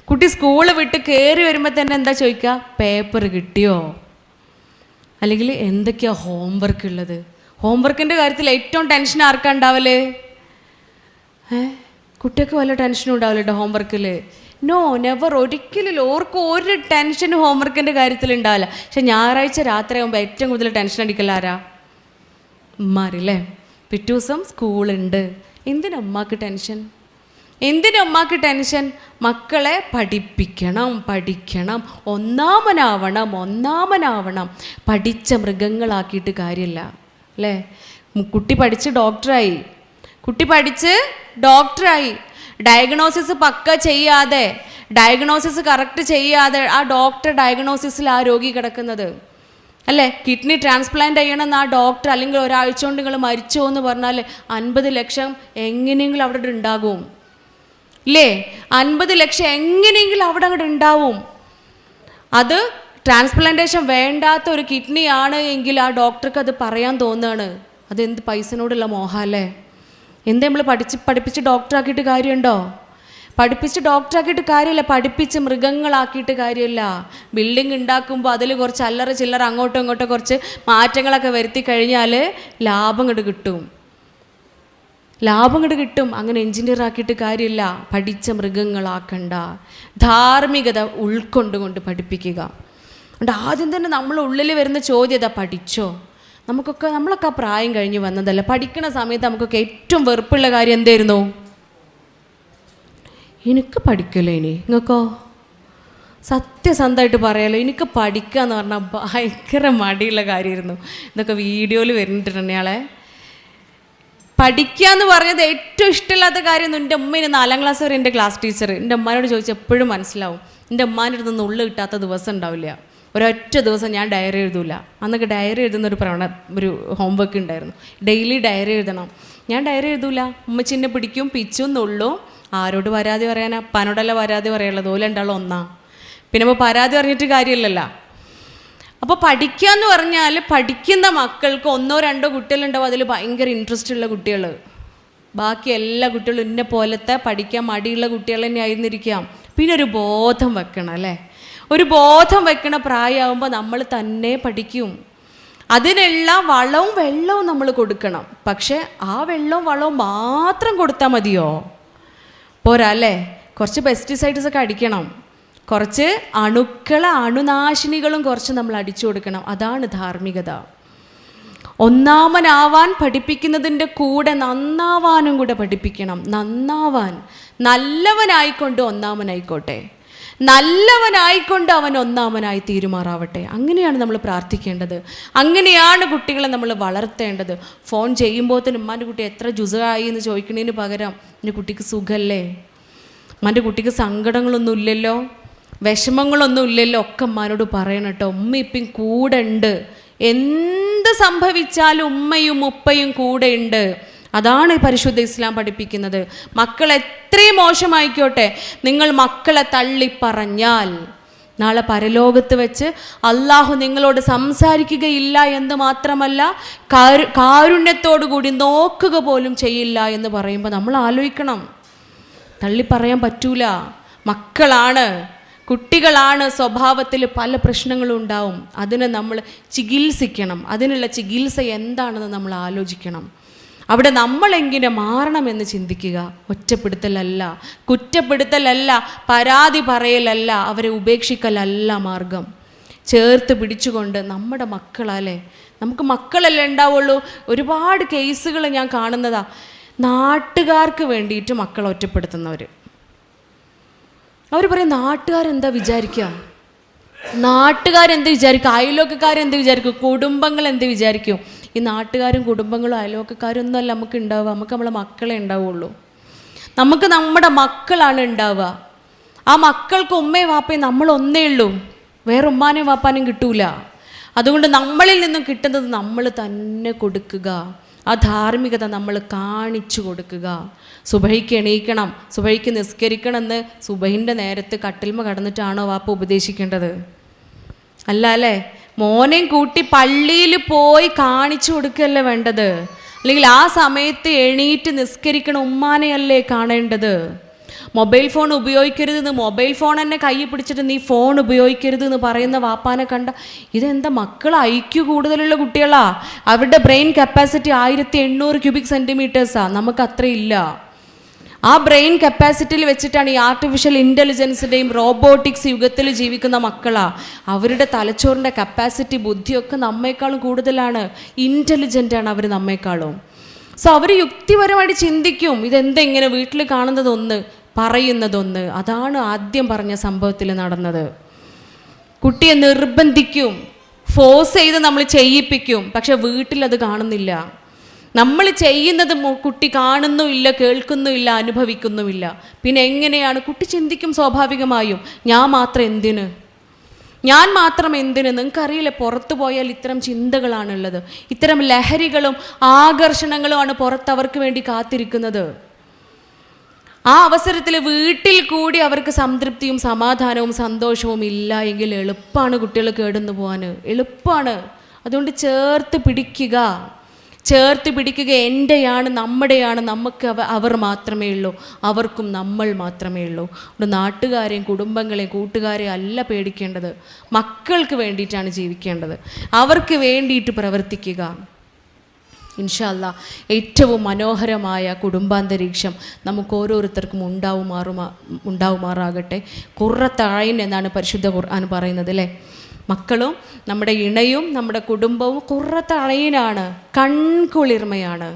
കുട്ടി സ്കൂൾ വിട്ട് കയറി വരുമ്പോൾ തന്നെ എന്താ ചോദിക്കുക? പേപ്പർ കിട്ടിയോ? അല്ലെങ്കിൽ എന്തൊക്കെയാണ് ഹോംവർക്ക് ഉള്ളത്? ഹോംവർക്കിൻ്റെ കാര്യത്തിൽ ഏറ്റവും ടെൻഷൻ ആർക്കാ ഉണ്ടാവല്? കുട്ടികൾക്ക് വല്ല ടെൻഷനും ഉണ്ടാവില്ല കേട്ടോ ഹോംവർക്കിൽ. നോ, നെവർ, ഒരിക്കലും. ഓർക്ക് ഒരു ടെൻഷനും ഹോംവർക്കിൻ്റെ കാര്യത്തിൽ ഉണ്ടാവില്ല. പക്ഷെ ഞായറാഴ്ച രാത്രി ആകുമ്പോൾ ഏറ്റവും കൂടുതൽ ടെൻഷൻ അടിക്കല ആരാ? ഉമ്മാരില്ലേ? പിറ്റേ ദിവസം സ്കൂളുണ്ട്. എന്തിനാ ഉമ്മാക്ക് ടെൻഷൻ? എന്തിനാ ഉമ്മാക്ക് ടെൻഷൻ? മക്കളെ പഠിപ്പിക്കണം, ഒന്നാമനാവണം. പഠിച്ച മൃഗങ്ങളാക്കിയിട്ട് കാര്യമില്ല അല്ലേ? കുട്ടി പഠിച്ച് ഡോക്ടറായി, ഡയഗ്നോസിസ് പക്ക ചെയ്യാതെ, ഡയഗ്നോസിസ് കറക്റ്റ് ചെയ്യാതെ ആ ഡോക്ടർ ഡയഗ്നോസിസിൽ ആ രോഗി കിടക്കുന്നത് അല്ലേ? കിഡ്നി ട്രാൻസ്പ്ലാന്റ് ചെയ്യണമെന്ന് ആ ഡോക്ടർ, അല്ലെങ്കിൽ ഒരാഴ്ച കൊണ്ട് നിങ്ങൾ മരിച്ചോ എന്ന് പറഞ്ഞാൽ 50 ലക്ഷം എങ്ങനെയെങ്കിലും അവിടെ ഉണ്ടാകും ഇല്ലേ? 50 ലക്ഷം എങ്ങനെയെങ്കിലും അവിടെ അങ്ങോട്ട് ഉണ്ടാവും. അത് ട്രാൻസ്പ്ലാന്റേഷൻ വേണ്ടാത്ത ഒരു കിഡ്നി ആണ് എങ്കിൽ ആ ഡോക്ടർക്ക് അത് പറയാൻ തോന്നുകയാണ്. അതെന്ത് പൈസനോടുള്ള മോഹമല്ലേ? എന്താ നമ്മൾ പഠിപ്പിച്ച് ഡോക്ടറാക്കിയിട്ട് കാര്യമുണ്ടോ? പഠിപ്പിച്ച് മൃഗങ്ങളാക്കിയിട്ട് കാര്യമില്ല. ബിൽഡിംഗ് ഉണ്ടാക്കുമ്പോൾ അതിൽ കുറച്ച് അല്ലറ ചില്ലറ അങ്ങോട്ടും ഇങ്ങോട്ടും കുറച്ച് മാറ്റങ്ങളൊക്കെ വരുത്തി കഴിഞ്ഞാൽ ലാഭം ഇങ്ങോട്ട് കിട്ടും. അങ്ങനെ എൻജിനീയർ ആക്കിയിട്ട് കാര്യമില്ല. പഠിച്ച മൃഗങ്ങളാക്കണ്ട. ധാർമ്മികത ഉൾക്കൊണ്ടുകൊണ്ട് പഠിപ്പിക്കുക. അതുകൊണ്ട് ആദ്യം തന്നെ നമ്മളെ ഉള്ളിൽ വരുന്ന ചോദ്യം പഠിച്ചോ? നമ്മളൊക്കെ ആ പ്രായം കഴിഞ്ഞ് വന്നതല്ല. പഠിക്കുന്ന സമയത്ത് നമുക്കൊക്കെ ഏറ്റവും വെറുപ്പുള്ള കാര്യം എന്തായിരുന്നു? എനിക്ക് പഠിക്കല്ലോ. നിങ്ങൾക്കോ? സത്യസന്ധമായിട്ട് പറയാലോ, എനിക്ക് പഠിക്കുക എന്ന് പറഞ്ഞാൽ ഭയങ്കര മടിയുള്ള കാര്യമായിരുന്നു. ഇതൊക്കെ വീഡിയോയിൽ വരുന്നിട്ടുണ്ട്. അയാളെ പഠിക്കുക എന്ന് പറഞ്ഞത് ഏറ്റവും ഇഷ്ടമില്ലാത്ത കാര്യമൊന്നും. എൻ്റെ ഉമ്മ 4ാം ക്ലാസ് വരെ എൻ്റെ ക്ലാസ് ടീച്ചർ എൻ്റെ ഉമ്മാനോട് ചോദിച്ചാൽ എപ്പോഴും മനസ്സിലാവും. എൻ്റെ ഉമ്മാൻ്റെ അടുത്ത് നിന്ന് ഉള്ളു കിട്ടാത്ത ദിവസം ഉണ്ടാവില്ല. ഒരൊറ്റ ദിവസം ഞാൻ ഡയറി എഴുതൂല. അന്നൊക്കെ ഡയറി എഴുതുന്ന ഒരു ഹോംവർക്ക് ഉണ്ടായിരുന്നു. ഡെയിലി ഡയറി എഴുതണം. ഞാൻ ഡയറി എഴുതൂല. ഉമ്മച്ചിന്നെ പിടിക്കും, പിച്ചും നുള്ളും. ആരോട് പരാതി പറയാനാ? അപ്പാനോടല്ല പരാതി പറയുള്ളത്. ഓല ഉണ്ടാവും ഒന്നാ. പിന്നെ ഇപ്പോൾ പരാതി പറഞ്ഞിട്ട് കാര്യമില്ലല്ലോ. അപ്പോൾ പഠിക്കുക എന്ന് പറഞ്ഞാൽ പഠിക്കുന്ന മക്കൾക്ക് 1-2 കുട്ടികളുണ്ടാവും. അതിൽ ഭയങ്കര ഇൻട്രസ്റ്റ് ഉള്ള കുട്ടികൾ. ബാക്കി എല്ലാ കുട്ടികളും ഇന്നെ പോലത്തെ പഠിക്കാൻ മടിയുള്ള കുട്ടികൾ തന്നെ ആയിരുന്നിരിക്കാം. പിന്നെ ഒരു ബോധം വെക്കണം അല്ലേ? ഒരു ബോധം വെക്കണ പ്രായമാകുമ്പോൾ നമ്മൾ തന്നെ പഠിക്കും. അതിനുള്ള വളവും വെള്ളവും നമ്മൾ കൊടുക്കണം. പക്ഷെ ആ വെള്ളവും വളവും മാത്രം കൊടുത്താൽ മതിയോ? പോരാ അല്ലേ? കുറച്ച് പെസ്റ്റിസൈഡ്സ് ഒക്കെ അടിക്കണം. കുറച്ച് അണുനാശിനികളും കുറച്ച് നമ്മൾ അടിച്ചു കൊടുക്കണം. അതാണ് ധാർമ്മികത. ഒന്നാമനാവാൻ പഠിപ്പിക്കുന്നതിൻ്റെ കൂടെ നന്നാവാനും കൂടെ പഠിപ്പിക്കണം. നല്ലവനായിക്കൊണ്ട് ഒന്നാമനായിക്കോട്ടെ, നല്ലവനായിക്കൊണ്ട് അവൻ ഒന്നാമനായി തീരുമാറാവട്ടെ. അങ്ങനെയാണ് നമ്മൾ പ്രാർത്ഥിക്കേണ്ടത്. അങ്ങനെയാണ് കുട്ടികളെ നമ്മൾ വളർത്തേണ്ടത്. ഫോൺ ചെയ്യുമ്പോഴത്തേനും ഉമ്മാൻ്റെ കുട്ടി എത്ര ജുസായി എന്ന് ചോദിക്കുന്നതിന് പകരം എൻ്റെ കുട്ടിക്ക് സുഖമല്ലേ, ഉമ്മാൻ്റെ കുട്ടിക്ക് സങ്കടങ്ങളൊന്നും ഇല്ലല്ലോ, വിഷമങ്ങളൊന്നും ഇല്ലല്ലോ, ഒക്കെ ഉമ്മാനോട് പറയണം കേട്ടോ. ഉമ്മ ഇപ്പം കൂടെ ഉണ്ട്. എന്ത് സംഭവിച്ചാലും ഉമ്മയും ഉപ്പയും കൂടെ ഉണ്ട്. അതാണ് പരിശുദ്ധ ഇസ്ലാം പഠിപ്പിക്കുന്നത്. മക്കൾ എത്രയും മോശമായിക്കോട്ടെ, നിങ്ങൾ മക്കളെ തള്ളിപ്പറഞ്ഞാൽ നാളെ പരലോകത്ത് വെച്ച് അള്ളാഹു നിങ്ങളോട് സംസാരിക്കുകയില്ല എന്ന് മാത്രമല്ല കാരുണ്യത്തോടു കൂടി നോക്കുക പോലും ചെയ്യില്ല എന്ന് പറയുമ്പോൾ നമ്മൾ ആലോചിക്കണം. തള്ളിപ്പറയാൻ പറ്റൂല. മക്കളാണ്, കുട്ടികളാണ്. സ്വഭാവത്തിൽ പല പ്രശ്നങ്ങളും ഉണ്ടാവും. അതിനെ നമ്മൾ ചികിത്സിക്കണം. അതിനുള്ള ചികിത്സ എന്താണെന്ന് നമ്മൾ ആലോചിക്കണം. അവിടെ നമ്മളെങ്ങനെ മാറണമെന്ന് ചിന്തിക്കുക. ഒറ്റപ്പെടുത്തലല്ല, കുറ്റപ്പെടുത്തലല്ല, പരാതി പറയലല്ല, അവരെ ഉപേക്ഷിക്കലല്ല മാർഗം. ചേർത്ത് പിടിച്ചുകൊണ്ട് നമ്മുടെ മക്കളല്ലേ, നമുക്ക് മക്കളല്ലേ ഉണ്ടാവുള്ളൂ. ഒരുപാട് കേസുകൾ ഞാൻ കാണുന്നതാ. നാട്ടുകാർക്ക് വേണ്ടിയിട്ട് മക്കളെ ഒറ്റപ്പെടുത്തുന്നവർ. അവർ പറയും നാട്ടുകാരെന്താ വിചാരിക്കുക, നാട്ടുകാരെന്ത് വിചാരിക്കും, അയൽവക്കക്കാരെന്ത് വിചാരിക്കും, കുടുംബങ്ങൾ എന്ത് വിചാരിക്കും. ഈ നാട്ടുകാരും കുടുംബങ്ങളും അയൽവക്കക്കാരും ഒന്നുമല്ല നമുക്ക് ഉണ്ടാവുക. നമുക്ക് നമ്മളെ മക്കളെ ഉണ്ടാവുള്ളൂ. നമുക്ക് നമ്മുടെ മക്കളാണ് ഉണ്ടാവുക. ആ മക്കൾക്ക് ഉമ്മയും വാപ്പയും നമ്മൾ ഒന്നേ ഉള്ളൂ. വേറെ ഉമ്മാനെയും വാപ്പാനെയും കിട്ടൂല. അതുകൊണ്ട് നമ്മളിൽ നിന്നും കിട്ടുന്നത് നമ്മൾ തന്നെ കൊടുക്കുക. ആ ധാർമ്മികത നമ്മൾ കാണിച്ചു കൊടുക്കുക. സുബഹിക്ക് എണീക്കണം, സുബഹിക്ക് നിസ്കരിക്കണമെന്ന് സുബഹിൻ്റെ നേരത്ത് കട്ടിൽമ കടന്നിട്ടാണോ വാപ്പ ഉപദേശിക്കേണ്ടത്? അല്ല അല്ലേ? മോനെയും കൂട്ടി പള്ളിയിൽ പോയി കാണിച്ചു കൊടുക്കുകയല്ലേ വേണ്ടത്. അല്ലെങ്കിൽ ആ സമയത്ത് എണീറ്റ് നിസ്കരിക്കണ ഉമ്മാനെയല്ലേ കാണേണ്ടത്. മൊബൈൽ ഫോൺ ഉപയോഗിക്കരുതെന്ന്, മൊബൈൽ ഫോൺ തന്നെ കയ്യിൽ പിടിച്ചിട്ട് നീ ഫോൺ ഉപയോഗിക്കരുതെന്ന് പറയുന്ന വാപ്പാനെ കണ്ട ഇതെന്താ മക്കൾ ഐക്യു കൂടുതലുള്ള കുട്ടികളാ, അവരുടെ ബ്രെയിൻ കപ്പാസിറ്റി 1800 ക്യൂബിക് സെൻറ്റിമീറ്റേഴ്സാണ്, നമുക്ക് അത്രയില്ല. ആ ബ്രെയിൻ കപ്പാസിറ്റിയിൽ വെച്ചിട്ടാണ് ഈ ആർട്ടിഫിഷ്യൽ ഇൻ്റലിജൻസിൻ്റെയും റോബോട്ടിക്സ് യുഗത്തിൽ ജീവിക്കുന്ന മക്കളാ. അവരുടെ തലച്ചോറിൻ്റെ കപ്പാസിറ്റി ബുദ്ധിയൊക്കെ നമ്മേക്കാളും കൂടുതലാണ്, ഇൻ്റലിജൻ്റാണ് അവർ നമ്മേക്കാളും. സോ അവർ യുക്തിപരമായിട്ട് ചിന്തിക്കും, ഇതെന്തെങ്ങനെ വീട്ടിൽ കാണുന്നതൊന്ന് പറയുന്നതൊന്ന്. അതാണ് ആദ്യം പറഞ്ഞ സംഭവത്തിൽ നടന്നത്. കുട്ടിയെ നിർബന്ധിക്കും, ഫോഴ്സ് ചെയ്ത് നമ്മൾ ചെയ്യിപ്പിക്കും, പക്ഷെ വീട്ടിലത് കാണുന്നില്ല. നമ്മൾ ചെയ്യുന്നത് കുട്ടി കാണുന്നുമില്ല, കേൾക്കുന്നുമില്ല, അനുഭവിക്കുന്നുമില്ല. പിന്നെ എങ്ങനെയാണ് കുട്ടി ചിന്തിക്കും സ്വാഭാവികമായും, ഞാൻ മാത്രം എന്തിന്, ഞാൻ മാത്രം എന്തിന്. നിങ്ങൾക്കറിയില്ലേ, പുറത്തു പോയാൽ ഇത്തരം ചിന്തകളാണുള്ളത്, ഇത്തരം ലഹരികളും ആകർഷണങ്ങളുമാണ് പുറത്ത് അവർക്ക് വേണ്ടി കാത്തിരിക്കുന്നത്. ആ അവസരത്തിൽ വീട്ടിൽ കൂടി അവർക്ക് സംതൃപ്തിയും സമാധാനവും സന്തോഷവും ഇല്ല എങ്കിൽ എളുപ്പമാണ് കുട്ടികൾ കേടുന്നു പോകാൻ, എളുപ്പമാണ്. അതുകൊണ്ട് ചേർത്ത് പിടിക്കുക. എൻ്റെയാണ്, നമ്മുടെയാണ്, നമുക്ക് അവർ മാത്രമേ ഉള്ളൂ, അവർക്കും നമ്മൾ മാത്രമേ ഉള്ളൂ. അതുകൊണ്ട് നാട്ടുകാരെയും കുടുംബങ്ങളെയും കൂട്ടുകാരെയും അല്ല പേടിക്കേണ്ടത്, മക്കൾക്ക് വേണ്ടിയിട്ടാണ് ജീവിക്കേണ്ടത്, അവർക്ക് വേണ്ടിയിട്ട് പ്രവർത്തിക്കുക. ഇൻഷാ അല്ലാഹ് ഏറ്റവും മനോഹരമായ കുടുംബാന്തരീക്ഷം നമുക്ക് ഓരോരുത്തർക്കും ഉണ്ടാവുമാറാകട്ടെ. ഖുർറത്ത് അയ്ൻ എന്നാണ് പരിശുദ്ധ ഖുർആൻ പറയുന്നത് അല്ലേ. മക്കളും നമ്മുടെ ഇണയും നമ്മുടെ കുടുംബവും ഖുർറത്ത് അയ്നാണ്, കൺകുളിർമയാണ്.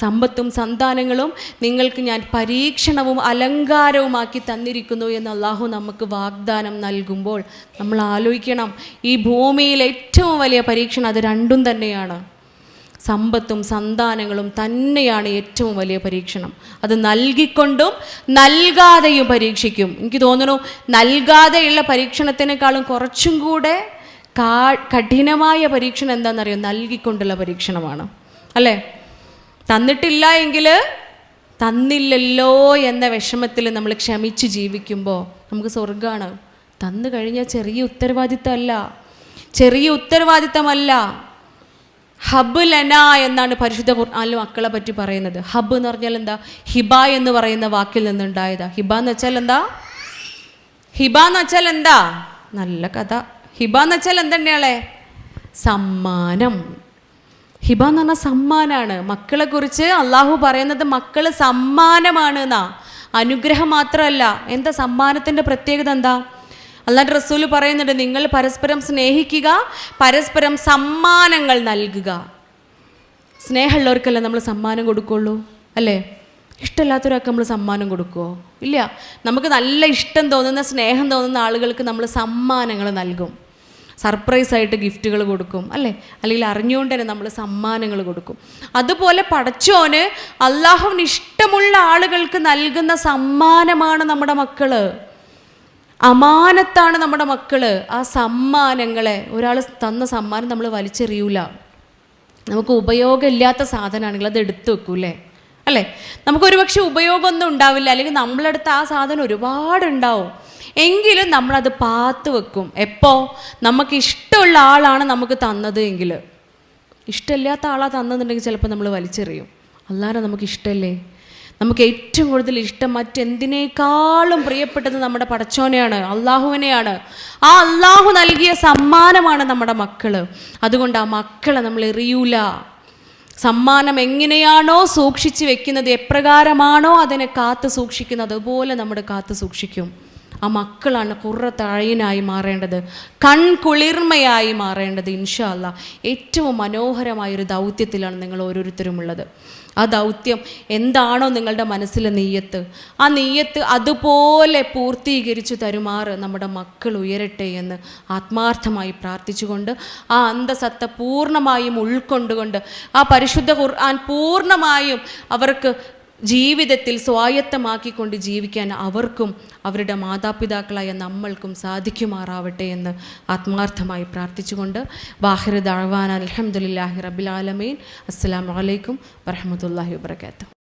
സമ്പത്തും സന്താനങ്ങളും നിങ്ങൾക്ക് ഞാൻ പരീക്ഷണവും അലങ്കാരവുമാക്കി തന്നിരിക്കുന്നു എന്ന് അള്ളാഹു നമുക്ക് വാഗ്ദാനം നൽകുമ്പോൾ നമ്മൾ ആലോചിക്കണം, ഈ ഭൂമിയിൽ ഏറ്റവും വലിയ പരീക്ഷണം അത് രണ്ടും തന്നെയാണ്. സമ്പത്തും സന്താനങ്ങളും തന്നെയാണ് ഏറ്റവും വലിയ പരീക്ഷണം. അത് നൽകിക്കൊണ്ടും നൽകാതെയും പരീക്ഷിക്കും. എനിക്ക് തോന്നുന്നു നൽകാതെയുള്ള പരീക്ഷണത്തിനേക്കാളും കുറച്ചും കൂടെ കഠിനമായ പരീക്ഷണം എന്താണെന്നറിയോ, നൽകിക്കൊണ്ടുള്ള പരീക്ഷണമാണ് അല്ലേ. തന്നിട്ടില്ല എങ്കിൽ തന്നില്ലല്ലോ എന്ന വിഷമത്തിൽ നമ്മൾ ക്ഷമിച്ച് ജീവിക്കുമ്പോൾ നമുക്ക് സ്വർഗ്ഗമാണ്. തന്നു കഴിഞ്ഞാൽ ചെറിയ ഉത്തരവാദിത്തമല്ല. ഹബ് ലന എന്നാണ് പരിശുദ്ധ ഖുർആനിൽ മക്കളെ പറ്റി പറയുന്നത്. ഹബ് എന്ന് പറഞ്ഞാൽ എന്താ, ഹിബ എന്ന് പറയുന്ന വാക്കിൽ നിന്നുണ്ടായതാ. ഹിബ എന്ന് വെച്ചാൽ എന്താ, നല്ല കഥ. ഹിബ എന്ന് വെച്ചാൽ എന്തെന്നെയാളെ, സമ്മാനം. ഹിബ എന്ന് പറഞ്ഞാൽ സമ്മാനാണ്. മക്കളെ കുറിച്ച് അള്ളാഹു പറയുന്നത് മക്കൾ സമ്മാനമാണ് എന്നാ, അനുഗ്രഹം മാത്രമല്ല. എന്താ സമ്മാനത്തിൻ്റെ പ്രത്യേകത എന്താ? അല്ലാഹുവിൻ്റെ റസൂൽ പറയുന്നുണ്ട്, നിങ്ങൾ പരസ്പരം സ്നേഹിക്കുക, പരസ്പരം സമ്മാനങ്ങൾ നൽകുക. സ്നേഹമുള്ളവർക്കല്ല നമ്മൾ സമ്മാനം കൊടുക്കുള്ളൂ അല്ലേ. ഇഷ്ടമില്ലാത്തവരൊക്കെ നമ്മൾ സമ്മാനം കൊടുക്കുമോ? ഇല്ല. നമുക്ക് നല്ല ഇഷ്ടം തോന്നുന്ന, സ്നേഹം തോന്നുന്ന ആളുകൾക്ക് നമ്മൾ സമ്മാനങ്ങൾ നൽകും. സർപ്രൈസായിട്ട് ഗിഫ്റ്റുകൾ കൊടുക്കും അല്ലേ, അല്ലെങ്കിൽ അറിഞ്ഞുകൊണ്ട് തന്നെ നമ്മൾ സമ്മാനങ്ങൾ കൊടുക്കും. അതുപോലെ പടച്ചോന് അള്ളാഹുവിന് ഇഷ്ടമുള്ള ആളുകൾക്ക് നൽകുന്ന സമ്മാനമാണ് നമ്മുടെ മക്കൾ. അമാനത്താണ് നമ്മുടെ മക്കൾ. ആ സമ്മാനങ്ങളെ, ഒരാൾ തന്ന സമ്മാനം നമ്മൾ വലിച്ചെറിയൂല. നമുക്ക് ഉപയോഗമില്ലാത്ത സാധനമാണെങ്കിൽ അത് എടുത്തു വെക്കൂലേ അല്ലേ. നമുക്കൊരു പക്ഷെ ഉപയോഗമൊന്നും ഉണ്ടാവില്ല, അല്ലെങ്കിൽ നമ്മളടുത്ത് ആ സാധനം ഒരുപാടുണ്ടാവും, എങ്കിലും നമ്മളത് പാത്ത് വെക്കും. എപ്പോൾ നമുക്ക് ഇഷ്ടമുള്ള ആളാണ് നമുക്ക് തന്നത് എങ്കിൽ. ഇഷ്ടമില്ലാത്ത ആളാണ് തന്നതെന്നുണ്ടെങ്കിൽ ചിലപ്പോൾ നമ്മൾ വലിച്ചെറിയും. അല്ലാതെ നമുക്ക് ഇഷ്ടമല്ലേ, നമുക്ക് ഏറ്റവും കൂടുതൽ ഇഷ്ടം മറ്റെന്തിനേക്കാളും പ്രിയപ്പെട്ടത് നമ്മുടെ പടച്ചോനെയാണ്, അള്ളാഹുവിനെയാണ്. ആ അള്ളാഹു നൽകിയ സമ്മാനമാണ് നമ്മുടെ മക്കൾ. അതുകൊണ്ട് ആ മക്കളെ നമ്മൾ എറിയൂല. സമ്മാനം എങ്ങനെയാണോ സൂക്ഷിച്ച് വെക്കുന്നത്, എപ്രകാരമാണോ അതിനെ കാത്തു സൂക്ഷിക്കുന്നത്, അതുപോലെ നമ്മൾ കാത്തു സൂക്ഷിക്കും. ആ മക്കളാണ് ഖുർറത്ത് അയ്നായി മാറേണ്ടത്, കൺകുളിർമയായി മാറേണ്ടത്. ഇൻഷാ അല്ലാഹ് ഏറ്റവും മനോഹരമായൊരു ദൗത്യത്തിലാണ് നിങ്ങൾ ഓരോരുത്തരും ഉള്ളത്. ആ ദൗത്യം എന്താണോ നിങ്ങളുടെ മനസ്സിലെ നെയ്യത്ത്, ആ നെയ്യത്ത് അതുപോലെ പൂർത്തീകരിച്ചു തരുമാറ് നമ്മുടെ മക്കൾ ഉയരട്ടെ എന്ന് ആത്മാർത്ഥമായി പ്രാർത്ഥിച്ചുകൊണ്ട്, ആ അന്തസത്ത പൂർണ്ണമായും ഉൾക്കൊണ്ടുകൊണ്ട്, ആ പരിശുദ്ധ ഖുർആൻ പൂർണ്ണമായും അവർക്ക് ജീവിതത്തിൽ സ്വായത്തമാക്കിക്കൊണ്ട് ജീവിക്കാൻ അവർക്കും അവരുടെ മാതാപിതാക്കളായ നമ്മൾക്കും സാധിക്കുമാറാവട്ടെ എന്ന് ആത്മാർത്ഥമായി പ്രാർത്ഥിച്ചുകൊണ്ട് വാഹിറു ദഅ്വാനാ അൽഹംദുലില്ലാഹി റബ്ബിൽ ആലമീൻ. അസ്സലാമു അലൈക്കും വറഹ്മത്തുള്ളാഹി വബറകാതുഹു.